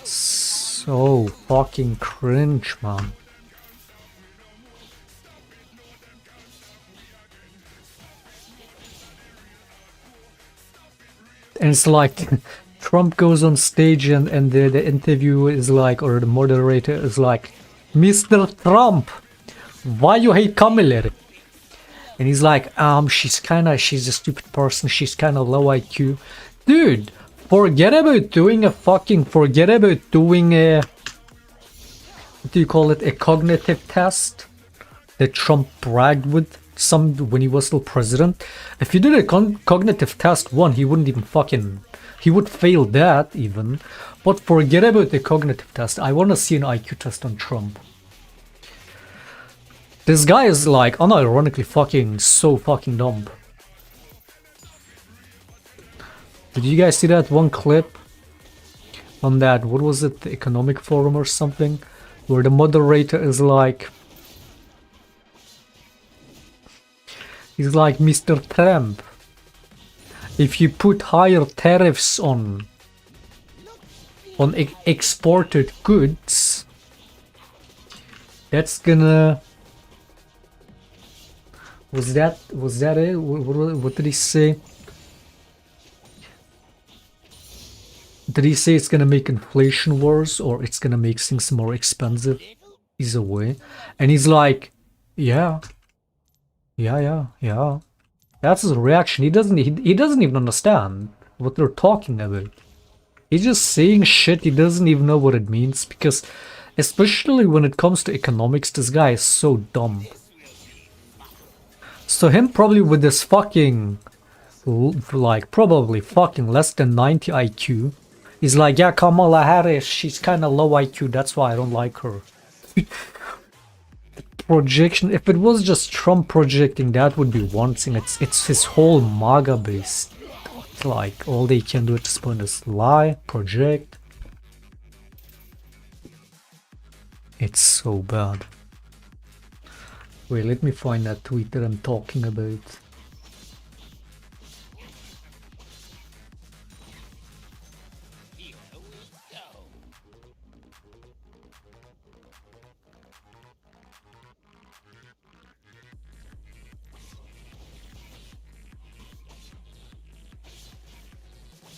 So fucking cringe, man. And it's like Trump goes on stage and the interview is like, or the moderator is like, Mr. Trump, why you hate Kamala? And he's like, she's a stupid person, she's kinda low IQ. Dude, forget about doing a, what do you call it, a cognitive test that Trump bragged with when he was still president. If you did a cognitive test he wouldn't even he would fail that even. But forget about the cognitive test. I want to see an IQ test on Trump. This guy is like unironically so fucking dumb. Did you guys see that one clip on that, what was it, the economic forum or something, where the moderator is like, he's like, Mr. Trump, if you put higher tariffs on exported goods, that's gonna, was that it? What did he say? Did he say it's gonna make inflation worse, or it's gonna make things more expensive? Either way. And he's like, yeah. That's his reaction. He doesn't even understand what they're talking about. He's just saying shit, he doesn't even know what it means, because especially when it comes to economics, this guy is so dumb. So him probably with this fucking, like, probably fucking less than 90 IQ, he's like, yeah, Kamala Harris, she's kinda low IQ, that's why I don't like her. Projection, if it was just Trump projecting, that would be one thing. It's his whole MAGA base. It's like, all they can do at this point is lie, project. It's so bad. Wait, let me find that tweet that I'm talking about.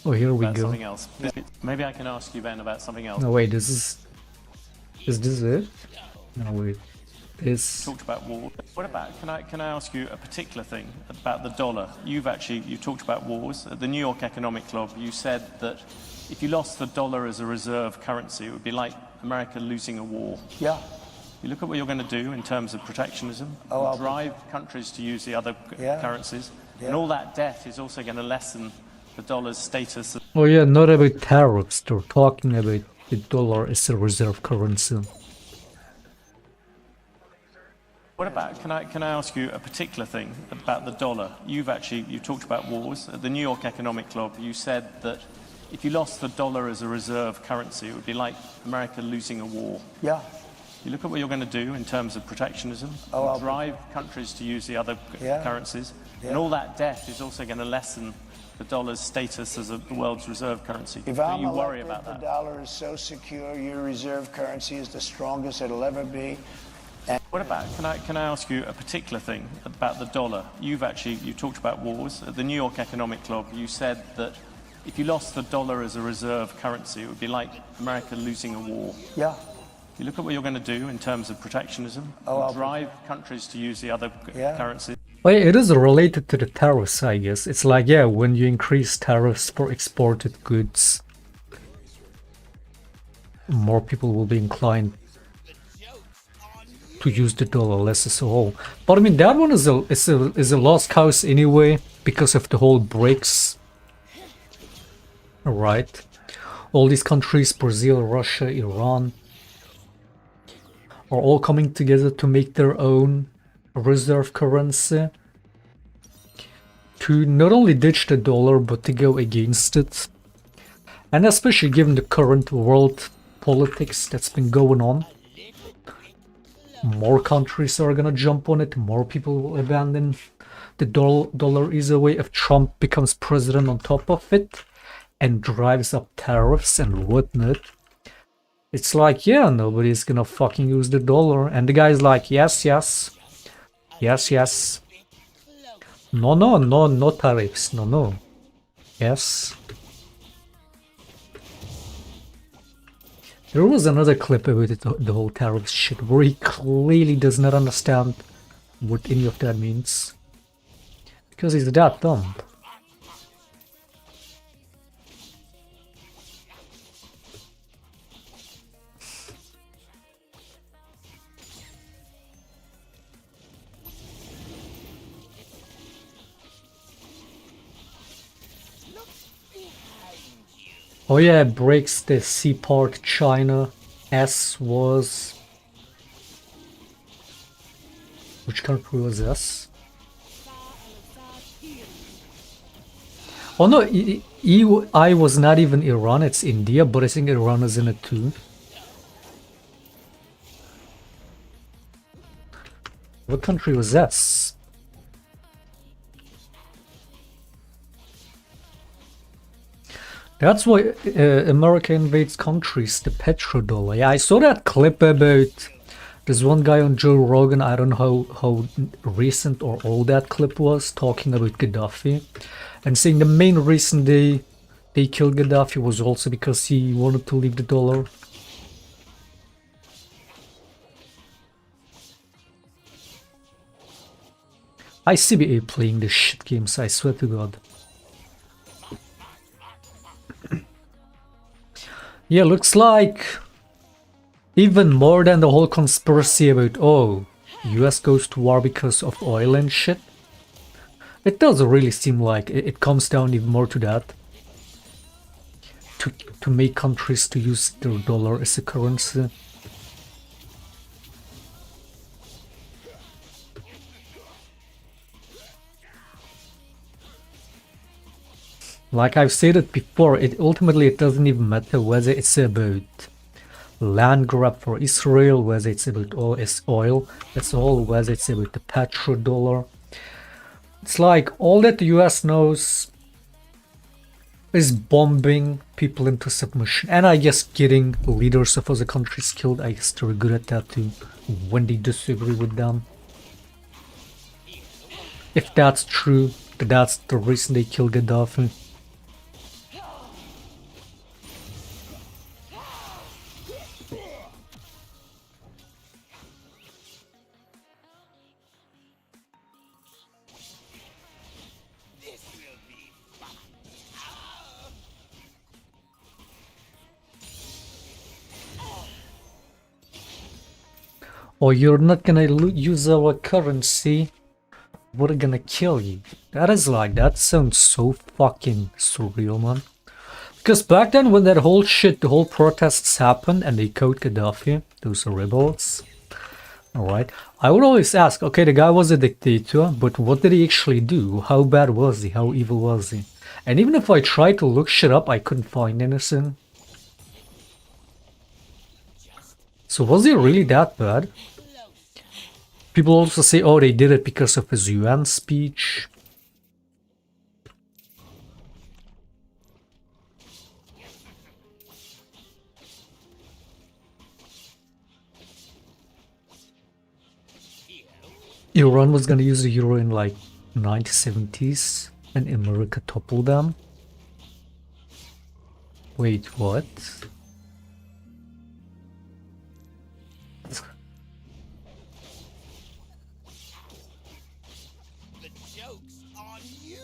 Oh, here we go. Something else. Maybe I can ask you then about something else. No, wait, is this it? No, wait. This... Talked about war. What about, can I ask you a particular thing about the dollar? You talked about wars. At the New York Economic Club, you said that if you lost the dollar as a reserve currency, it would be like America losing a war. Yeah. You look at what you're going to do in terms of protectionism, drive countries to use the other currencies, and all that debt is also going to lessen the dollar's status. Oh yeah, not about tariffs, they're talking about the dollar as a reserve currency. What about, can I ask you a particular thing about the dollar? You talked about wars. At the New York Economic Club, you said that if you lost the dollar as a reserve currency, it would be like America losing a war. Yeah. You look at what you're going to do in terms of protectionism, drive countries to use the other currencies, and all that debt is also going to lessen the dollar's status as the world's reserve currency. If Do I'm you worry elected, about that? The dollar is so secure, your reserve currency is the strongest it'll ever be. What about, can I ask you a particular thing about the dollar? You talked about wars. At the New York Economic Club, you said that if you lost the dollar as a reserve currency, it would be like America losing a war. Yeah. You look at what you're going to do in terms of protectionism, drive countries to use the other currencies. Well, it is related to the tariffs, I guess. It's like, yeah, when you increase tariffs for exported goods, more people will be inclined to use the dollar less as a whole. But I mean, that one is a lost cause anyway, because of the whole BRICS. Right? All these countries, Brazil, Russia, Iran, are all coming together to make their own reserve currency. To not only ditch the dollar, but to go against it. And especially given the current world politics that's been going on, more countries are gonna jump on it, more people will abandon the dollar either way if Trump becomes president on top of it and drives up tariffs and whatnot. It's like, yeah, nobody's gonna fucking use the dollar. And the guy's like, yes, yes, yes, yes. No, no, no, no tariffs, no, no. Yes. There was another clip about it, the whole tariffs shit, where he clearly does not understand what any of that means. Because he's that dumb. Oh yeah, it breaks the C part China. S was... Which country was S? Oh no, I was not even Iran, it's India, but I think Iran is in it too. What country was S? That's why America invades countries, the petrodollar. Yeah, I saw that clip about this one guy on Joe Rogan. I don't know how recent or old that clip was, talking about Gaddafi and saying the main reason they killed Gaddafi was also because he wanted to leave the dollar. I CBA playing the shit games, I swear to God. Yeah, looks like even more than the whole conspiracy about, oh, US goes to war because of oil and shit. It does really seem like it comes down even more to that. To make countries to use their dollar as a currency. Like I've said it before, ultimately it doesn't even matter whether it's about land grab for Israel, whether it's about oil, that's all, whether it's about the petrodollar. It's like all that the US knows is bombing people into submission, and I guess getting leaders of other countries killed. I guess they're good at that too, when they disagree with them. If that's true, that's the reason they killed Gaddafi. Or you're not gonna use our currency, we're gonna kill you. That sounds so fucking surreal, man. Because back then when that whole shit, the whole protests happened and they killed Gaddafi, those rebels, alright, I would always ask, okay, the guy was a dictator, but what did he actually do? How bad was he? How evil was he? And even if I tried to look shit up, I couldn't find anything. So was he really that bad? People also say, oh, they did it because of his UN speech. Iran was gonna use the euro in like 1970s and America toppled them. Wait, what? The joke's on you.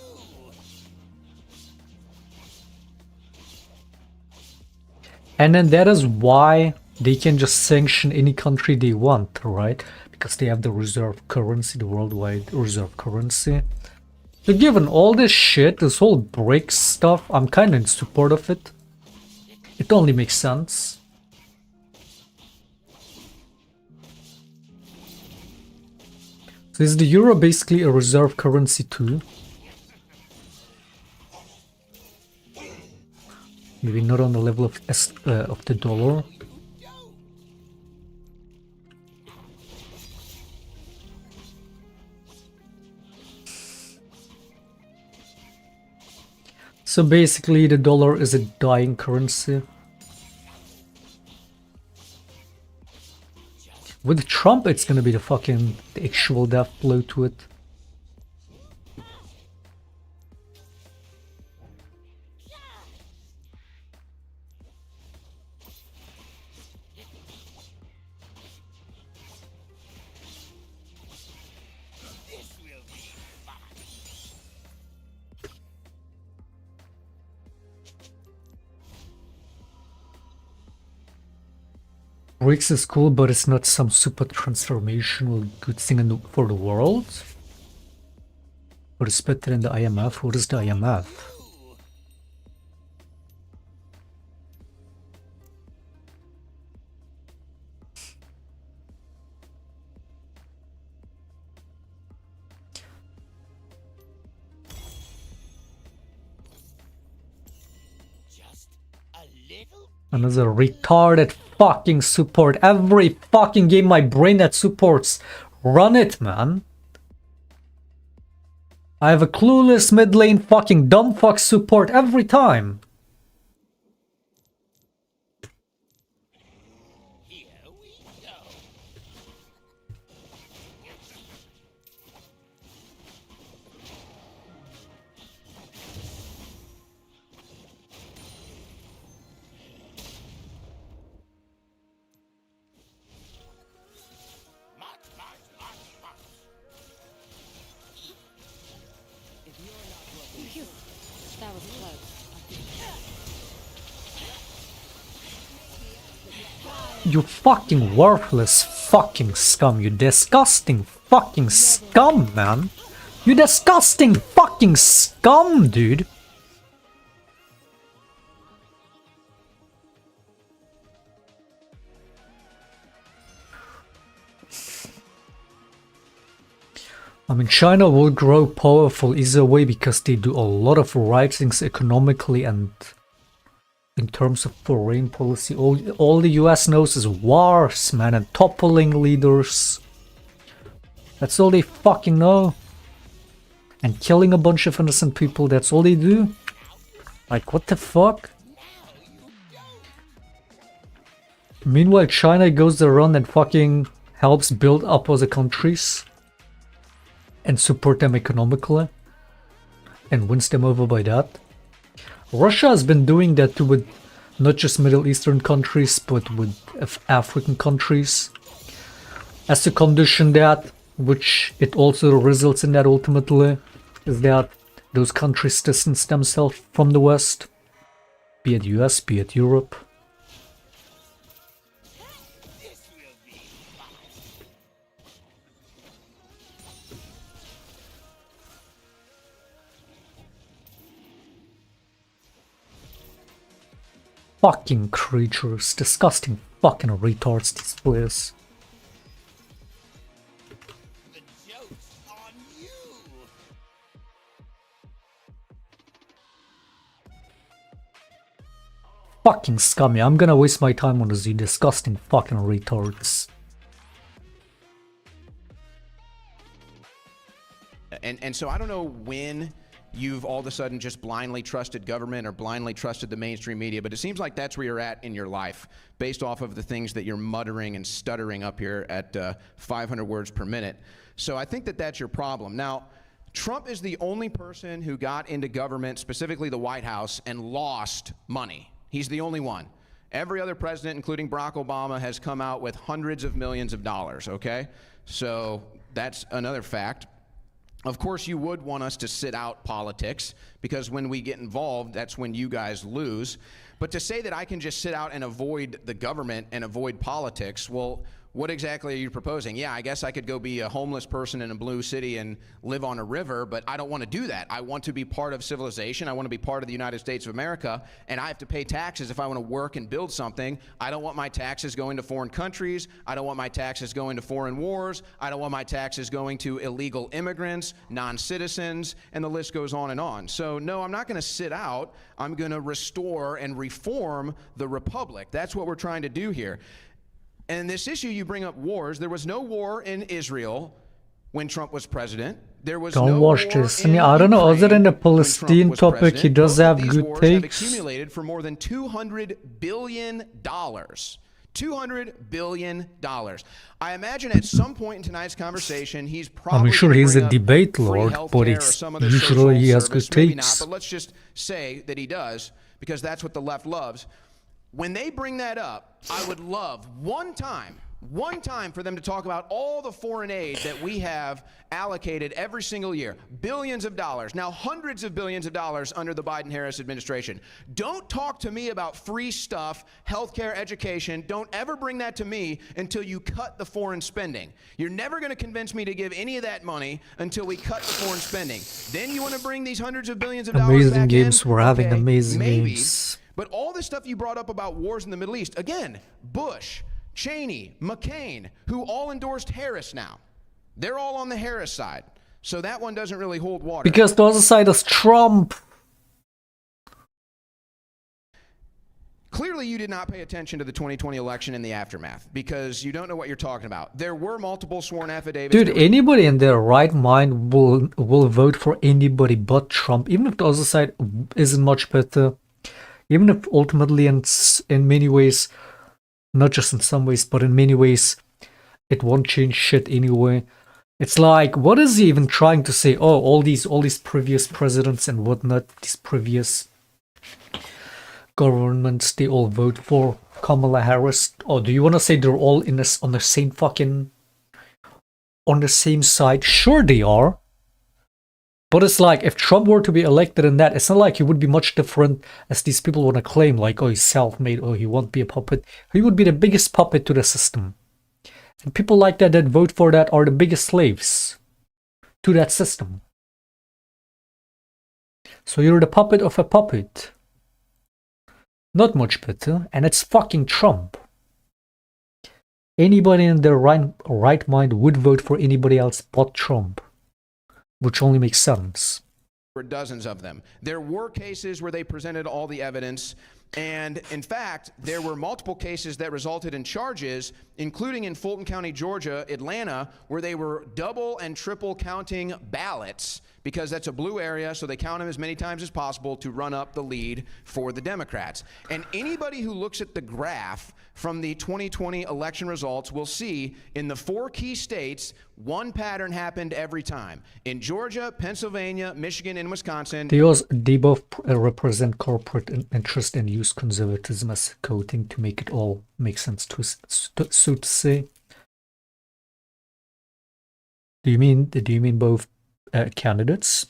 And then that is why they can just sanction any country they want, right? Because they have the reserve currency, the worldwide reserve currency. So given all this shit, this whole BRICS stuff, I'm kind of in support of it. It only makes sense. So is the euro basically a reserve currency too? Maybe not on the level of the dollar. So basically the dollar is a dying currency. With Trump it's gonna be the actual death blow to it. This will be fun. BRICS is cool, but it's not some super transformational good thing for the world. But it's better than the IMF. What is the IMF? Just a little. Another retarded fucking support. Every fucking game my brain that supports. Run it, man. I have a clueless mid lane fucking dumb fuck support every time. Here we go. Phew. That was close. You fucking worthless fucking scum. You disgusting fucking scum, man. You disgusting fucking scum, dude. I mean, China will grow powerful either way because they do a lot of right things economically and in terms of foreign policy. All the US knows is wars, man, and toppling leaders. That's all they fucking know. And killing a bunch of innocent people, that's all they do. Like, what the fuck? Meanwhile, China goes around and fucking helps build up other countries and support them economically and wins them over by that. Russia has been doing that too with not just Middle Eastern countries but with African countries as a condition that, which it also results in that ultimately, is that those countries distance themselves from the West, be it US, be it Europe. Fucking creatures, disgusting fucking retards, these players. The joke's on you. Fucking scummy, I'm gonna waste my time on these disgusting fucking retards. And so I don't know when you've all of a sudden just blindly trusted government or blindly trusted the mainstream media, but it seems like that's where you're at in your life based off of the things that you're muttering and stuttering up here at 500 words per minute. So I think that that's your problem. Now, Trump is the only person who got into government, specifically the White House, and lost money. He's the only one. Every other president, including Barack Obama, has come out with hundreds of millions of dollars, okay? So that's another fact. Of course, you would want us to sit out politics, because when we get involved, that's when you guys lose. But to say that I can just sit out and avoid the government and avoid politics, well, what exactly are you proposing? Yeah, I guess I could go be a homeless person in a blue city and live on a river, but I don't want to do that. I want to be part of civilization. I want to be part of the United States of America, and I have to pay taxes if I want to work and build something. I don't want my taxes going to foreign countries. I don't want my taxes going to foreign wars. I don't want my taxes going to illegal immigrants, non-citizens, and the list goes on and on. So no, I'm not going to sit out. I'm going to restore and reform the republic. That's what we're trying to do here. And this issue, you bring up wars. There was no war in Israel when Trump was president. There was Don't no watch war this. in I don't know, other than the Ukraine when Trump Palestine was topic, he president. does Both have of these good wars have takes. accumulated for more than $200 billion. $200 billion. I imagine at some point in tonight's conversation, he's probably I'm sure gonna he's bring a up debate free lord, healthcare but or it's some other usually he social has good service. Maybe not, takes. but let's just say that he does, because that's what the left loves. When they bring that up, I would love one time for them to talk about all the foreign aid that we have allocated every single year. Billions of dollars, now hundreds of billions of dollars under the Biden-Harris administration. Don't talk to me about free stuff, healthcare, education. Don't ever bring that to me until you cut the foreign spending. You're never going to convince me to give any of that money until we cut the foreign spending. Then you want to bring these hundreds of billions of dollars Amazing back games. in? We're having Okay, amazing maybe. games. But all the stuff you brought up about wars in the Middle East, again, Bush, Cheney, McCain, who all endorsed Harris now. They're all on the Harris side. So that one doesn't really hold water. Because the other side is Trump. Clearly, you did not pay attention to the 2020 election and the aftermath, because you don't know what you're talking about. There were multiple sworn affidavits. Dude, anybody in their right mind will vote for anybody but Trump, even if the other side isn't much better. Even if ultimately, in many ways, not just in some ways, but in many ways, it won't change shit anyway. It's like, what is he even trying to say? Oh, all these previous presidents and whatnot, these previous governments, they all vote for Kamala Harris. Oh, do you want to say they're all on the same on the same side? Sure they are. But it's like, if Trump were to be elected in that, it's not like he would be much different as these people want to claim, like, oh, he's self-made, oh, he won't be a puppet. He would be the biggest puppet to the system. And people like that vote for that are the biggest slaves to that system. So you're the puppet of a puppet. Not much better, and it's fucking Trump. Anybody in their right mind would vote for anybody else but Trump. Which only makes sense. There were dozens of them. There were cases where they presented all the evidence, and in fact, there were multiple cases that resulted in charges, including in Fulton County, Georgia, Atlanta, where they were double and triple counting ballots, because that's a blue area, so they count them as many times as possible to run up the lead for the Democrats. And anybody who looks at the graph from the 2020 election results will see in the 4 key states, one pattern happened every time. In Georgia, Pennsylvania, Michigan, and Wisconsin. They both represent corporate interest and use conservatism as coding to make it all make sense, so to say. Do you mean both candidates?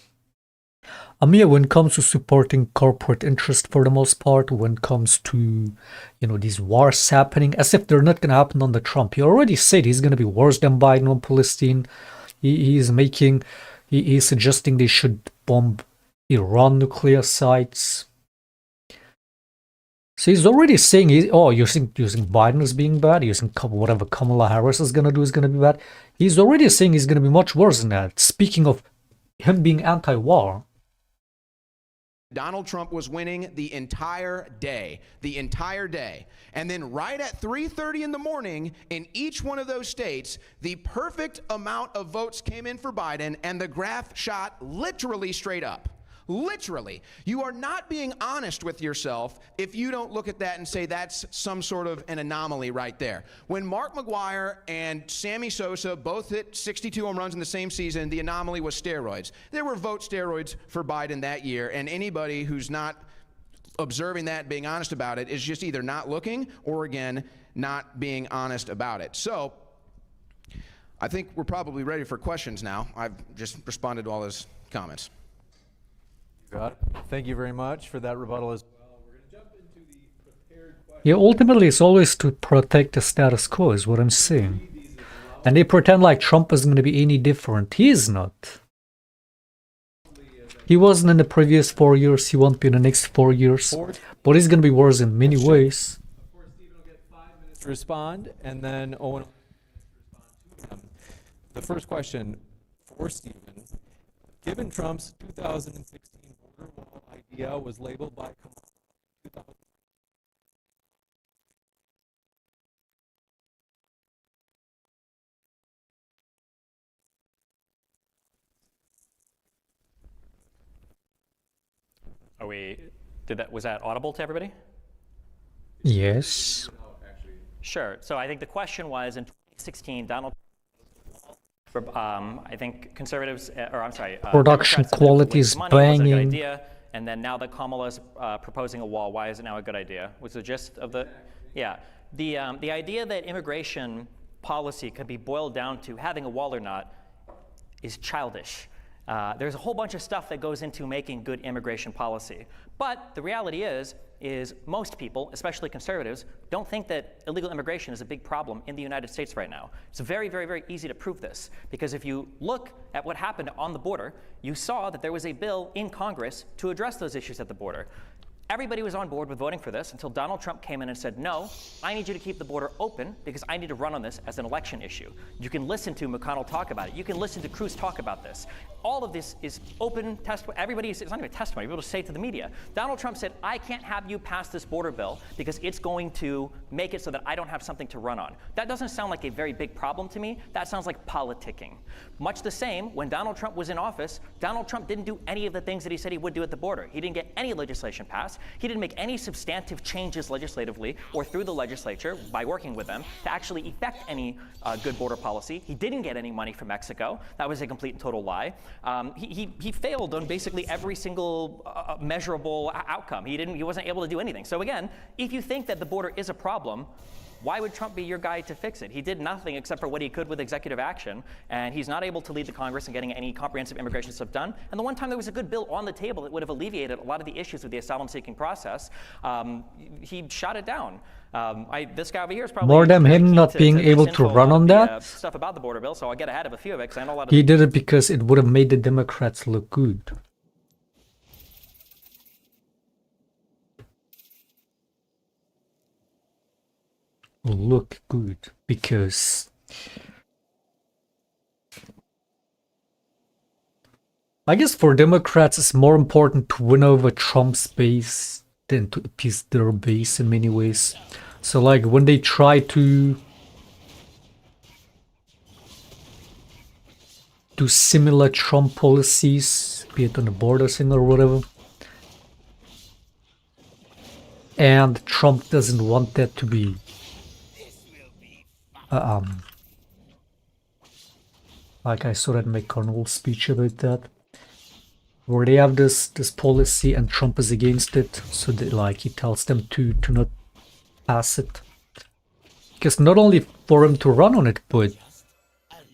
Amir, when it comes to supporting corporate interest for the most part, when it comes to, these wars happening, as if they're not going to happen under Trump. He already said he's going to be worse than Biden on Palestine. He's suggesting they should bomb Iran nuclear sites. So he's already saying, you think using Biden as being bad, using whatever Kamala Harris is going to do is going to be bad. He's already saying he's going to be much worse than that. Speaking of him being anti-war. Donald Trump was winning the entire day. And then right at 3:30 in the morning, in each one of those states, the perfect amount of votes came in for Biden, and the graph shot literally straight up. Literally. You are not being honest with yourself if you don't look at that and say that's some sort of an anomaly right there. When Mark McGwire and Sammy Sosa both hit 62 home runs in the same season, the anomaly was steroids. There were vote steroids for Biden that year, and anybody who's not observing that, being honest about it, is just either not looking or, again, not being honest about it. So I think we're probably ready for questions now. I've just responded to all his comments. Got it. Thank you very much for that rebuttal as well. We're going to jump into the prepared questions. Yeah, ultimately it's always to protect the status quo is what I'm saying. And they pretend like Trump isn't going to be any different. He is not. He wasn't in the previous 4 years, he won't be in the next 4 years. But he's going to be worse in many ways. Of course, Stephen will get 5 minutes to respond, and then Owen will respond to him. The first question for Stephen. Given Trump's 2016 border wall idea was labeled by Kamala 2000. Was that audible to everybody? Yes. Sure. So I think the question was, in 2016, Donald I think conservatives, Production Democrats said quality is money was a good banging. idea, and then now that Kamala's proposing a wall, why is it now a good idea? Was the gist of the, yeah, the idea that immigration policy could be boiled down to having a wall or not is childish. There's a whole bunch of stuff that goes into making good immigration policy. But the reality is most people, especially conservatives, don't think that illegal immigration is a big problem in the United States right now. It's very, very, very easy to prove this, because if you look at what happened on the border, you saw that there was a bill in Congress to address those issues at the border. Everybody was on board with voting for this until Donald Trump came in and said, no, I need you to keep the border open because I need to run on this as an election issue. You can listen to McConnell talk about it. You can listen to Cruz talk about this. All of this is open testimony. It's not even testimony. People just say it to the media. Donald Trump said, I can't have you pass this border bill because it's going to make it so that I don't have something to run on. That doesn't sound like a very big problem to me. That sounds like politicking. Much the same, when Donald Trump was in office, Donald Trump didn't do any of the things that he said he would do at the border. He didn't get any legislation passed. He didn't make any substantive changes legislatively or through the legislature by working with them to actually effect any good border policy. He didn't get any money from Mexico. That was a complete and total lie. He failed on basically every single measurable outcome. He wasn't able to do anything. So again, if you think that the border is a problem, why would Trump be your guy to fix it? He did nothing except for what he could with executive action, and he's not able to lead the Congress in getting any comprehensive immigration stuff done. And the one time there was a good bill on the table that would have alleviated a lot of the issues with the asylum-seeking process, he shot it down. This guy over here is probably More than him key not being this able to info run on the, that. stuff about the border bill, so I'll get ahead of a few of it because I know a lot of He did it because it would have made the Democrats look good. Look good because I guess for Democrats it's more important to win over Trump's base than to appease their base in many ways. So like when they try to do similar Trump policies, be it on the border thing or whatever, and Trump doesn't want that to be like I saw that McConnell's speech about that, where they have this policy and Trump is against it, so that like he tells them to not pass it, because not only for him to run on it, but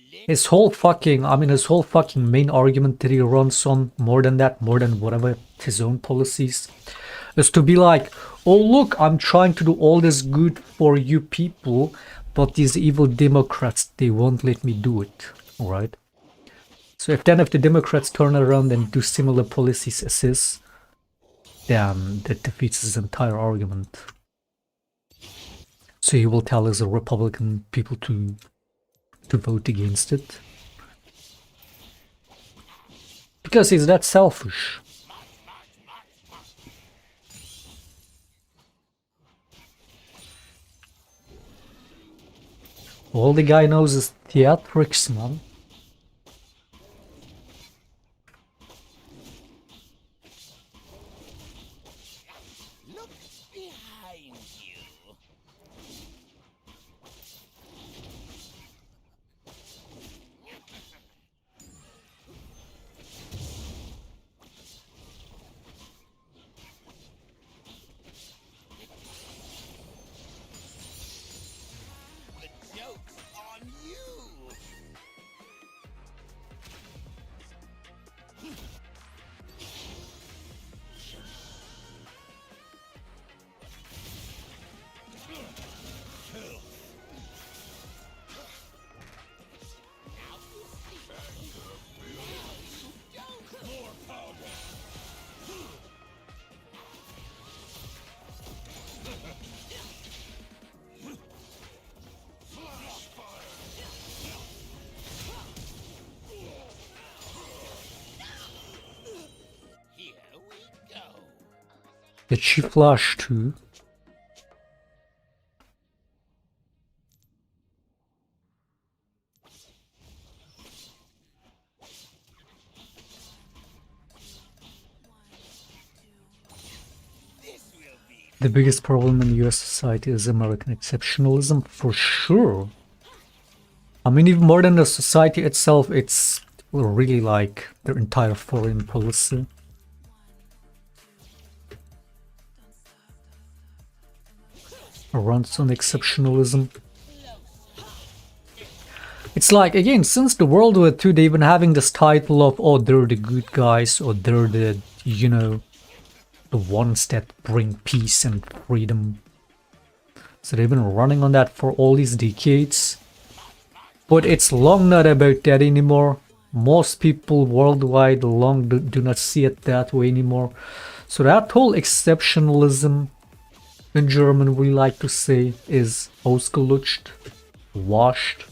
his whole fucking main argument that he runs on, more than whatever his own policies, is to be like, oh look, I'm trying to do all this good for you people, but these evil Democrats, they won't let me do it, alright? So if the Democrats turn around and do similar policies as his, then that defeats his entire argument. So he will tell his Republican people to vote against it. Because he's that selfish. All the guy knows is theatrics, man. find you. The joke's on you. Here we go. Did she flash too? This will be The biggest problem in US society is American exceptionalism, for sure. I mean, even more than the society itself, it's really like their entire foreign policy. Runs on exceptionalism. It's like, again, since the World War II, they've been having this title of, oh, they're the good guys, or they're the, you know, the ones that bring peace and freedom. So they've been running on that for all these decades. But it's long not about that anymore. Most people worldwide long do not see it that way anymore. So that whole exceptionalism, in German we like to say, is ausgelutscht, washed.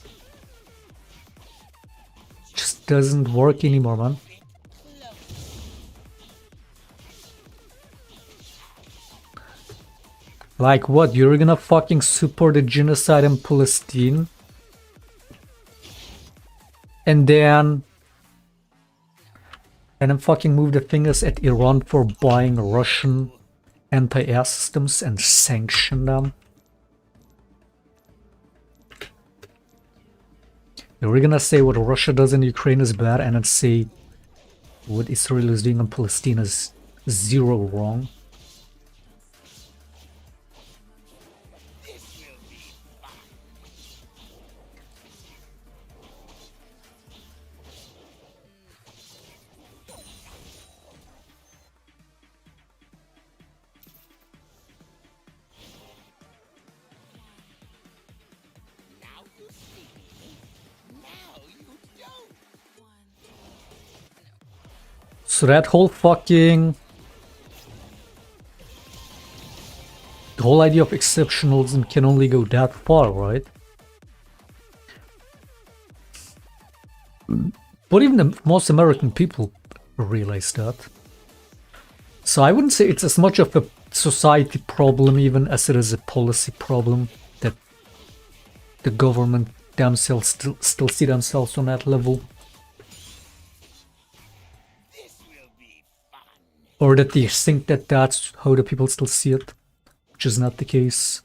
Just doesn't work anymore, man. Like what, you're gonna fucking support the genocide in Palestine? And then fucking move the fingers at Iran for buying Russian anti-air systems and sanction them? You're gonna say what Russia does in Ukraine is bad and then say what Israel is doing in Palestine is zero wrong? now you see me. Now you don't. So that whole fucking... the whole idea of exceptionalism can only go that far, right? But even the most American people realize that. So I wouldn't say it's as much of a society problem even as it is a policy problem, that the government themselves still see themselves on that level. This will be fun. Or that they think that that's how the people still see it, which is not the case.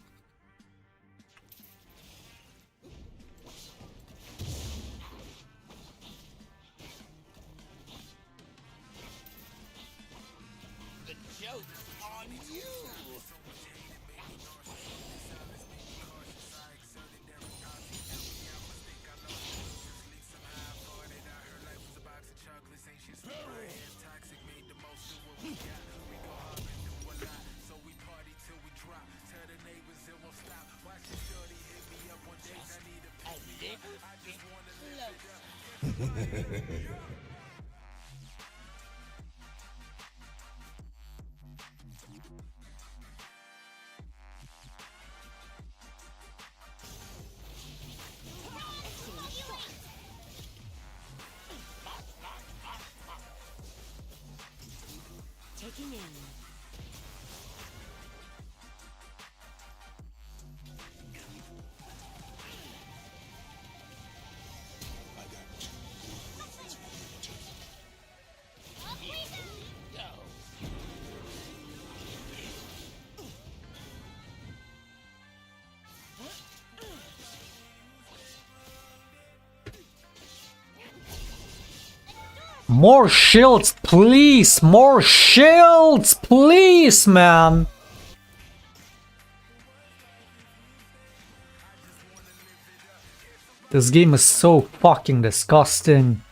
The joke's on you. A little bit closer. Taking in. More shields, please! More shields, please, man! This game is so fucking disgusting.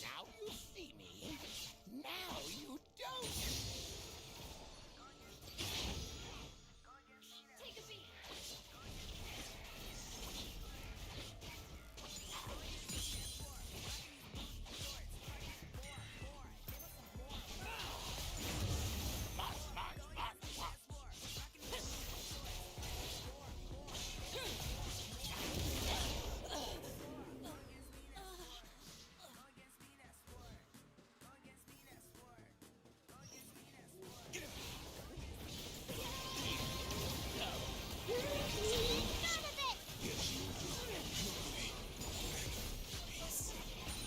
Now you see me. Now you don't. Take a beat.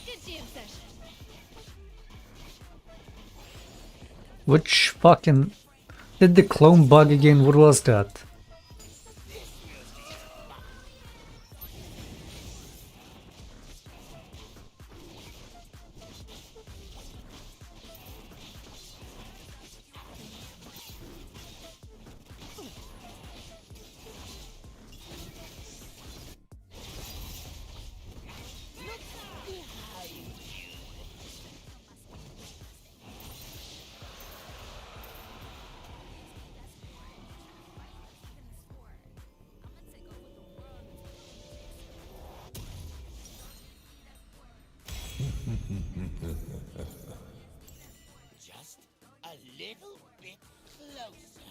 Good jam session. Which fucking... Did the clone bug again? What was that? Just a little bit closer.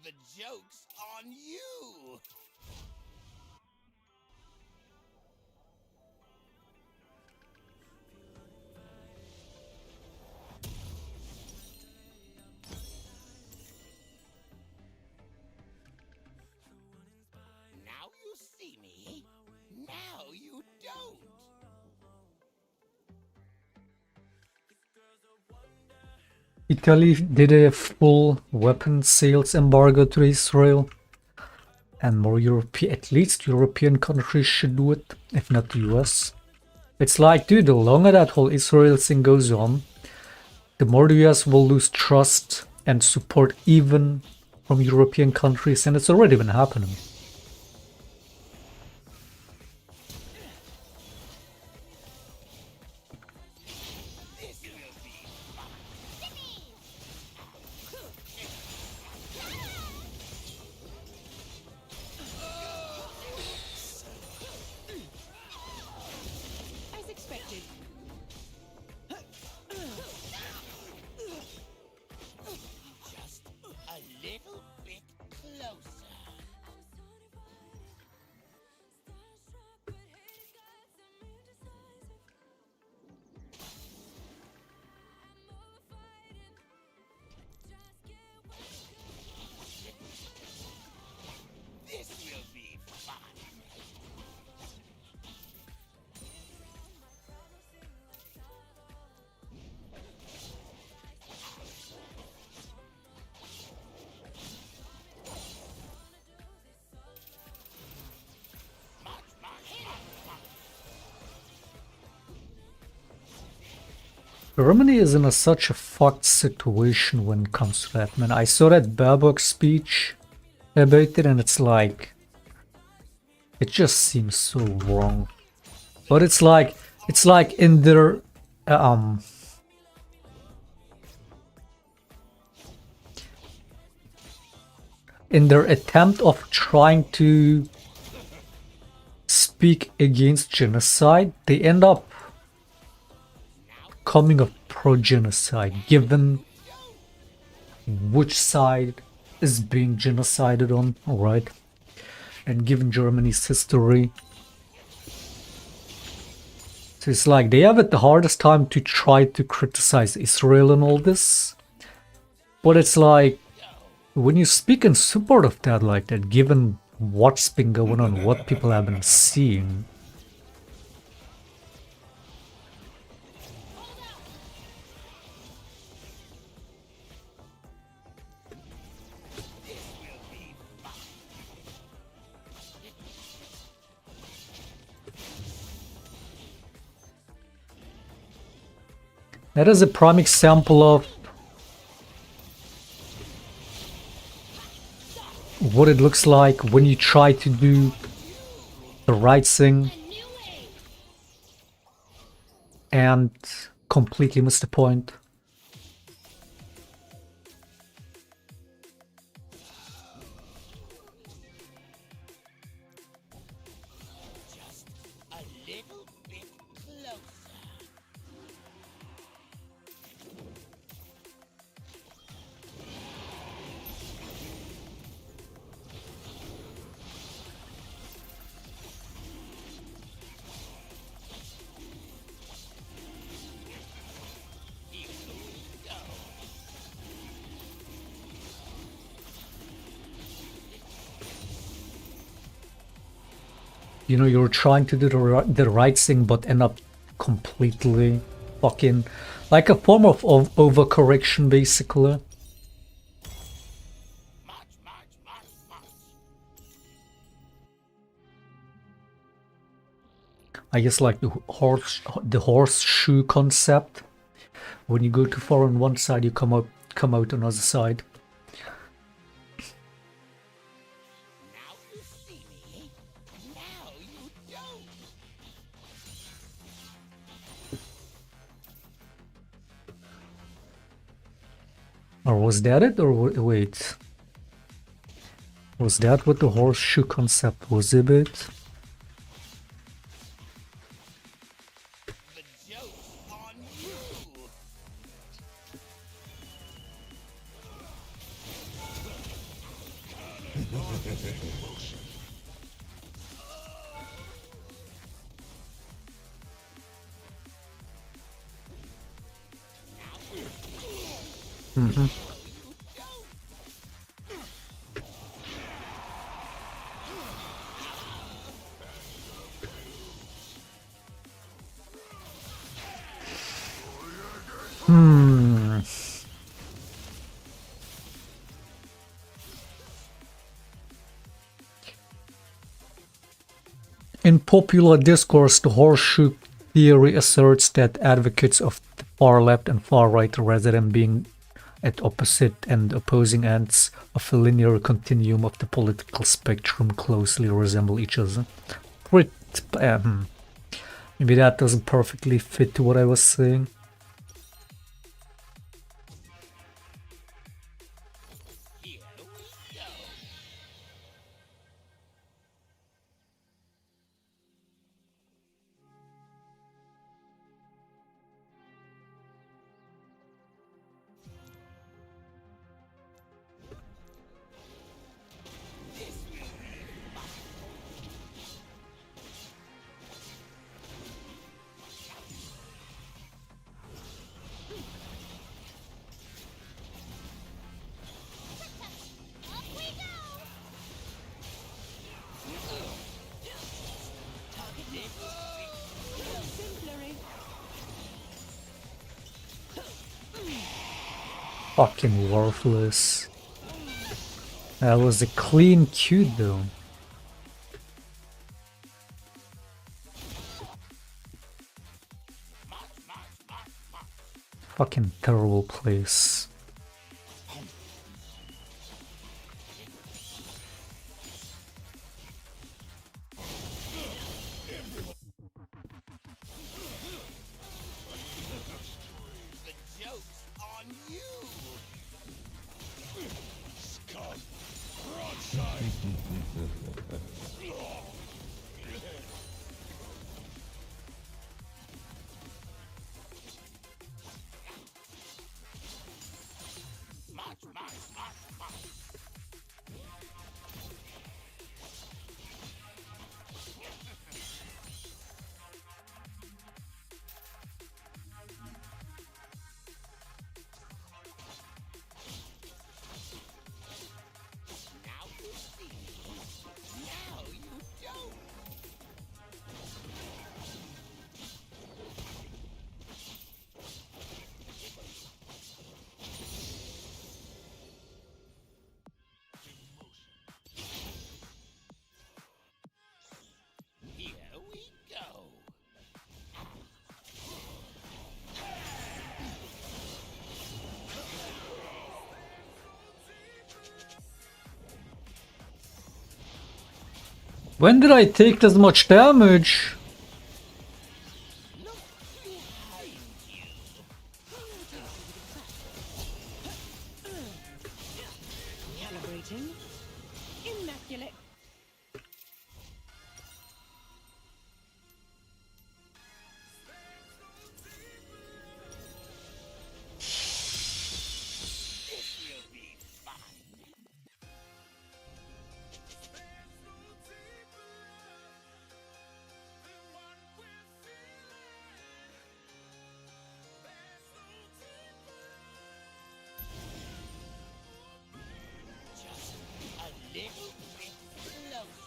The joke's on you! Now you see me. Now you don't. Italy did a full weapon sales embargo to Israel, and more at least European countries should do it, if not the US. It's like, dude, the longer that whole Israel thing goes on, the more the US will lose trust and support even from European countries, and it's already been happening. As expected. Just a little bit closer. Germany is in such a fucked situation when it comes to that, man. I saw that Baerbock speech about it, and it's like, it just seems so wrong. But it's like in their attempt of trying to speak against genocide, they end up coming up pro-genocide, given which side is being genocided on, alright? And given Germany's history. So it's like they have it the hardest time to try to criticize Israel and all this. But it's like, when you speak in support of that like that, given what's been going on, what people have been seeing, that is a prime example of what it looks like when you try to do the right thing and completely miss the point. A little bit closer. You know, you're trying to do the right thing, but end up completely fucking like a form of overcorrection, basically. I guess like the horseshoe concept. When you go too far on one side, you come out on the other side. Now you see me. Now you don't. Or was that it? Or wait, was that what the horseshoe concept was about? The joke's on you. Mm-hmm. In popular discourse, the horseshoe theory asserts that advocates of the far left and far right, rather than being at opposite and opposing ends of a linear continuum of the political spectrum, closely resemble each other. Maybe that doesn't perfectly fit to what I was saying. Here we go. Fucking worthless. That was a clean Q though. Fucking terrible place. The joke's on you. Scum. Broadside. March. Now you see. Now you don't. Here we go. When did I take this much damage? Look behind you. Calibrating. Immaculate. This will be fun. Just a little bit closer. A little bit closer.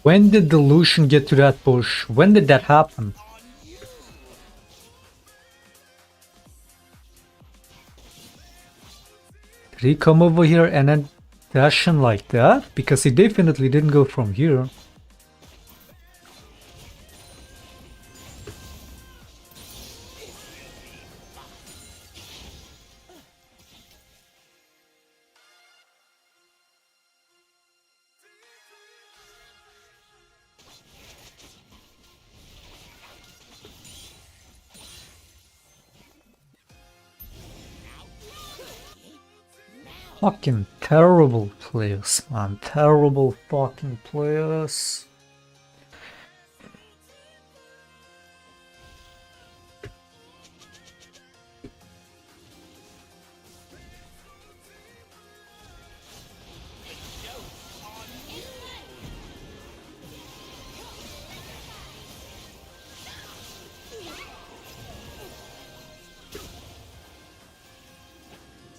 When did the Lucian get to that bush? When did that happen? Did he come over here and then dash in like that? Because he definitely didn't go from here. Fucking terrible players, man. Terrible fucking players.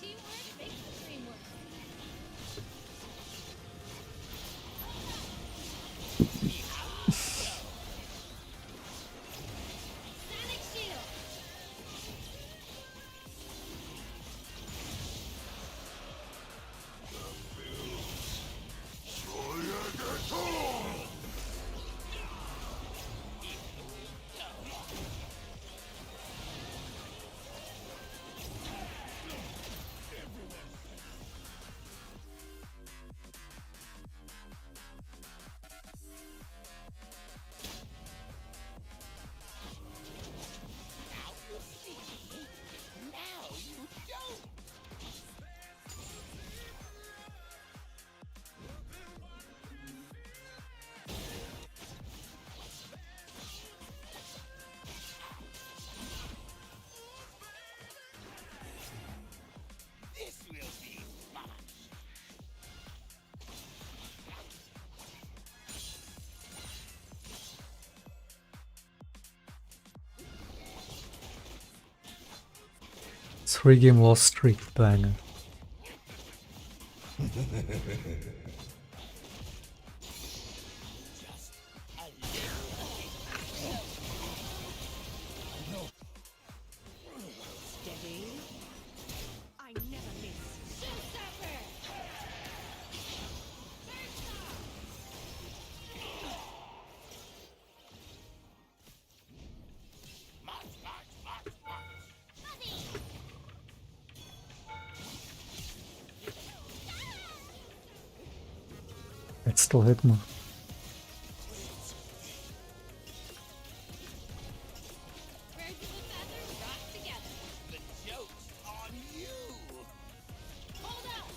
Teamwork makes the dream work. 3-game loss streak banger. Steady. I never miss. Showstopper! It still hit me. Birds of a feather rock together. The joke's on you. Hold up!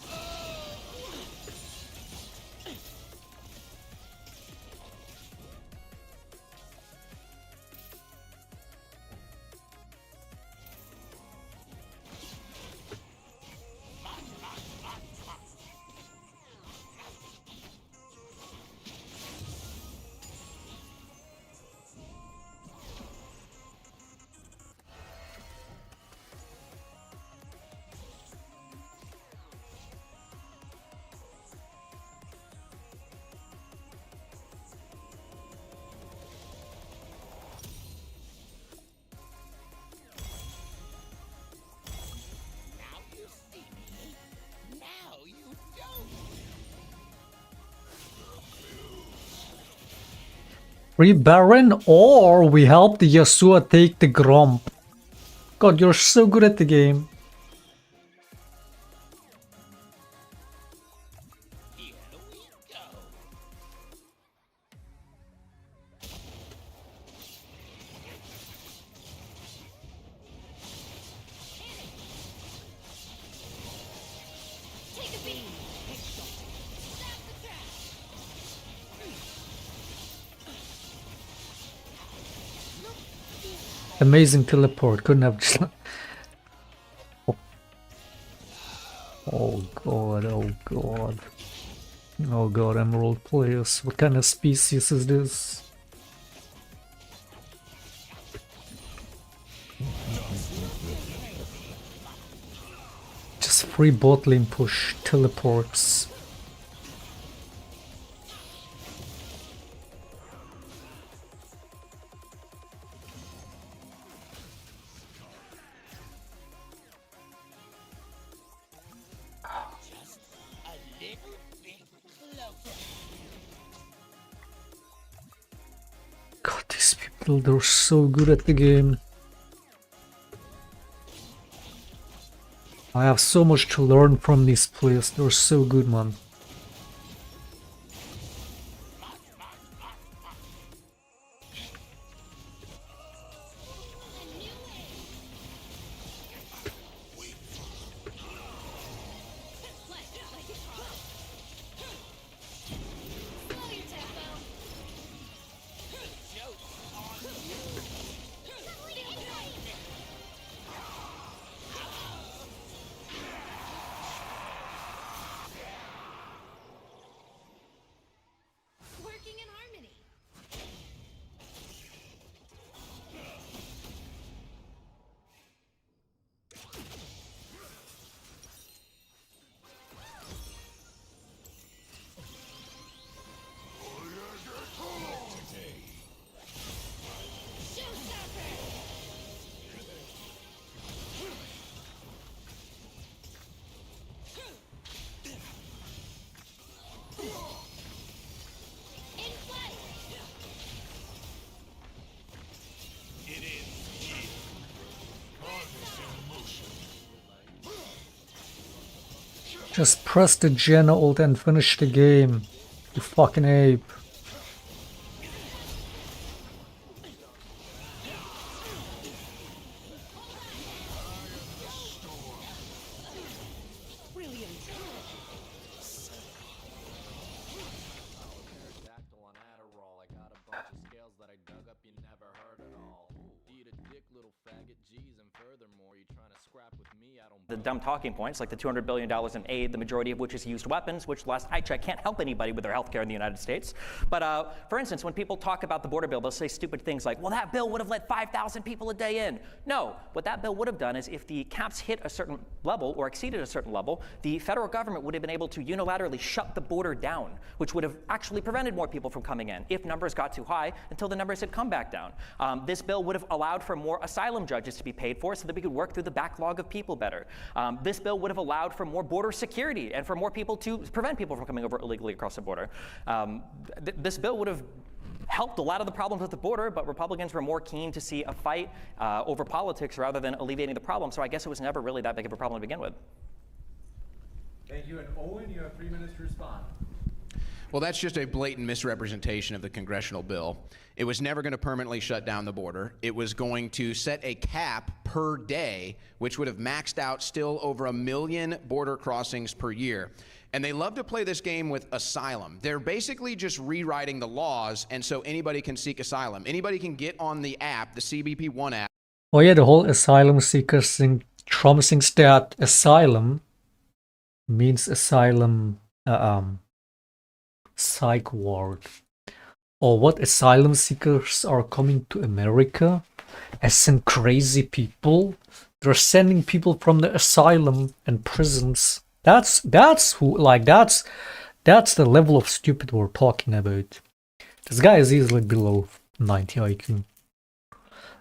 Now you see me. Now you don't. Free Baron, or we help the Yasuo take the Gromp. God, you're so good at the game. Here we go. Take a beat! Stop the trap! Amazing teleport. Couldn't have just. Oh god, oh god. Oh god, Emerald players. What kind of species is this? Just free bot lane push, teleports. A little bit closer. God, these people, they're so good at the game. I have so much to learn from these players. They're so good, man. Slow your tempo. Joke's on you. Working in harmony. Showstopper! In flight! Just press the Jenna ult and finish the game. You fucking ape. Pterodactyl on Adderall. I got a bunch of scales that I dug up you never heard at all. Eat a dick, little faggot. G's, and furthermore, you trying to The dumb talking points, like the $200 billion in aid, the majority of which is used weapons, which last I checked can't help anybody with their health care in the United States. But for instance, when people talk about the border bill, they'll say stupid things like, well, that bill would have let 5,000 people a day in. No, what that bill would have done is if the caps hit a certain level or exceeded a certain level, the federal government would have been able to unilaterally shut the border down, which would have actually prevented more people from coming in if numbers got too high until the numbers had come back down. This bill would have allowed for more asylum judges to be paid for so that we could work through the backlog of people better. This bill would have allowed for more border security and for more people to prevent people from coming over illegally across the border. This bill would have helped a lot of the problems with the border, but Republicans were more keen to see a fight over politics rather than alleviating the problem. So I guess it was never really that big of a problem to begin with. Thank you. And Owen, you have 3 minutes to respond. Well, that's just a blatant misrepresentation of the congressional bill. It was never going to permanently shut down the border. It was going to set a cap per day, which would have maxed out still over 1 million border crossings per year. And they love to play this game with asylum. They're basically just rewriting the laws, and so anybody can seek asylum. Anybody can get on the app, the CBP One app. Oh yeah, the whole asylum seeker thing. Trump thinks that asylum means asylum psych ward, or what, asylum seekers are coming to America as some crazy people. They're sending people from the asylum and prisons. That's who, like, that's the level of stupid we're talking about. This guy is easily below 90 IQ.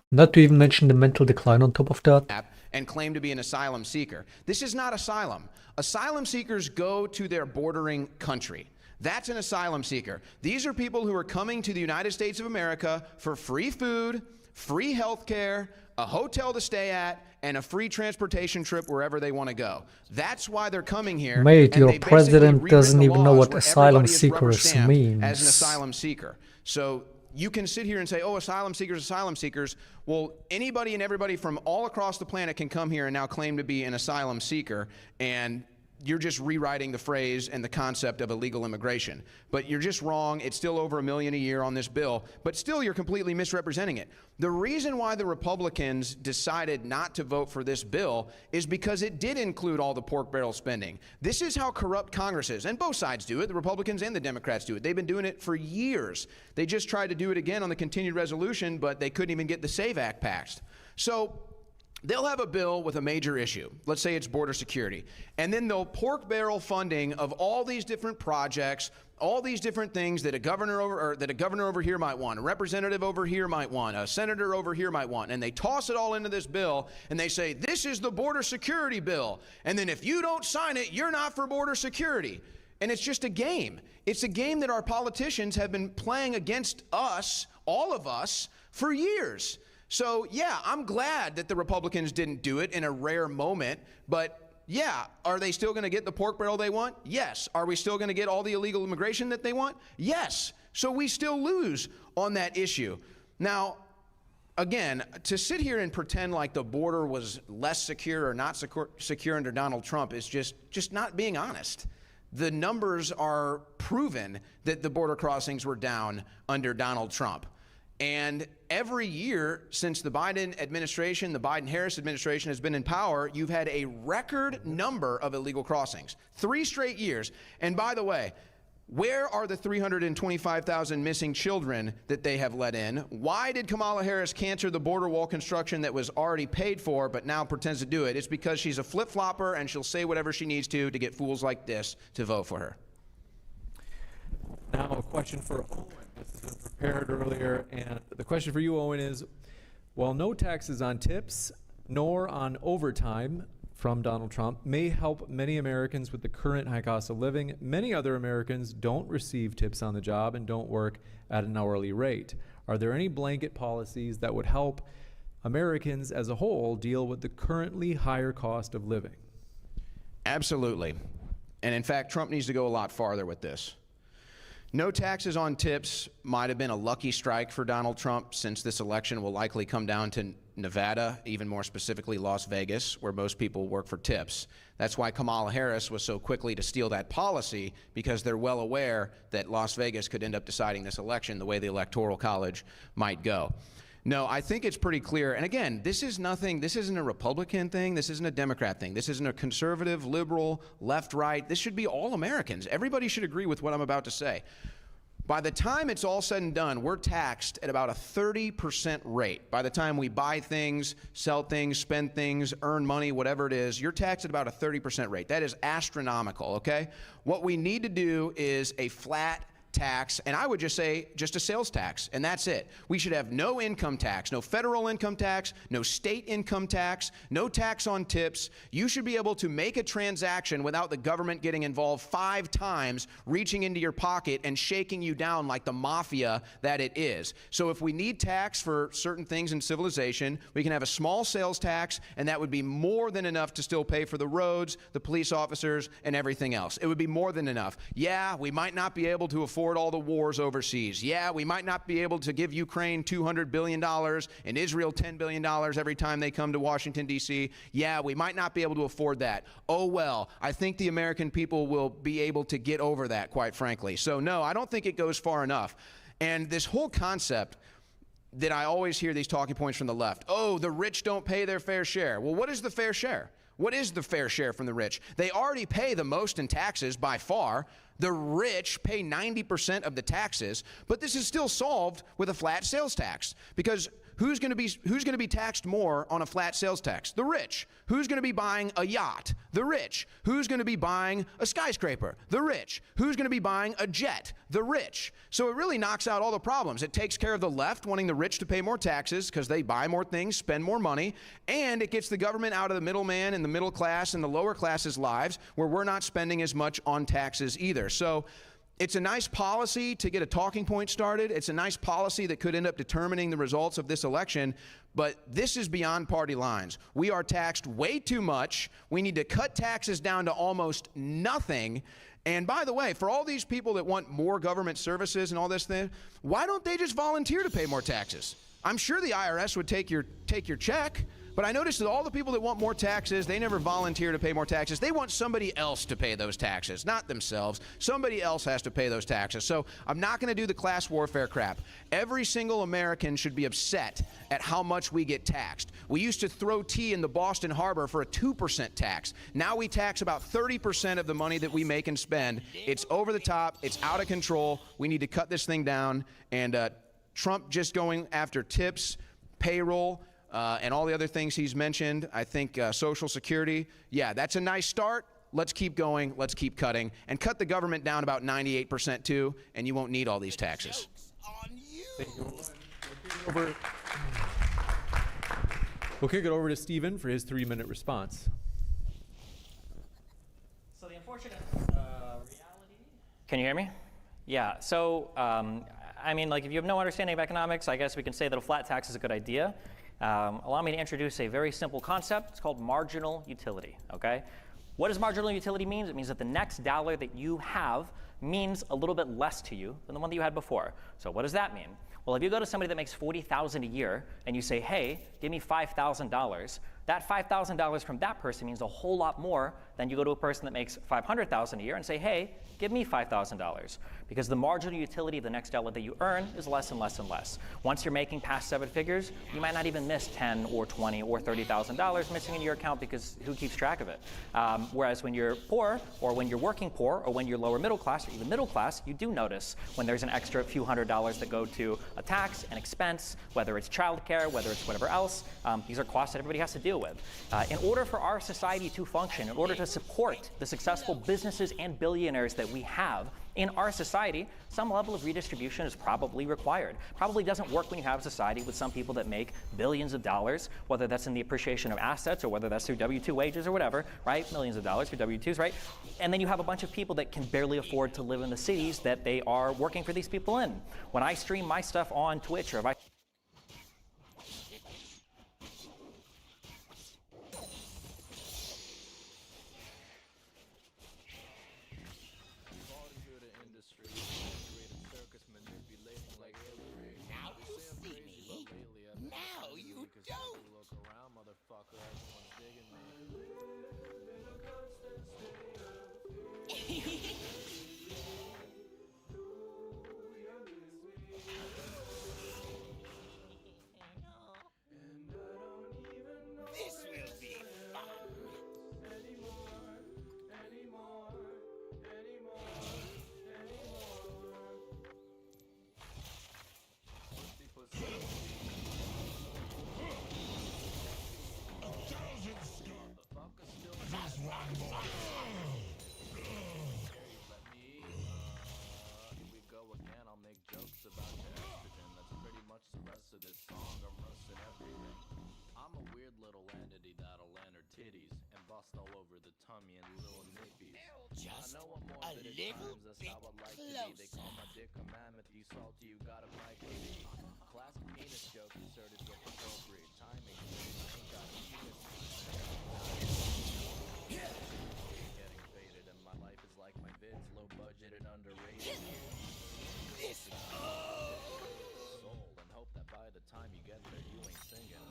Not to even mention the mental decline on top of that. And claim to be an asylum seeker. This is not asylum. Asylum seekers go to their bordering country. That's an asylum seeker. These are people who are coming to the United States of America for free food, free health care, a hotel to stay at, and a free transportation trip wherever they want to go. That's why they're coming here. Mate, your president doesn't even know what asylum seekers means. As an asylum seeker. So you can sit here and say, oh, asylum seekers, asylum seekers. Well, anybody and everybody from all across the planet can come here and now claim to be an asylum seeker, and you're just rewriting the phrase and the concept of illegal immigration. But you're just wrong. It's still over 1 million a year on this bill, but still you're completely misrepresenting it. The reason why the Republicans decided not to vote for this bill is because it did include all the pork barrel spending. This is how corrupt Congress is, and both sides do it. The Republicans and the Democrats do it. They've been doing it for years. They just tried to do it again on the continued resolution, but they couldn't even get the SAVE Act passed. So they'll have a bill with a major issue. Let's say it's border security. And then they'll pork barrel funding of all these different projects, all these different things that a governor over here might want, a representative over here might want, a senator over here might want. And they toss it all into this bill and they say, this is the border security bill. And then if you don't sign it, you're not for border security. And it's just a game. It's a game that our politicians have been playing against us, all of us, for years. So, yeah, I'm glad that the Republicans didn't do it in a rare moment, but yeah, are they still going to get the pork barrel they want? Yes. Are we still going to get all the illegal immigration that they want? Yes. So we still lose on that issue. Now, again, to sit here and pretend like the border was less secure or not secure under Donald Trump is just not being honest. The numbers are proven that the border crossings were down under Donald Trump. And every year since the Biden administration, the Biden-Harris administration has been in power, you've had a record number of illegal crossings. 3 straight years. And by the way, where are the 325,000 missing children that they have let in? Why did Kamala Harris cancel the border wall construction that was already paid for but now pretends to do it? It's because she's a flip-flopper and she'll say whatever she needs to get fools like this to vote for her. Now a question for Owen. This has been prepared earlier, and the question for you, Owen, is, while no taxes on tips nor on overtime from Donald Trump may help many Americans with the current high cost of living, many other Americans don't receive tips on the job and don't work at an hourly rate. Are there any blanket policies that would help Americans as a whole deal with the currently higher cost of living? Absolutely. And in fact, Trump needs to go a lot farther with this. No taxes on tips might have been a lucky strike for Donald Trump, since this election will likely come down to Nevada, even more specifically Las Vegas, where most people work for tips. That's why Kamala Harris was so quickly to steal that policy, because they're well aware that Las Vegas could end up deciding this election the way the Electoral College might go. No, I think it's pretty clear. And again, this is nothing, this isn't a Republican thing, this isn't a Democrat thing, this isn't a conservative, liberal, left, right. This should be all Americans. Everybody should agree with what I'm about to say. By the time it's all said and done, we're taxed at about a 30% rate. By the time we buy things, sell things, spend things, earn money, whatever it is, you're taxed at about a 30% rate. That is astronomical, okay? What we need to do is a flat tax, and I would just say just a sales tax, and that's it. We should have no income tax, no federal income tax, no state income tax, no tax on tips. You should be able to make a transaction without the government getting involved 5 times, reaching into your pocket and shaking you down like the mafia that it is. So if we need tax for certain things in civilization, we can have a small sales tax, and that would be more than enough to still pay for the roads, the police officers, and everything else. It would be more than enough. Yeah, we might not be able to afford all the wars overseas. Yeah, we might not be able to give Ukraine $200 billion and Israel $10 billion every time they come to Washington, D.C. Yeah, we might not be able to afford that. Oh, well, I think the American people will be able to get over that, quite frankly. So, no, I don't think it goes far enough. And this whole concept that I always hear these talking points from the left, oh, the rich don't pay their fair share. Well, what is the fair share? What is the fair share from the rich? They already pay the most in taxes by far. The rich pay 90% of the taxes, but this is still solved with a flat sales tax, because who's going to be taxed more on a flat sales tax? The rich. Who's going to be buying a yacht? The rich. Who's going to be buying a skyscraper? The rich. Who's going to be buying a jet? The rich. So it really knocks out all the problems. It takes care of the left wanting the rich to pay more taxes because they buy more things, spend more money, and it gets the government out of the middleman and the middle class and the lower classes' lives where we're not spending as much on taxes either. So it's a nice policy to get a talking point started. It's a nice policy that could end up determining the results of this election, but this is beyond party lines. We are taxed way too much. We need to cut taxes down to almost nothing. And by the way, for all these people that want more government services and all this thing, why don't they just volunteer to pay more taxes? I'm sure the IRS would take your check. But I noticed that all the people that want more taxes, they never volunteer to pay more taxes. They want somebody else to pay those taxes, not themselves. Somebody else has to pay those taxes. So I'm not going to do the class warfare crap. Every single American should be upset at how much we get taxed. We used to throw tea in the Boston Harbor for a 2% tax. Now we tax about 30% of the money that we make and spend. It's over the top. It's out of control. We need to cut this thing down. And Trump just going after tips, payroll, and all the other things he's mentioned, I think Social Security, yeah, that's a nice start. Let's keep going. Let's keep cutting. And cut the government down about 98% too, and you won't need all these taxes. We'll kick it over to Stephen for his 3-minute response. So the unfortunate reality... Can you hear me? Yeah, so, I mean, like, if you have no understanding of economics, I guess we can say that a flat tax is a good idea. Allow me to introduce a very simple concept. It's called marginal utility, okay? What does marginal utility mean? It means that the next dollar that you have means a little bit less to you than the one that you had before. So what does that mean? Well, if you go to somebody that makes $40,000 a year and you say, hey, give me $5,000, that $5,000 from that person means a whole lot more than you go to a person that makes $500,000 a year and say, hey, give me $5,000. Because the marginal utility of the next dollar that you earn is less and less and less. Once you're making past 7 figures, you might not even miss $10 or $20 or $30,000 missing in your account, because who keeps track of it? Whereas when you're poor, or when you're working poor, or when you're lower middle class, or even middle class, you do notice when there's an extra few $100s that go to a tax, an expense, whether it's childcare, whether it's whatever else. These are costs that everybody has to deal with. In order for our society to function, in order to support the successful businesses and billionaires that we have in our society, some level of redistribution is probably required. Probably doesn't work when you have a society with some people that make billions of dollars, whether that's in the appreciation of assets or whether that's through W-2 wages or whatever, right? Millions of dollars through W-2s, right? And then you have a bunch of people that can barely afford to live in the cities that they are working for these people in. When I stream my stuff on Twitch, or if I Now you see me. Now you don't. we go again, I'll make jokes about your estrogen. That's pretty much the rest of this song. I'm rusting everything. I'm a weird little entity that'll land her titties and bust all over the tummy and little nippies. Just I know I'm a morbid at little times, that's bit how I like to be. They call my closer. dick a mammoth, you salty, you got a micro-D. Classic penis joke inserted with appropriate timing. I ain't got a penis. Getting faded and my life is like my vids, low budget and underrated. This Soul and hope that by the time you get there you ain't singing.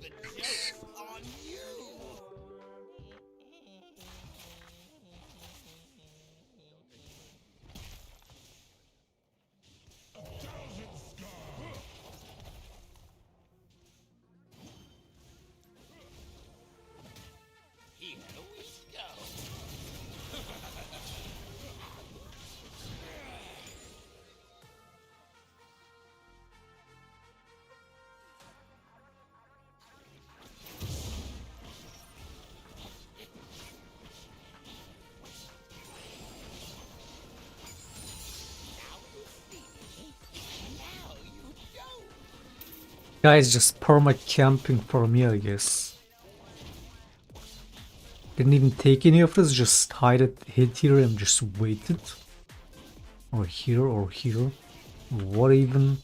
the joke's on you. Here we go. Now you see me. Now you don't. Guys just perma camping for me, I guess. Didn't even take any of this, just hid here and just waited. Or here, or here. What even?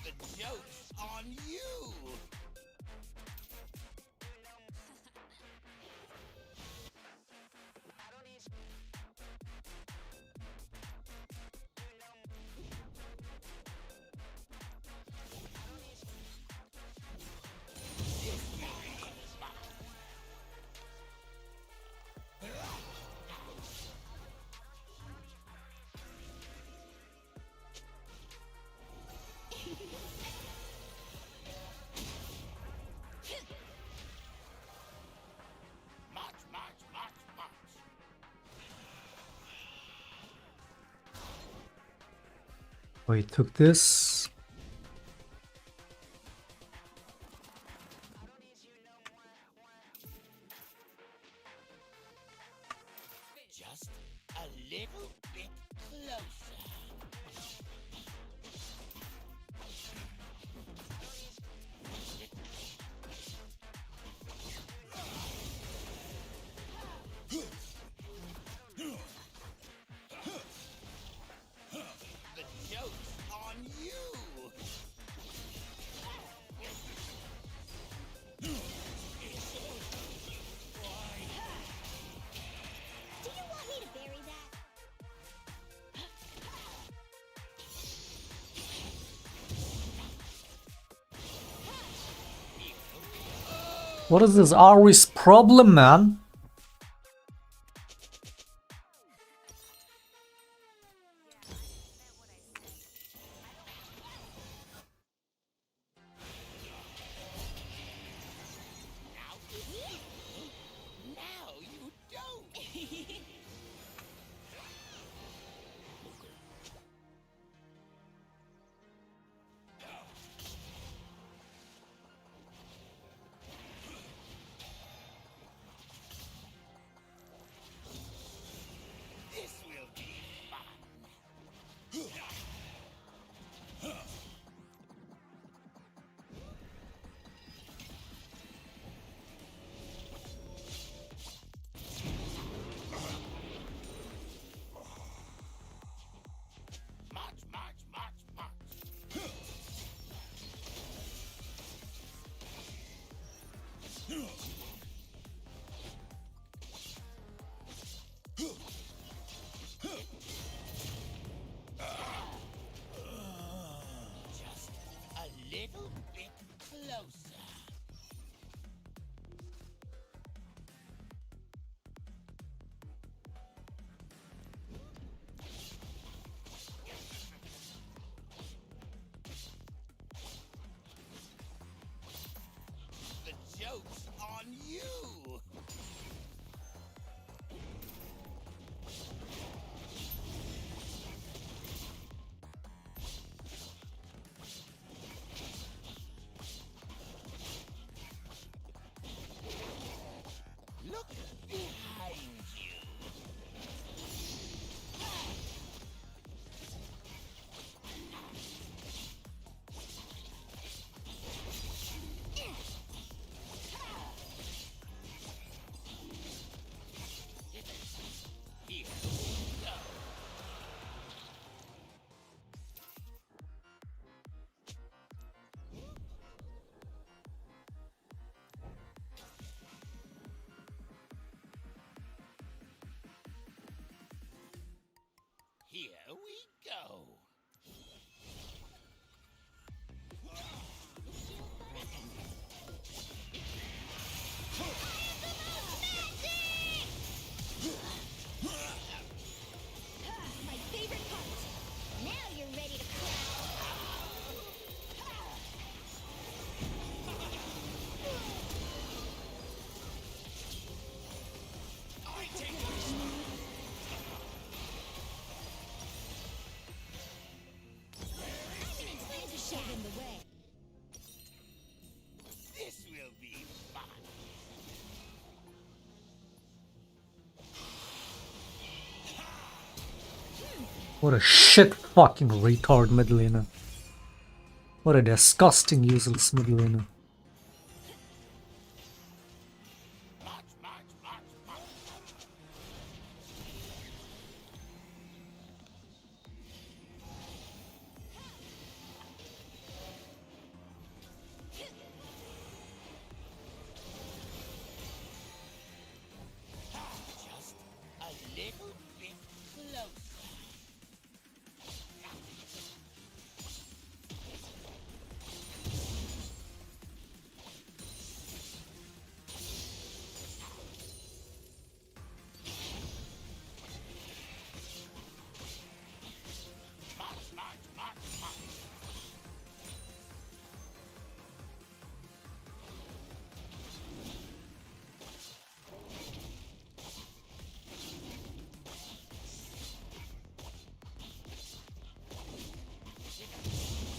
The joke's on you. March. Oh, he took this. Just a little bit closer. The joke's on you. Do you want me to bury that? What is this Ari's problem, man? Now you see me. Now you don't. This will be fun. March. Just a little bit closer. joke's on you! Look behind you! Here we go! Here we go! My favorite part. Now you're ready to crack. I take this! Time to shove in the way. This will be fun! What a shit fucking retard mid laner. What a disgusting useless mid laner. March, march, march, march! Just a little bit closer. March, march, march, march!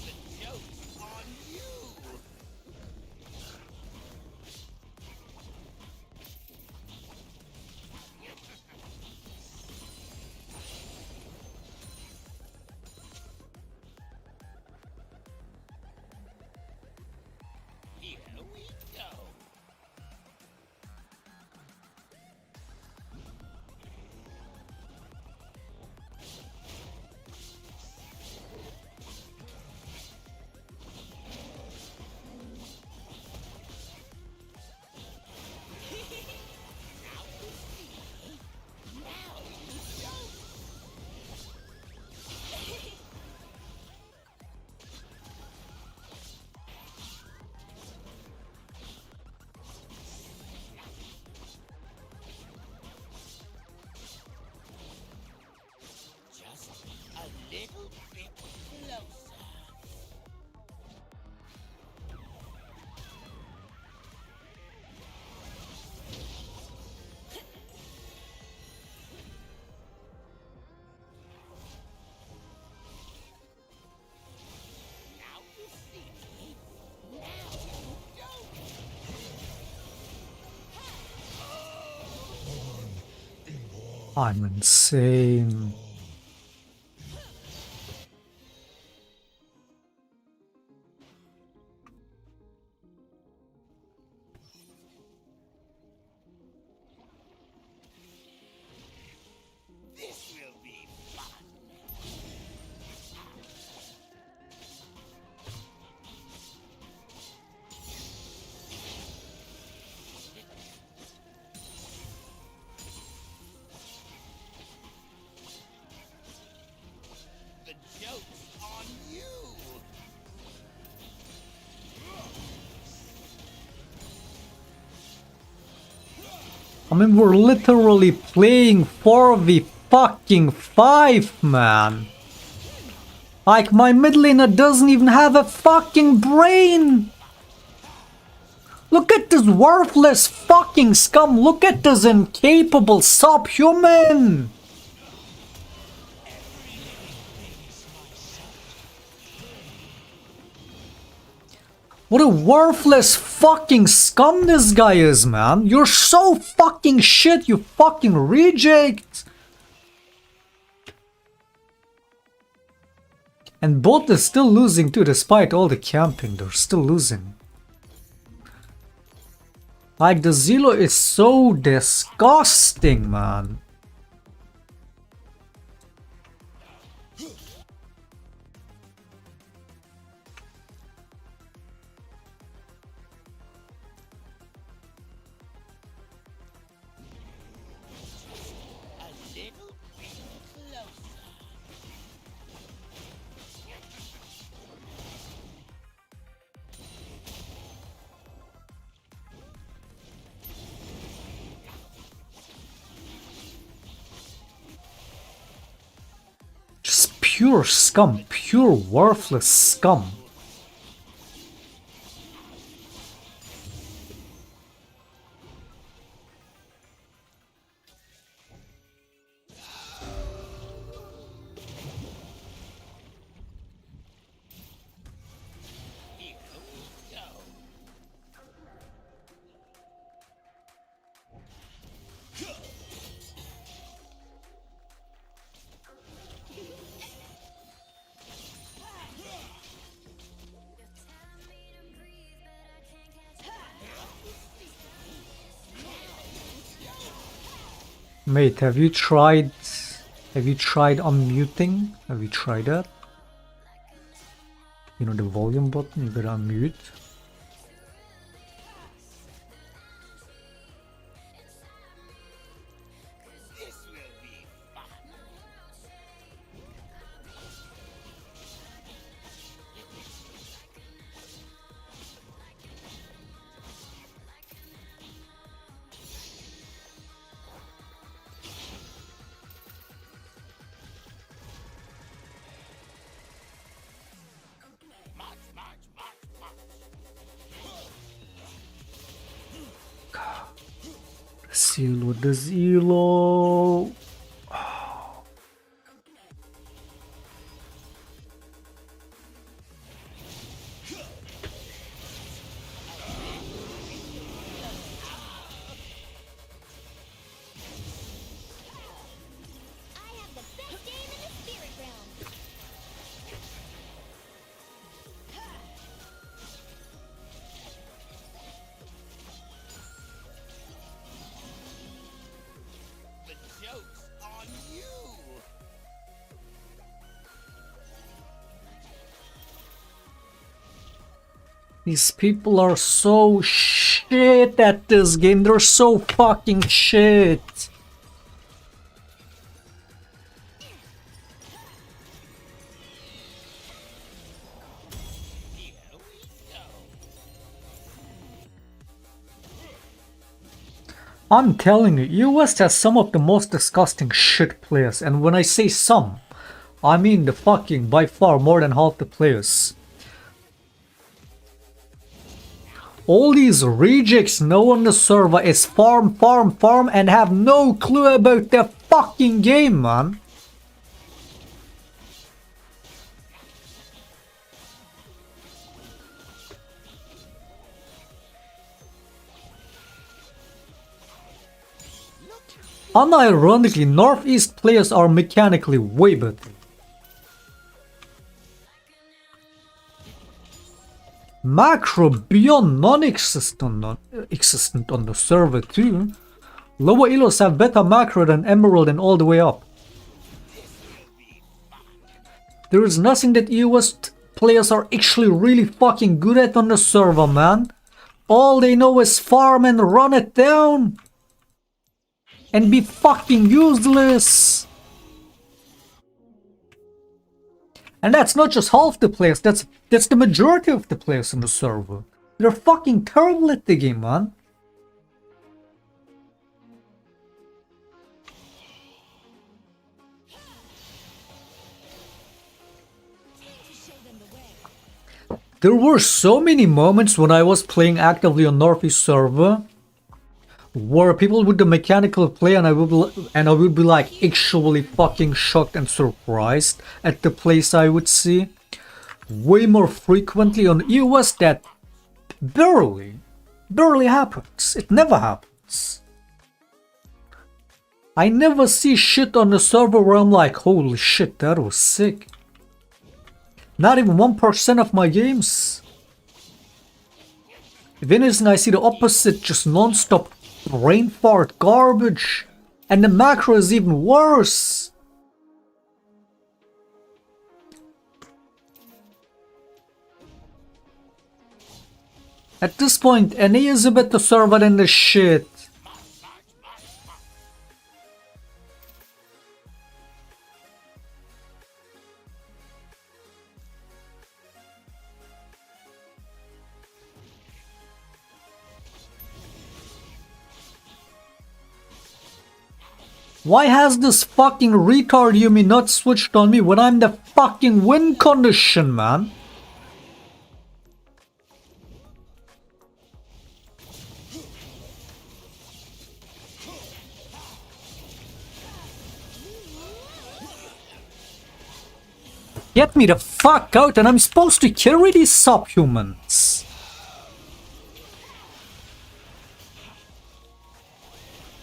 The joke's on you! Here we go! Now you see, now you don't! Just a little bit closer. Now you see, now you don't. I'm insane. This will be fun. The joke's on you. I mean, we're literally playing 4v fucking 5, man. Like, my mid laner doesn't even have a fucking brain. Look Look at this worthless fucking scum. Look at this incapable subhuman. What a worthless fucking scum this guy is, man. You're so fucking shit, you fucking reject. And bot is still losing too, despite all the camping. They're still losing. Like, the Zillow is so disgusting, man. Just pure scum, pure worthless scum. Mate, have you tried unmuting? Have you tried that? You know the volume button, you gotta unmute. The Zillow. These people are so shit at this game. They're so fucking shit. I'm telling you, US has some of the most disgusting shit players. And when I say some, I mean the fucking by far more than half the players. All these rejects know on the server is farm, farm, farm and have no clue about the fucking game, man. Unironically, Northeast players are mechanically way better. Macro beyond non-existent on the server too. Lower elos have better macro than Emerald and all the way up. There is nothing that US players are actually really fucking good at on the server, man. All they know is farm and run it down. And be fucking useless. And that's not just half the players, that's the majority of the players on the server. They're fucking terrible at the game, man. There were so many moments when I was playing actively on Northeast server where people would do mechanical play and I would be like actually fucking shocked and surprised at the plays I would see. Way more frequently on EOS that barely happens. It never happens. I never see shit on the server where I'm like, holy shit, that was sick. Not even 1% of my games. If anything, I see the opposite, just non-stop brain fart garbage. And the macro is even worse. At this point, NA is a better server than the shit. Why has this fucking retard Yumi not switched on me when I'm the fucking win condition, man? Get me the fuck out, and I'm supposed to carry these subhumans.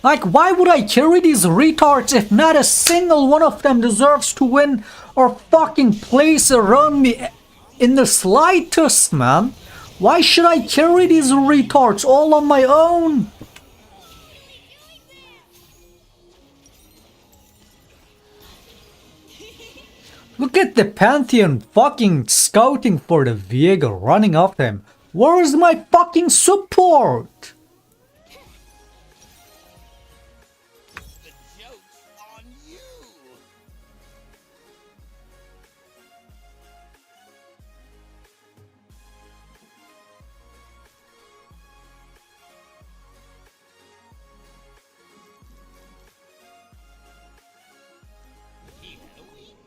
Like, why would I carry these retards if not a single one of them deserves to win or fucking place around me in the slightest, man? Why should I carry these retards all on my own? Look at the Pantheon fucking scouting for the Viego, running after him. Where is my fucking support? The joke's on you.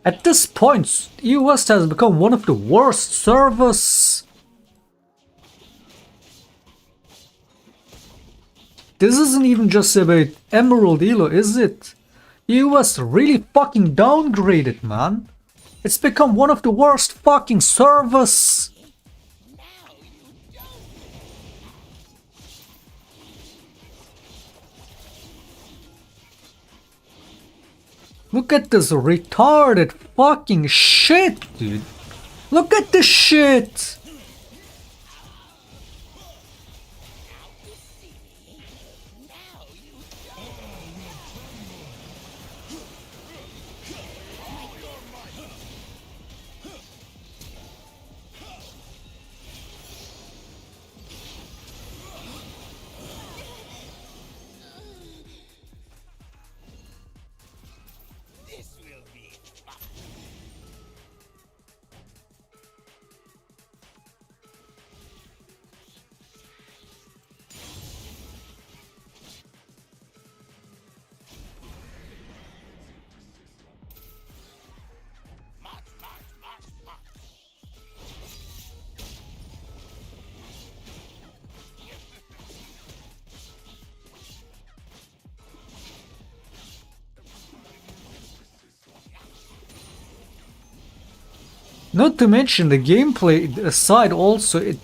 At this point, EOS has become one of the worst servers. This isn't even just about Emerald Elo, is it? EOS really fucking downgraded, man. It's become one of the worst fucking servers. Now you don't. Look at this retarded fucking shit, dude. Look at this shit. Now you This will be fun. March, march, march, march. Not to mention the gameplay aside also,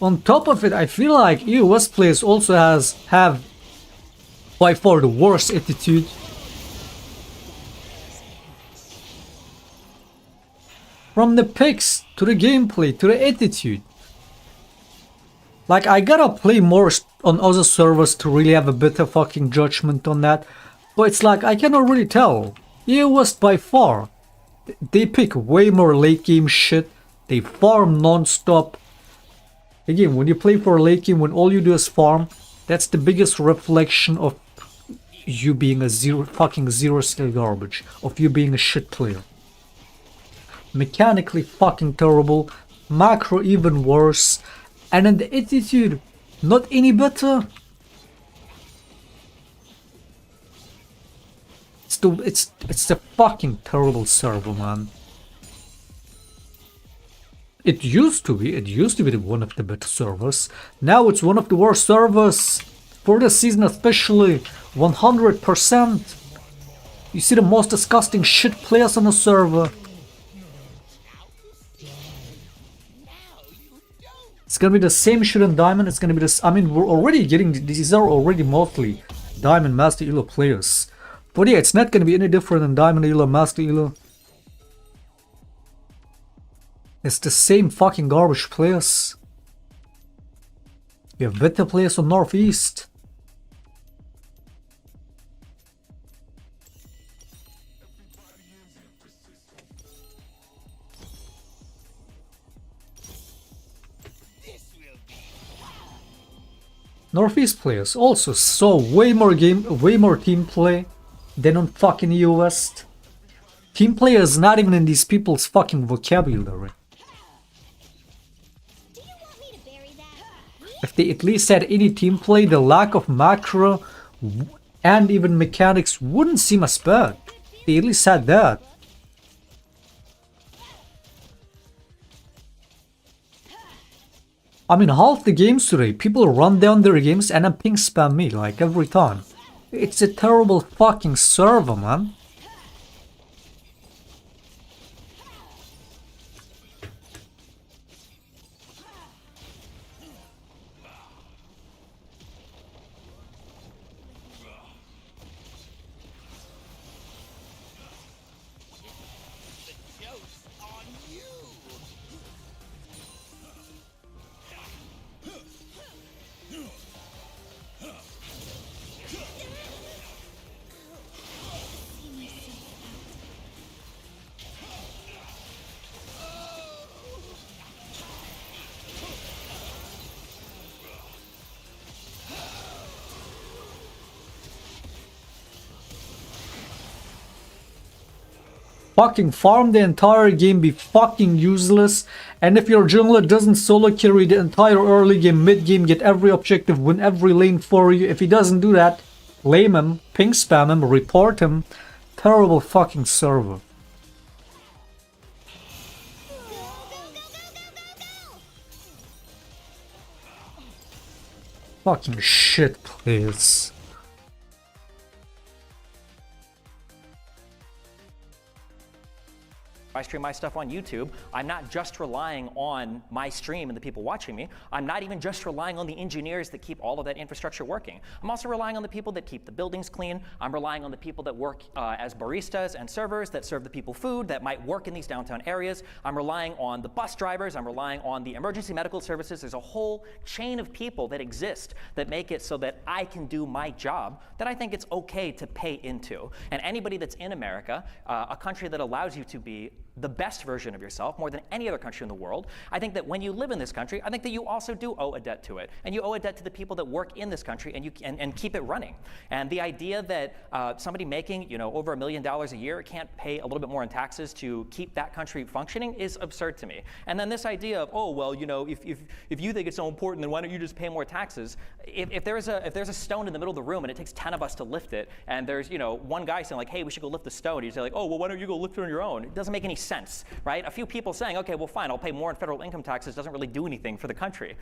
on top of it, I feel like EOS players also have by far the worst attitude. From the picks, to the gameplay, to the attitude. Like, I gotta play more on other servers to really have a better fucking judgment on that. But it's like, I cannot really tell. EOS by far. They pick way more late game shit. They farm non-stop. Again, when you play for a late game, when all you do is farm, that's the biggest reflection of you being a fucking zero skill garbage. Of you being a shit player. Mechanically fucking terrible. Macro even worse. And then the attitude, not any better. It's the fucking terrible server, man. It used to be one of the better servers. Now it's one of the worst servers. For this season especially, 100%. You see the most disgusting shit players on the server. It's gonna be the same shit in Diamond, it's gonna be this. I mean, we're already getting, these are already mostly Diamond Master Elo players. But yeah, it's not gonna be any different than Diamond Elo, Master Elo. It's the same fucking garbage players. You have better players on Northeast. Northeast players also saw way more team play than on fucking EU West. Team play is not even in these people's fucking vocabulary. If they at least had any team play, the lack of macro and even mechanics wouldn't seem as bad. They at least had that. I mean, half the games today, people run down their games and then ping spam me, like, every time. It's a terrible fucking server, man. Fucking farm the entire game, be fucking useless, and if your jungler doesn't solo carry the entire early game, mid game, get every objective, win every lane for you, if he doesn't do that, lame him, ping spam him, report him. Terrible fucking server. Fucking shit, please. I stream my stuff on YouTube, I'm not just relying on my stream and the people watching me. I'm not even just relying on the engineers that keep all of that infrastructure working. I'm also relying on the people that keep the buildings clean. I'm relying on the people that work as baristas and servers that serve the people food, that might work in these downtown areas. I'm relying on the bus drivers. I'm relying on the emergency medical services. There's a whole chain of people that exist that make it so that I can do my job that I think it's okay to pay into. And anybody that's in America, a country that allows you to be the best version of yourself more than any other country in the world, I think that when you live in this country, I think that you also do owe a debt to it. And you owe a debt to the people that work in this country and keep it running. And the idea that somebody making over $1 million a year can't pay a little bit more in taxes to keep that country functioning is absurd to me. And then this idea of, oh, well, if you think it's so important, then why don't you just pay more taxes? If there's a stone in the middle of the room and it takes 10 of us to lift it, and there's one guy saying like, hey, we should go lift the stone, you say like, oh, well, why don't you go lift it on your own? It doesn't make any sense, right? A few people saying, okay, well, fine, I'll pay more in federal income taxes doesn't really do anything for the country.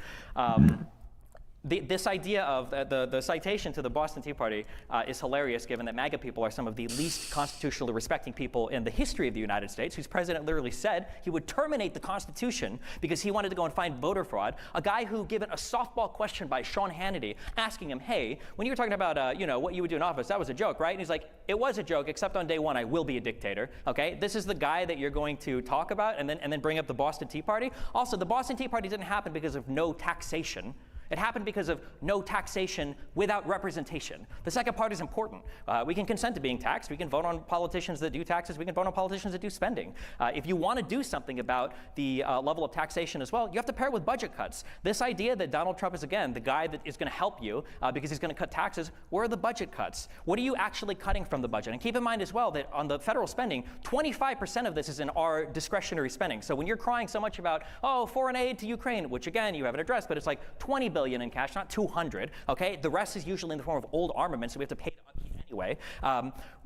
This idea of the citation to the Boston Tea Party is hilarious, given that MAGA people are some of the least constitutionally respecting people in the history of the United States, whose president literally said he would terminate the Constitution because he wanted to go and find voter fraud. A guy who, given a softball question by Sean Hannity, asking him, hey, when you were talking about what you would do in office, that was a joke, right? And he's like, it was a joke, except on day one, I will be a dictator, okay? This is the guy that you're going to talk about and then bring up the Boston Tea Party. Also, the Boston Tea Party didn't happen because of no taxation. It happened because of no taxation without representation. The second part is important. We can consent to being taxed. We can vote on politicians that do taxes. We can vote on politicians that do spending. If you want to do something about the level of taxation as well, you have to pair it with budget cuts. This idea that Donald Trump is, again, the guy that is going to help you because he's going to cut taxes, where are the budget cuts? What are you actually cutting from the budget? And keep in mind as well that on the federal spending, 25% of this is in our discretionary spending. So when you're crying so much about, oh, foreign aid to Ukraine, which again, you haven't addressed, but it's like 20 billion in cash, not 200, okay? The rest is usually in the form of old armaments, so we have to pay to upkeep anyway.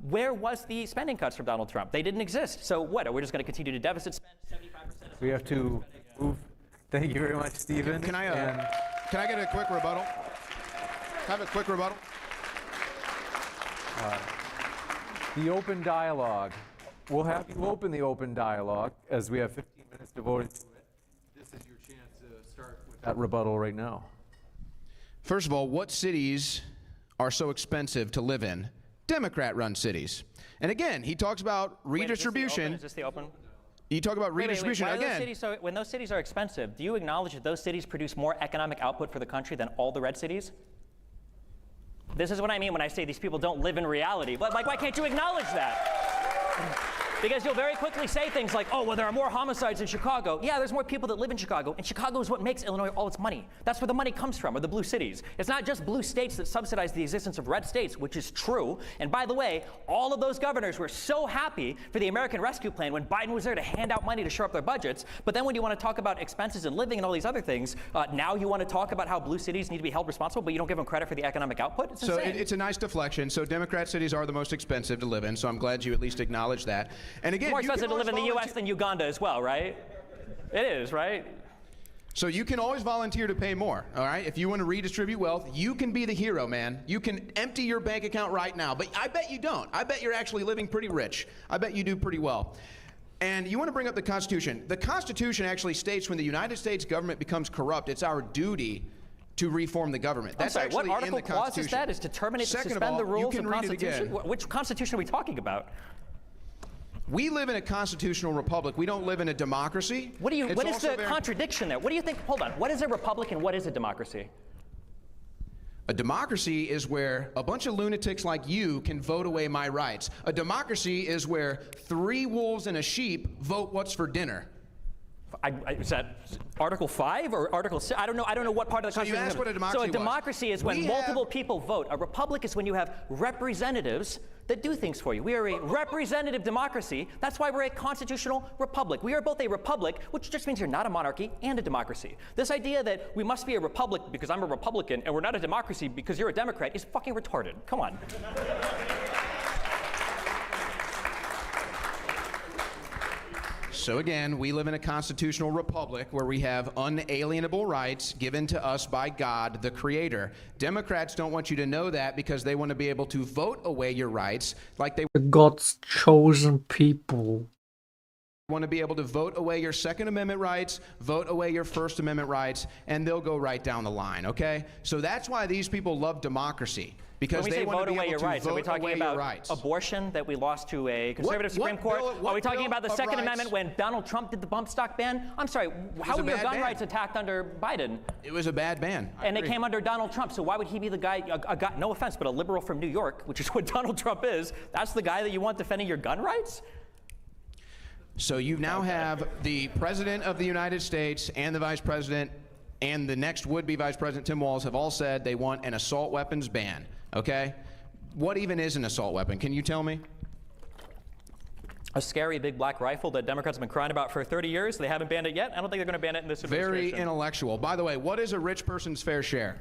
Where was the spending cuts from Donald Trump? They didn't exist. So what, are we just going to continue to deficit spend 75%? We have to Thank you very much, Stephen. Can I get a quick rebuttal? Have a quick rebuttal? The open dialogue. We'll have you open the open dialogue as we have 15 minutes devoted to it. This is your chance to start with that rebuttal right now. First of all, what cities are so expensive to live in? Democrat-run cities. And again, he talks about redistribution. Is this the open? You talk about redistribution Why are those again. cities when those cities are expensive, do you acknowledge that those cities produce more economic output for the country than all the red cities? This is what I mean when I say these people don't live in reality. But like, why can't you acknowledge that? Because you'll very quickly say things like, oh, well, there are more homicides in Chicago. Yeah, there's more people that live in Chicago, and Chicago is what makes Illinois all its money. That's where the money comes from, or the blue cities. It's not just blue states that subsidize the existence of red states, which is true. And by the way, all of those governors were so happy for the American Rescue Plan when Biden was there to hand out money to shore up their budgets. But then when you want to talk about expenses and living and all these other things, now you want to talk about how blue cities need to be held responsible, but you don't give them credit for the economic output? It's insane. It's a nice deflection. So Democrat cities are the most expensive to live in, so I'm glad you at least acknowledge that. And again, more expensive to live in the U.S. than Uganda as well, right? It is, right? So you can always volunteer to pay more, all right? If you want to redistribute wealth, you can be the hero, man. You can empty your bank account right now, but I bet you don't. I bet you're actually living pretty rich. I bet you do pretty well. And you want to bring up the Constitution. The Constitution actually states when the United States government becomes corrupt, it's our duty to reform the government. That's I'm sorry, actually what article in the clause Constitution. is that? Is to terminate, Second suspend of all, the rules you can of read it Constitution? again. Which Constitution are we talking about? We live in a constitutional republic. We don't live in a democracy. What is the contradiction there? What do you think? Hold on. What is a republic and what is a democracy? A democracy is where a bunch of lunatics like you can vote away my rights. A democracy is where 3 wolves and a sheep vote what's for dinner. Is that Article 5 or Article 6? I don't know. I don't know what part of the So you Constitution. asked what a democracy So a was. democracy is when We multiple have- people vote. A republic is when you have representatives that do things for you. We are a representative democracy. That's why we're a constitutional republic. We are both a republic, which just means you're not a monarchy, and a democracy. This idea that we must be a republic because I'm a Republican and we're not a democracy because you're a Democrat is fucking retarded. Come on. So again, we live in a constitutional republic where we have unalienable rights given to us by God, the Creator. Democrats don't want you to know that because they want to be able to vote away your rights like they God's chosen people. want to be able to vote away your Second Amendment rights, vote away your First Amendment rights, and they'll go right down the line, okay? So that's why these people love democracy. Because When we they say want vote to be away able your to rights, are we vote talking away your about rights. abortion that we lost to a conservative Supreme Court? what Are we talking bill about the of Second rights? Amendment when Donald Trump did the bump stock ban? I'm sorry, how a were your bad gun ban. rights attacked under Biden? It was a bad ban. I And they agree. came under Donald Trump, so why would he be the guy, a guy, no offense, but a liberal from New York, which is what Donald Trump is, that's the guy that you want defending your gun rights? So you now have the President of the United States and the Vice President and the next would-be Vice President, Tim Walz, have all said they want an assault weapons ban, okay? What even is an assault weapon? Can you tell me? A scary big black rifle that Democrats have been crying about for 30 years. They haven't banned it yet. I don't think they're going to ban it in this administration. Very intellectual. By the way, what is a rich person's fair share?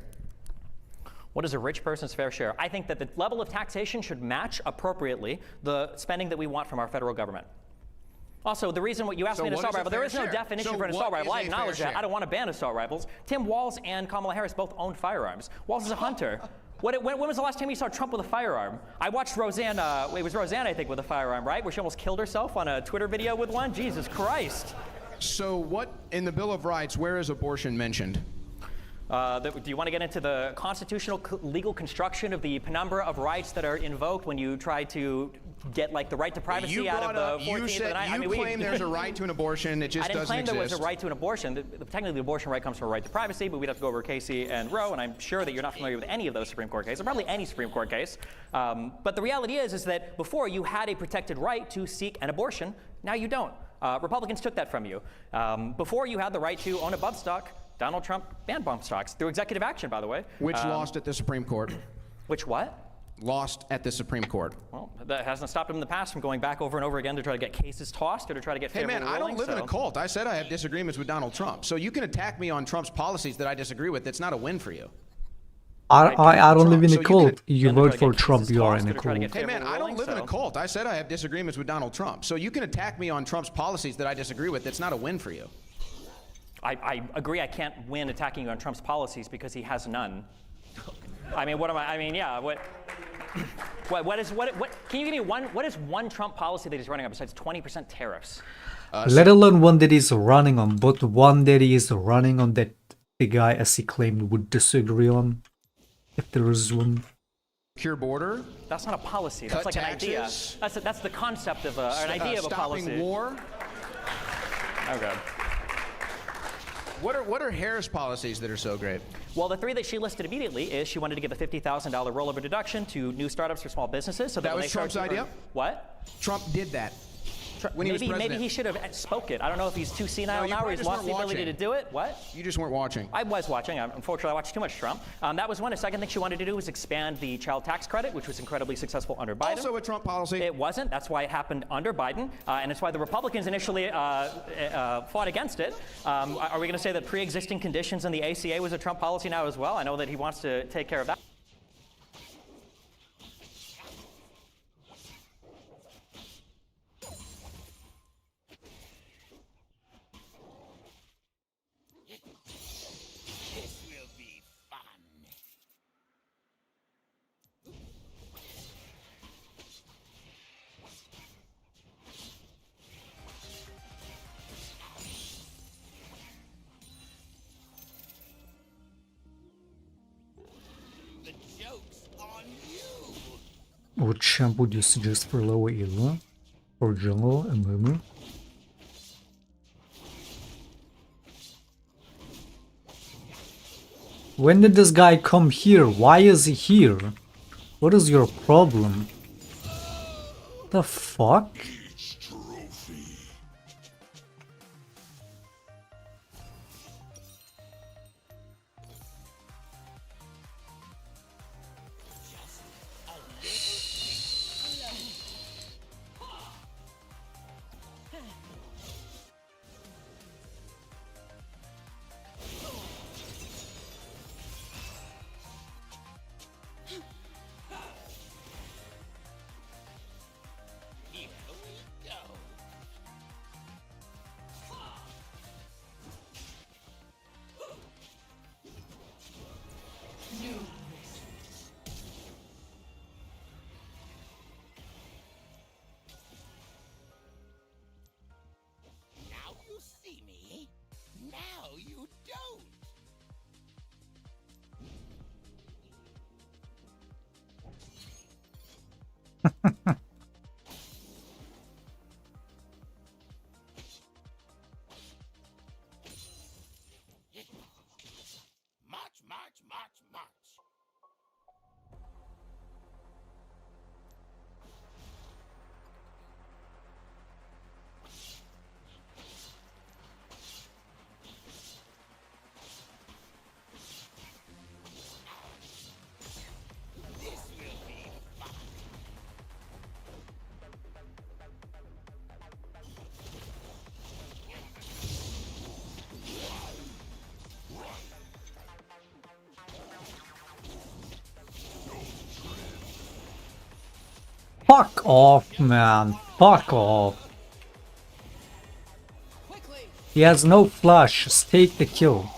What is a rich person's fair share? I think that the level of taxation should match appropriately the spending that we want from our federal government. Also, the reason what you asked So me an what assault is a rifle, there fair is no share? definition So for an what assault rifle. is I a fair acknowledge that. share? I don't want to ban assault rifles. Tim Walz and Kamala Harris both own firearms. Walz is a hunter. When was the last time you saw Trump with a firearm? I watched Roseanne, it was Roseanne, I think, with a firearm, right? Where she almost killed herself on a Twitter video with one? Jesus Christ. So what, in the Bill of Rights, where is abortion mentioned? Do you want to get into the constitutional legal construction of the penumbra of rights that are invoked when you try to get like the right to privacy out of the 14th you said, Amendment? you claim there's a right to an abortion, it just I didn't doesn't claim there was exist. a right to an abortion. Technically, the abortion right comes from a right to privacy, but we'd have to go over Casey and Roe, and I'm sure that you're not familiar with any of those Supreme Court cases, or probably any Supreme Court case. But the reality is that before you had a protected right to seek an abortion, now you don't. Republicans took that from you. Before you had the right to own a bump stock, Donald Trump banned bump stocks through executive action, by the way. Which lost at the Supreme Court. Which what? Lost at the Supreme Court. Well, that hasn't stopped him in the past from going back over and over again to try to get cases tossed or to try to get Hey favorable man, I don't rulings, live in a so- cult. I said I have disagreements with Donald Trump. So you can attack me on Trump's policies that I disagree with. It's not a win for you. I don't live in So a you cult. can- You Then vote try to for get Trump, cases you are tossed in a or to try to cult. get Hey man, favorable I don't rulings, live in a so- cult. I said I have disagreements with Donald Trump. So you can attack me on Trump's policies that I disagree with. It's not a win for you. I agree I can't win attacking you on Trump's policies because he has none. I mean, what am I mean, yeah, what can you give me what is one Trump policy that he's running on besides 20% tariffs? Let alone one that he's running on, but one that he is running on that the guy, as he claimed, would disagree on, if there is one. Secure border. That's not a policy. That's Cut like taxes. an idea. That's the concept of an idea of a policy. Stopping war. Okay. What are Harris policies that are so great? Well, the three that she listed immediately is she wanted to give a $50,000 rollover deduction to new startups for small businesses. So that when was they start Trump's idea? What? Trump did that. When he was president. Maybe he should have spoke it. I don't know if he's too senile now or he's lost the ability to do it. What? You just weren't watching. I was watching. Unfortunately, I watched too much Trump. That was one. The second thing she wanted to do was expand the child tax credit, which was incredibly successul under Biden. Also a Trump policy. It wasn't. That's why it happened under Biden. And it's why the Republicans initially fought against it. Are we going to say that pre-existing conditions in the ACA was a Trump policy now as well? I know that he wants to take care of that. This will be fun. The joke's on you. What champ would you suggest for lower elo? Or jungle and Mumu? When did this guy come here? Why is he here? What is your problem? The fuck? Here we go. Now you see me. Now you don't. March, march, march, march. This will be fun. Fuck off, man. Fuck off. He has no flash. Just take the kill.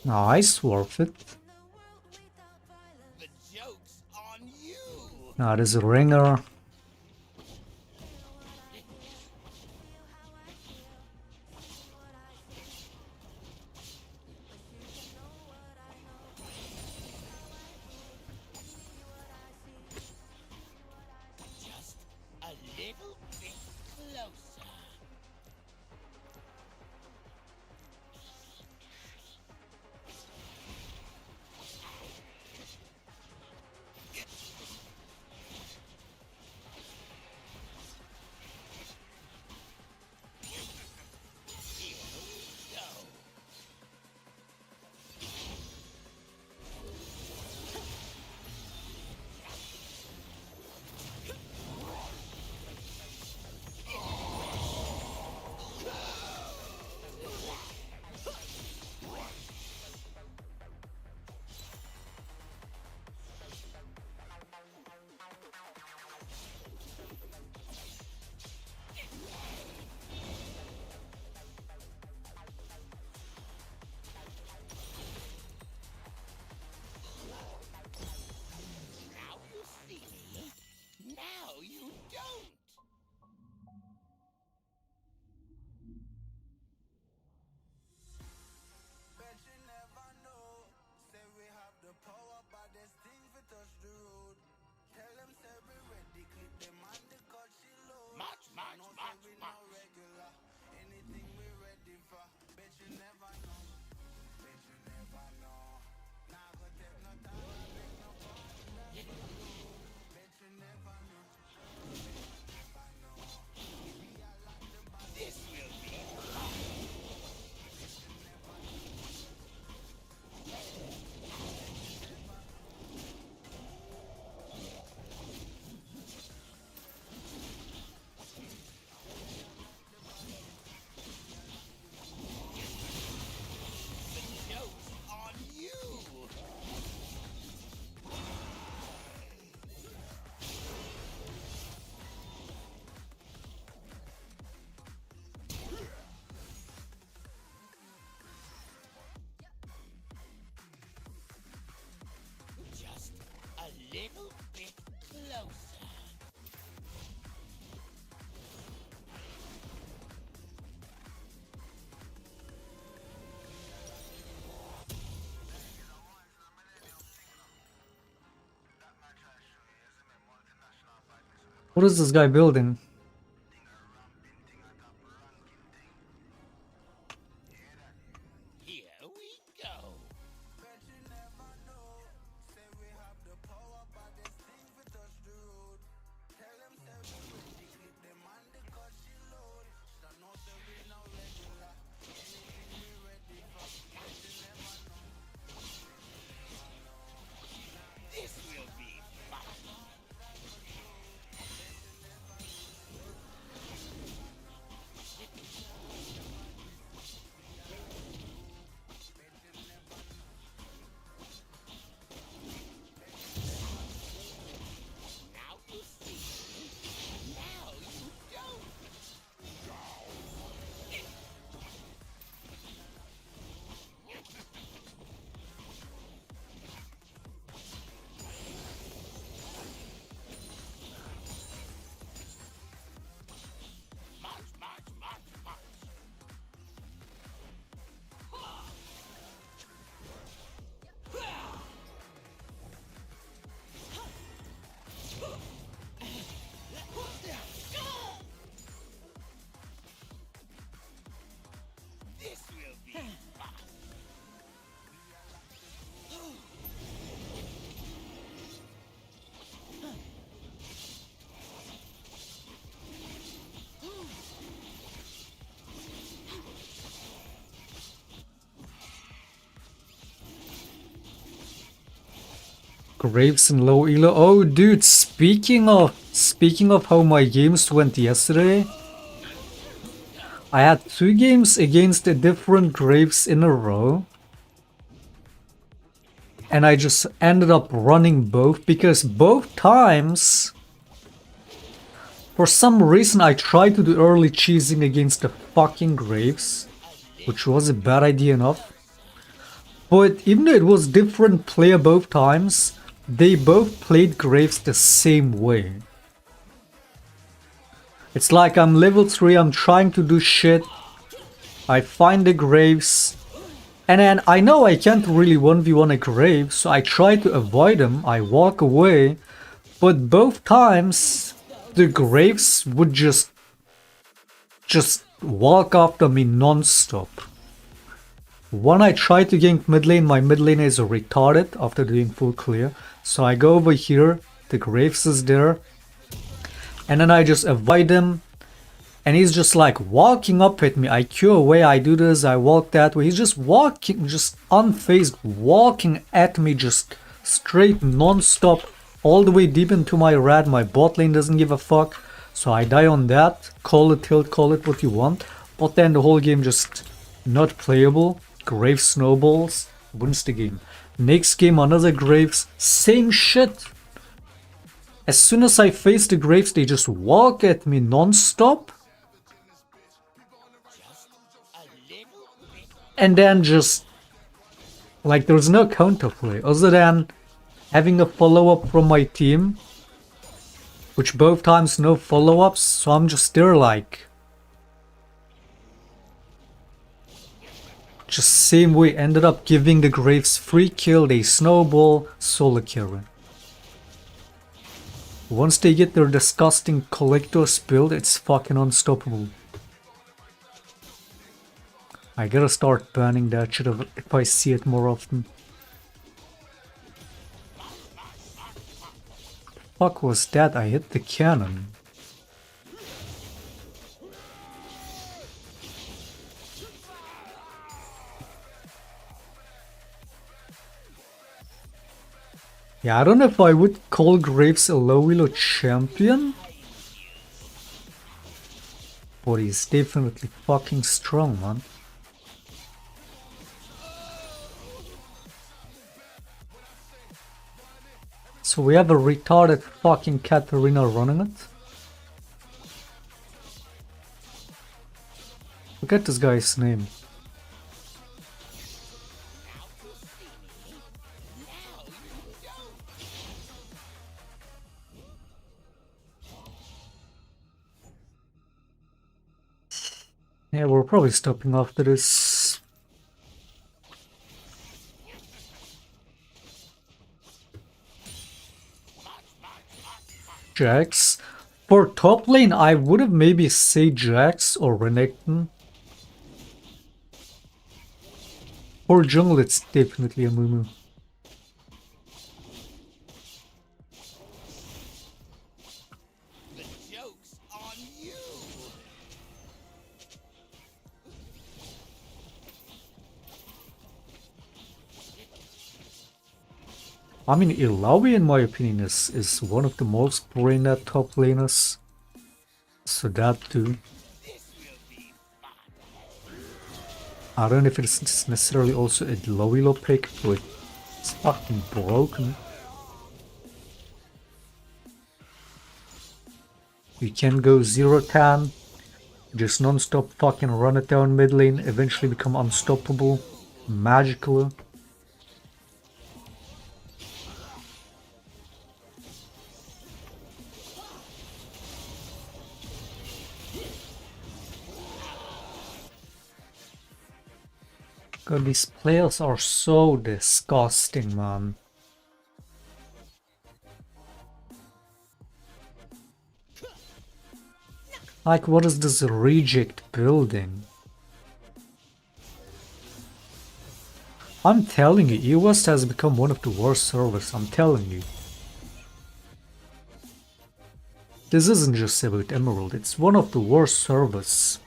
Nice, worth it. The joke's on you. Now there's a ringer. Just a little bit closer. This will be the joke's on you. Just a little bit closer. What is this guy building? Here we go. This will be fun. Now you see. Now you don't. March, march, march, march. This will be fun. Graves and low elo. Oh, dude, speaking of how my games went yesterday, I had 2 games against a different Graves in a row. And I just ended up running both because both times, for some reason, I tried to do early cheesing against the fucking Graves, which was a bad idea enough. But even though it was different player both times, they both played Graves the same way. It's like I'm level 3, I'm trying to do shit, I find the Graves, and then I know I can't really 1v1 a Grave, so I try to avoid him, I walk away, but both times the Graves would just walk after me non-stop. When I try to gank mid lane, my mid lane is retarded after doing full clear. So I go over here, the Graves is there, and then I just avoid him, and he's just like walking up at me. I Q away, I do this, I walk that way. He's just walking, just unfazed, walking at me, just straight non-stop, all the way deep into my red. My bot lane doesn't give a fuck, so I die on that. Call it tilt, call it what you want, but then the whole game just not playable. Graves snowballs, wins the game. Next game, another Graves, same shit. As soon as I face the Graves, they just walk at me non-stop. And then just, like, there's no counterplay other than having a follow-up from my team, which both times no follow-ups, so I'm just there like, just same way, ended up giving the Graves free kill, they snowball, solo carry. Once they get their disgusting collector's build, it's fucking unstoppable. I gotta start banning that shit if I see it more often. Fuck was that? I hit the cannon. Yeah, I don't know if I would call Graves a low elo champion, but he's definitely fucking strong, man. So we have a retarded fucking Katarina running it. Forget this guy's name. Yeah, we're probably stopping after this. Jax. For top lane, I would have maybe say Jax or Renekton. For jungle, it's definitely a Mumu. The joke's on you. I mean, Illaoi, in my opinion, is one of the most brain-dead top laners. So that too. I don't know if it's necessarily also a low elo pick, but it's fucking broken. You can go 0-tan, just non-stop fucking run it down mid lane, eventually become unstoppable, magical. God, these players are so disgusting, man. Like, what is this reject building? I'm telling you, EOS has become one of the worst servers, I'm telling you. This isn't just about Emerald, it's one of the worst servers.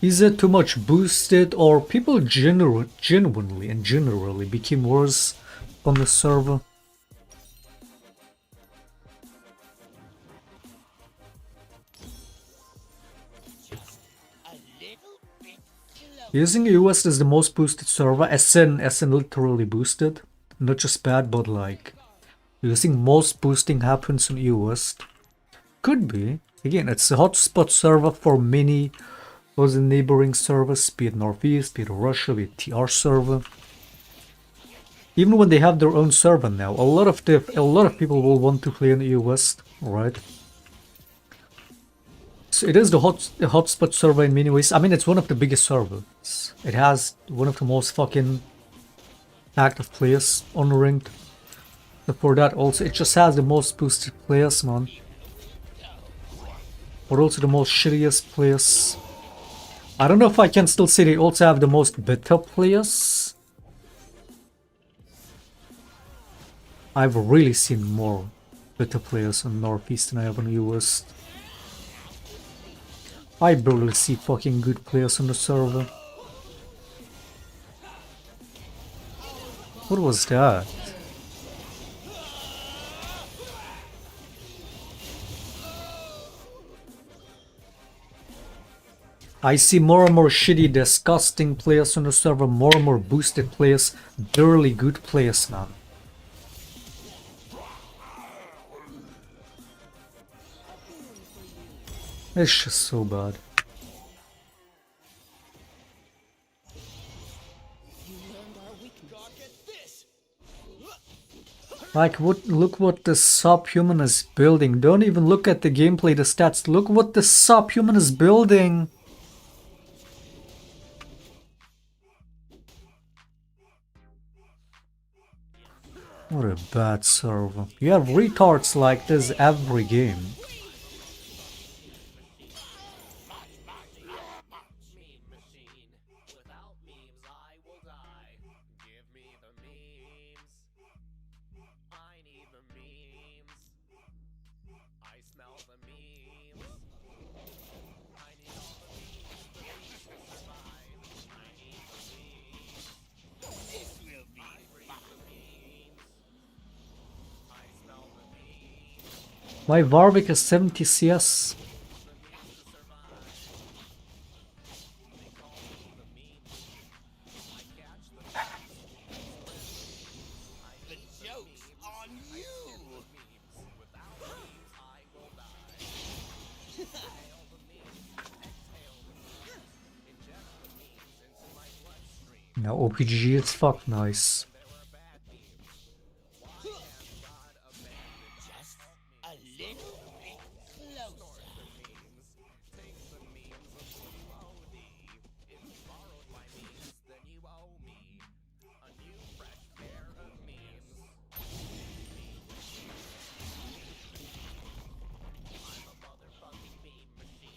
Is it too much boosted, or people genuinely and generally became worse on the server? Using US is the most boosted server, SN literally boosted. Not just bad, but like, using most boosting happens on US. Could be. Again, it's a hotspot server for many of the neighboring servers, be it Northeast, be it Russia, be it TR server. Even when they have their own server now, a lot of people will want to play in EU West, right? So it is the hotspot server in many ways. I mean, it's one of the biggest servers. It has one of the most fucking active players on ranked. So for that also, it just has the most boosted players, man. But also the most shittiest players. I don't know if I can still say they also have the most better players. I've really seen more better players on Northeast than I have on US. I barely see fucking good players on the server. What was that? I see more and more shitty, disgusting players on the server, more and more boosted players, barely good players, man. It's just so bad. Like, look what the subhuman is building. Don't even look at the gameplay, the stats. Look what the subhuman is building. What a bad server. You have retards like this every game. My Warwick is 70 CS. The joke's on you! Now OPG is fuck nice. Just a little bit closer.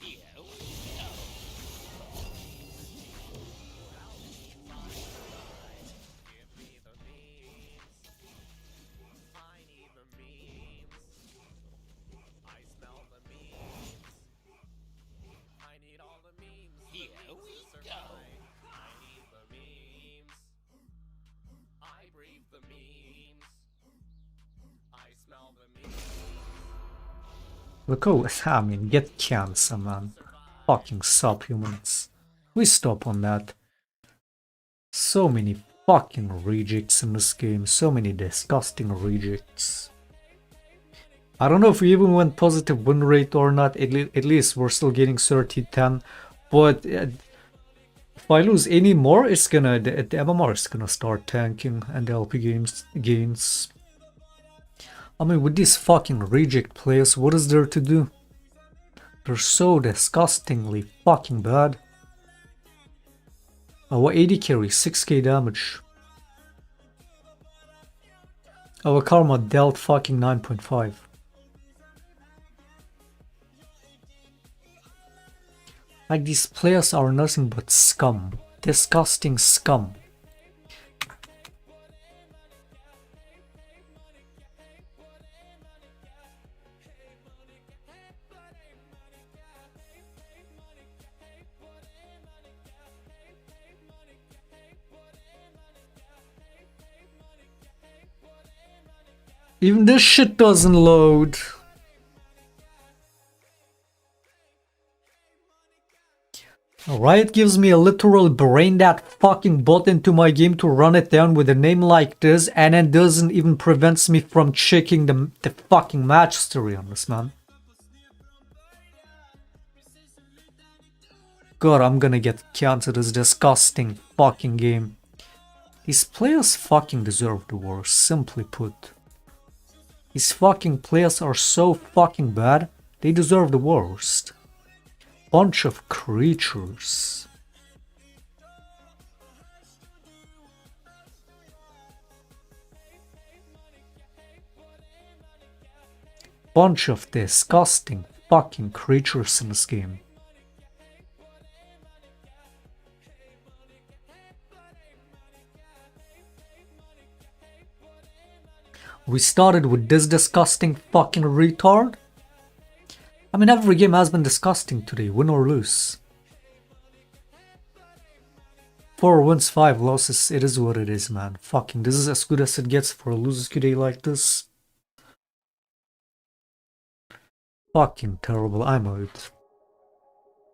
Here we go. Here we go. Look, oh, I mean, get cancer, man. Fucking subhumans. We stop on that. So many fucking rejects in this game. So many disgusting rejects. I don't know if we even went positive win rate or not. At least we're still getting 30-10. But if I lose any more, it's gonna the MMR is gonna start tanking and the LP gains. I mean, with these fucking reject players, what is there to do? They're so disgustingly fucking bad. Our AD carry 6k damage. Our Karma dealt fucking 9.5. Like, these players are nothing but scum. Disgusting scum. Even this shit doesn't load. Riot gives me a literal brain that fucking bot into my game to run it down with a name like this, and then doesn't even prevents me from checking the fucking match history on this, man. God, I'm gonna get counted this disgusting fucking game. These players fucking deserve the worst, simply put. These fucking players are so fucking bad, they deserve the worst. Bunch of creatures. Bunch of disgusting fucking creatures in this game. We started with this disgusting fucking retard. I mean, every game has been disgusting today, win or lose. 4 wins, 5 losses, it is what it is, man. Fucking, this is as good as it gets for a losers today like this. Fucking terrible, I'm out.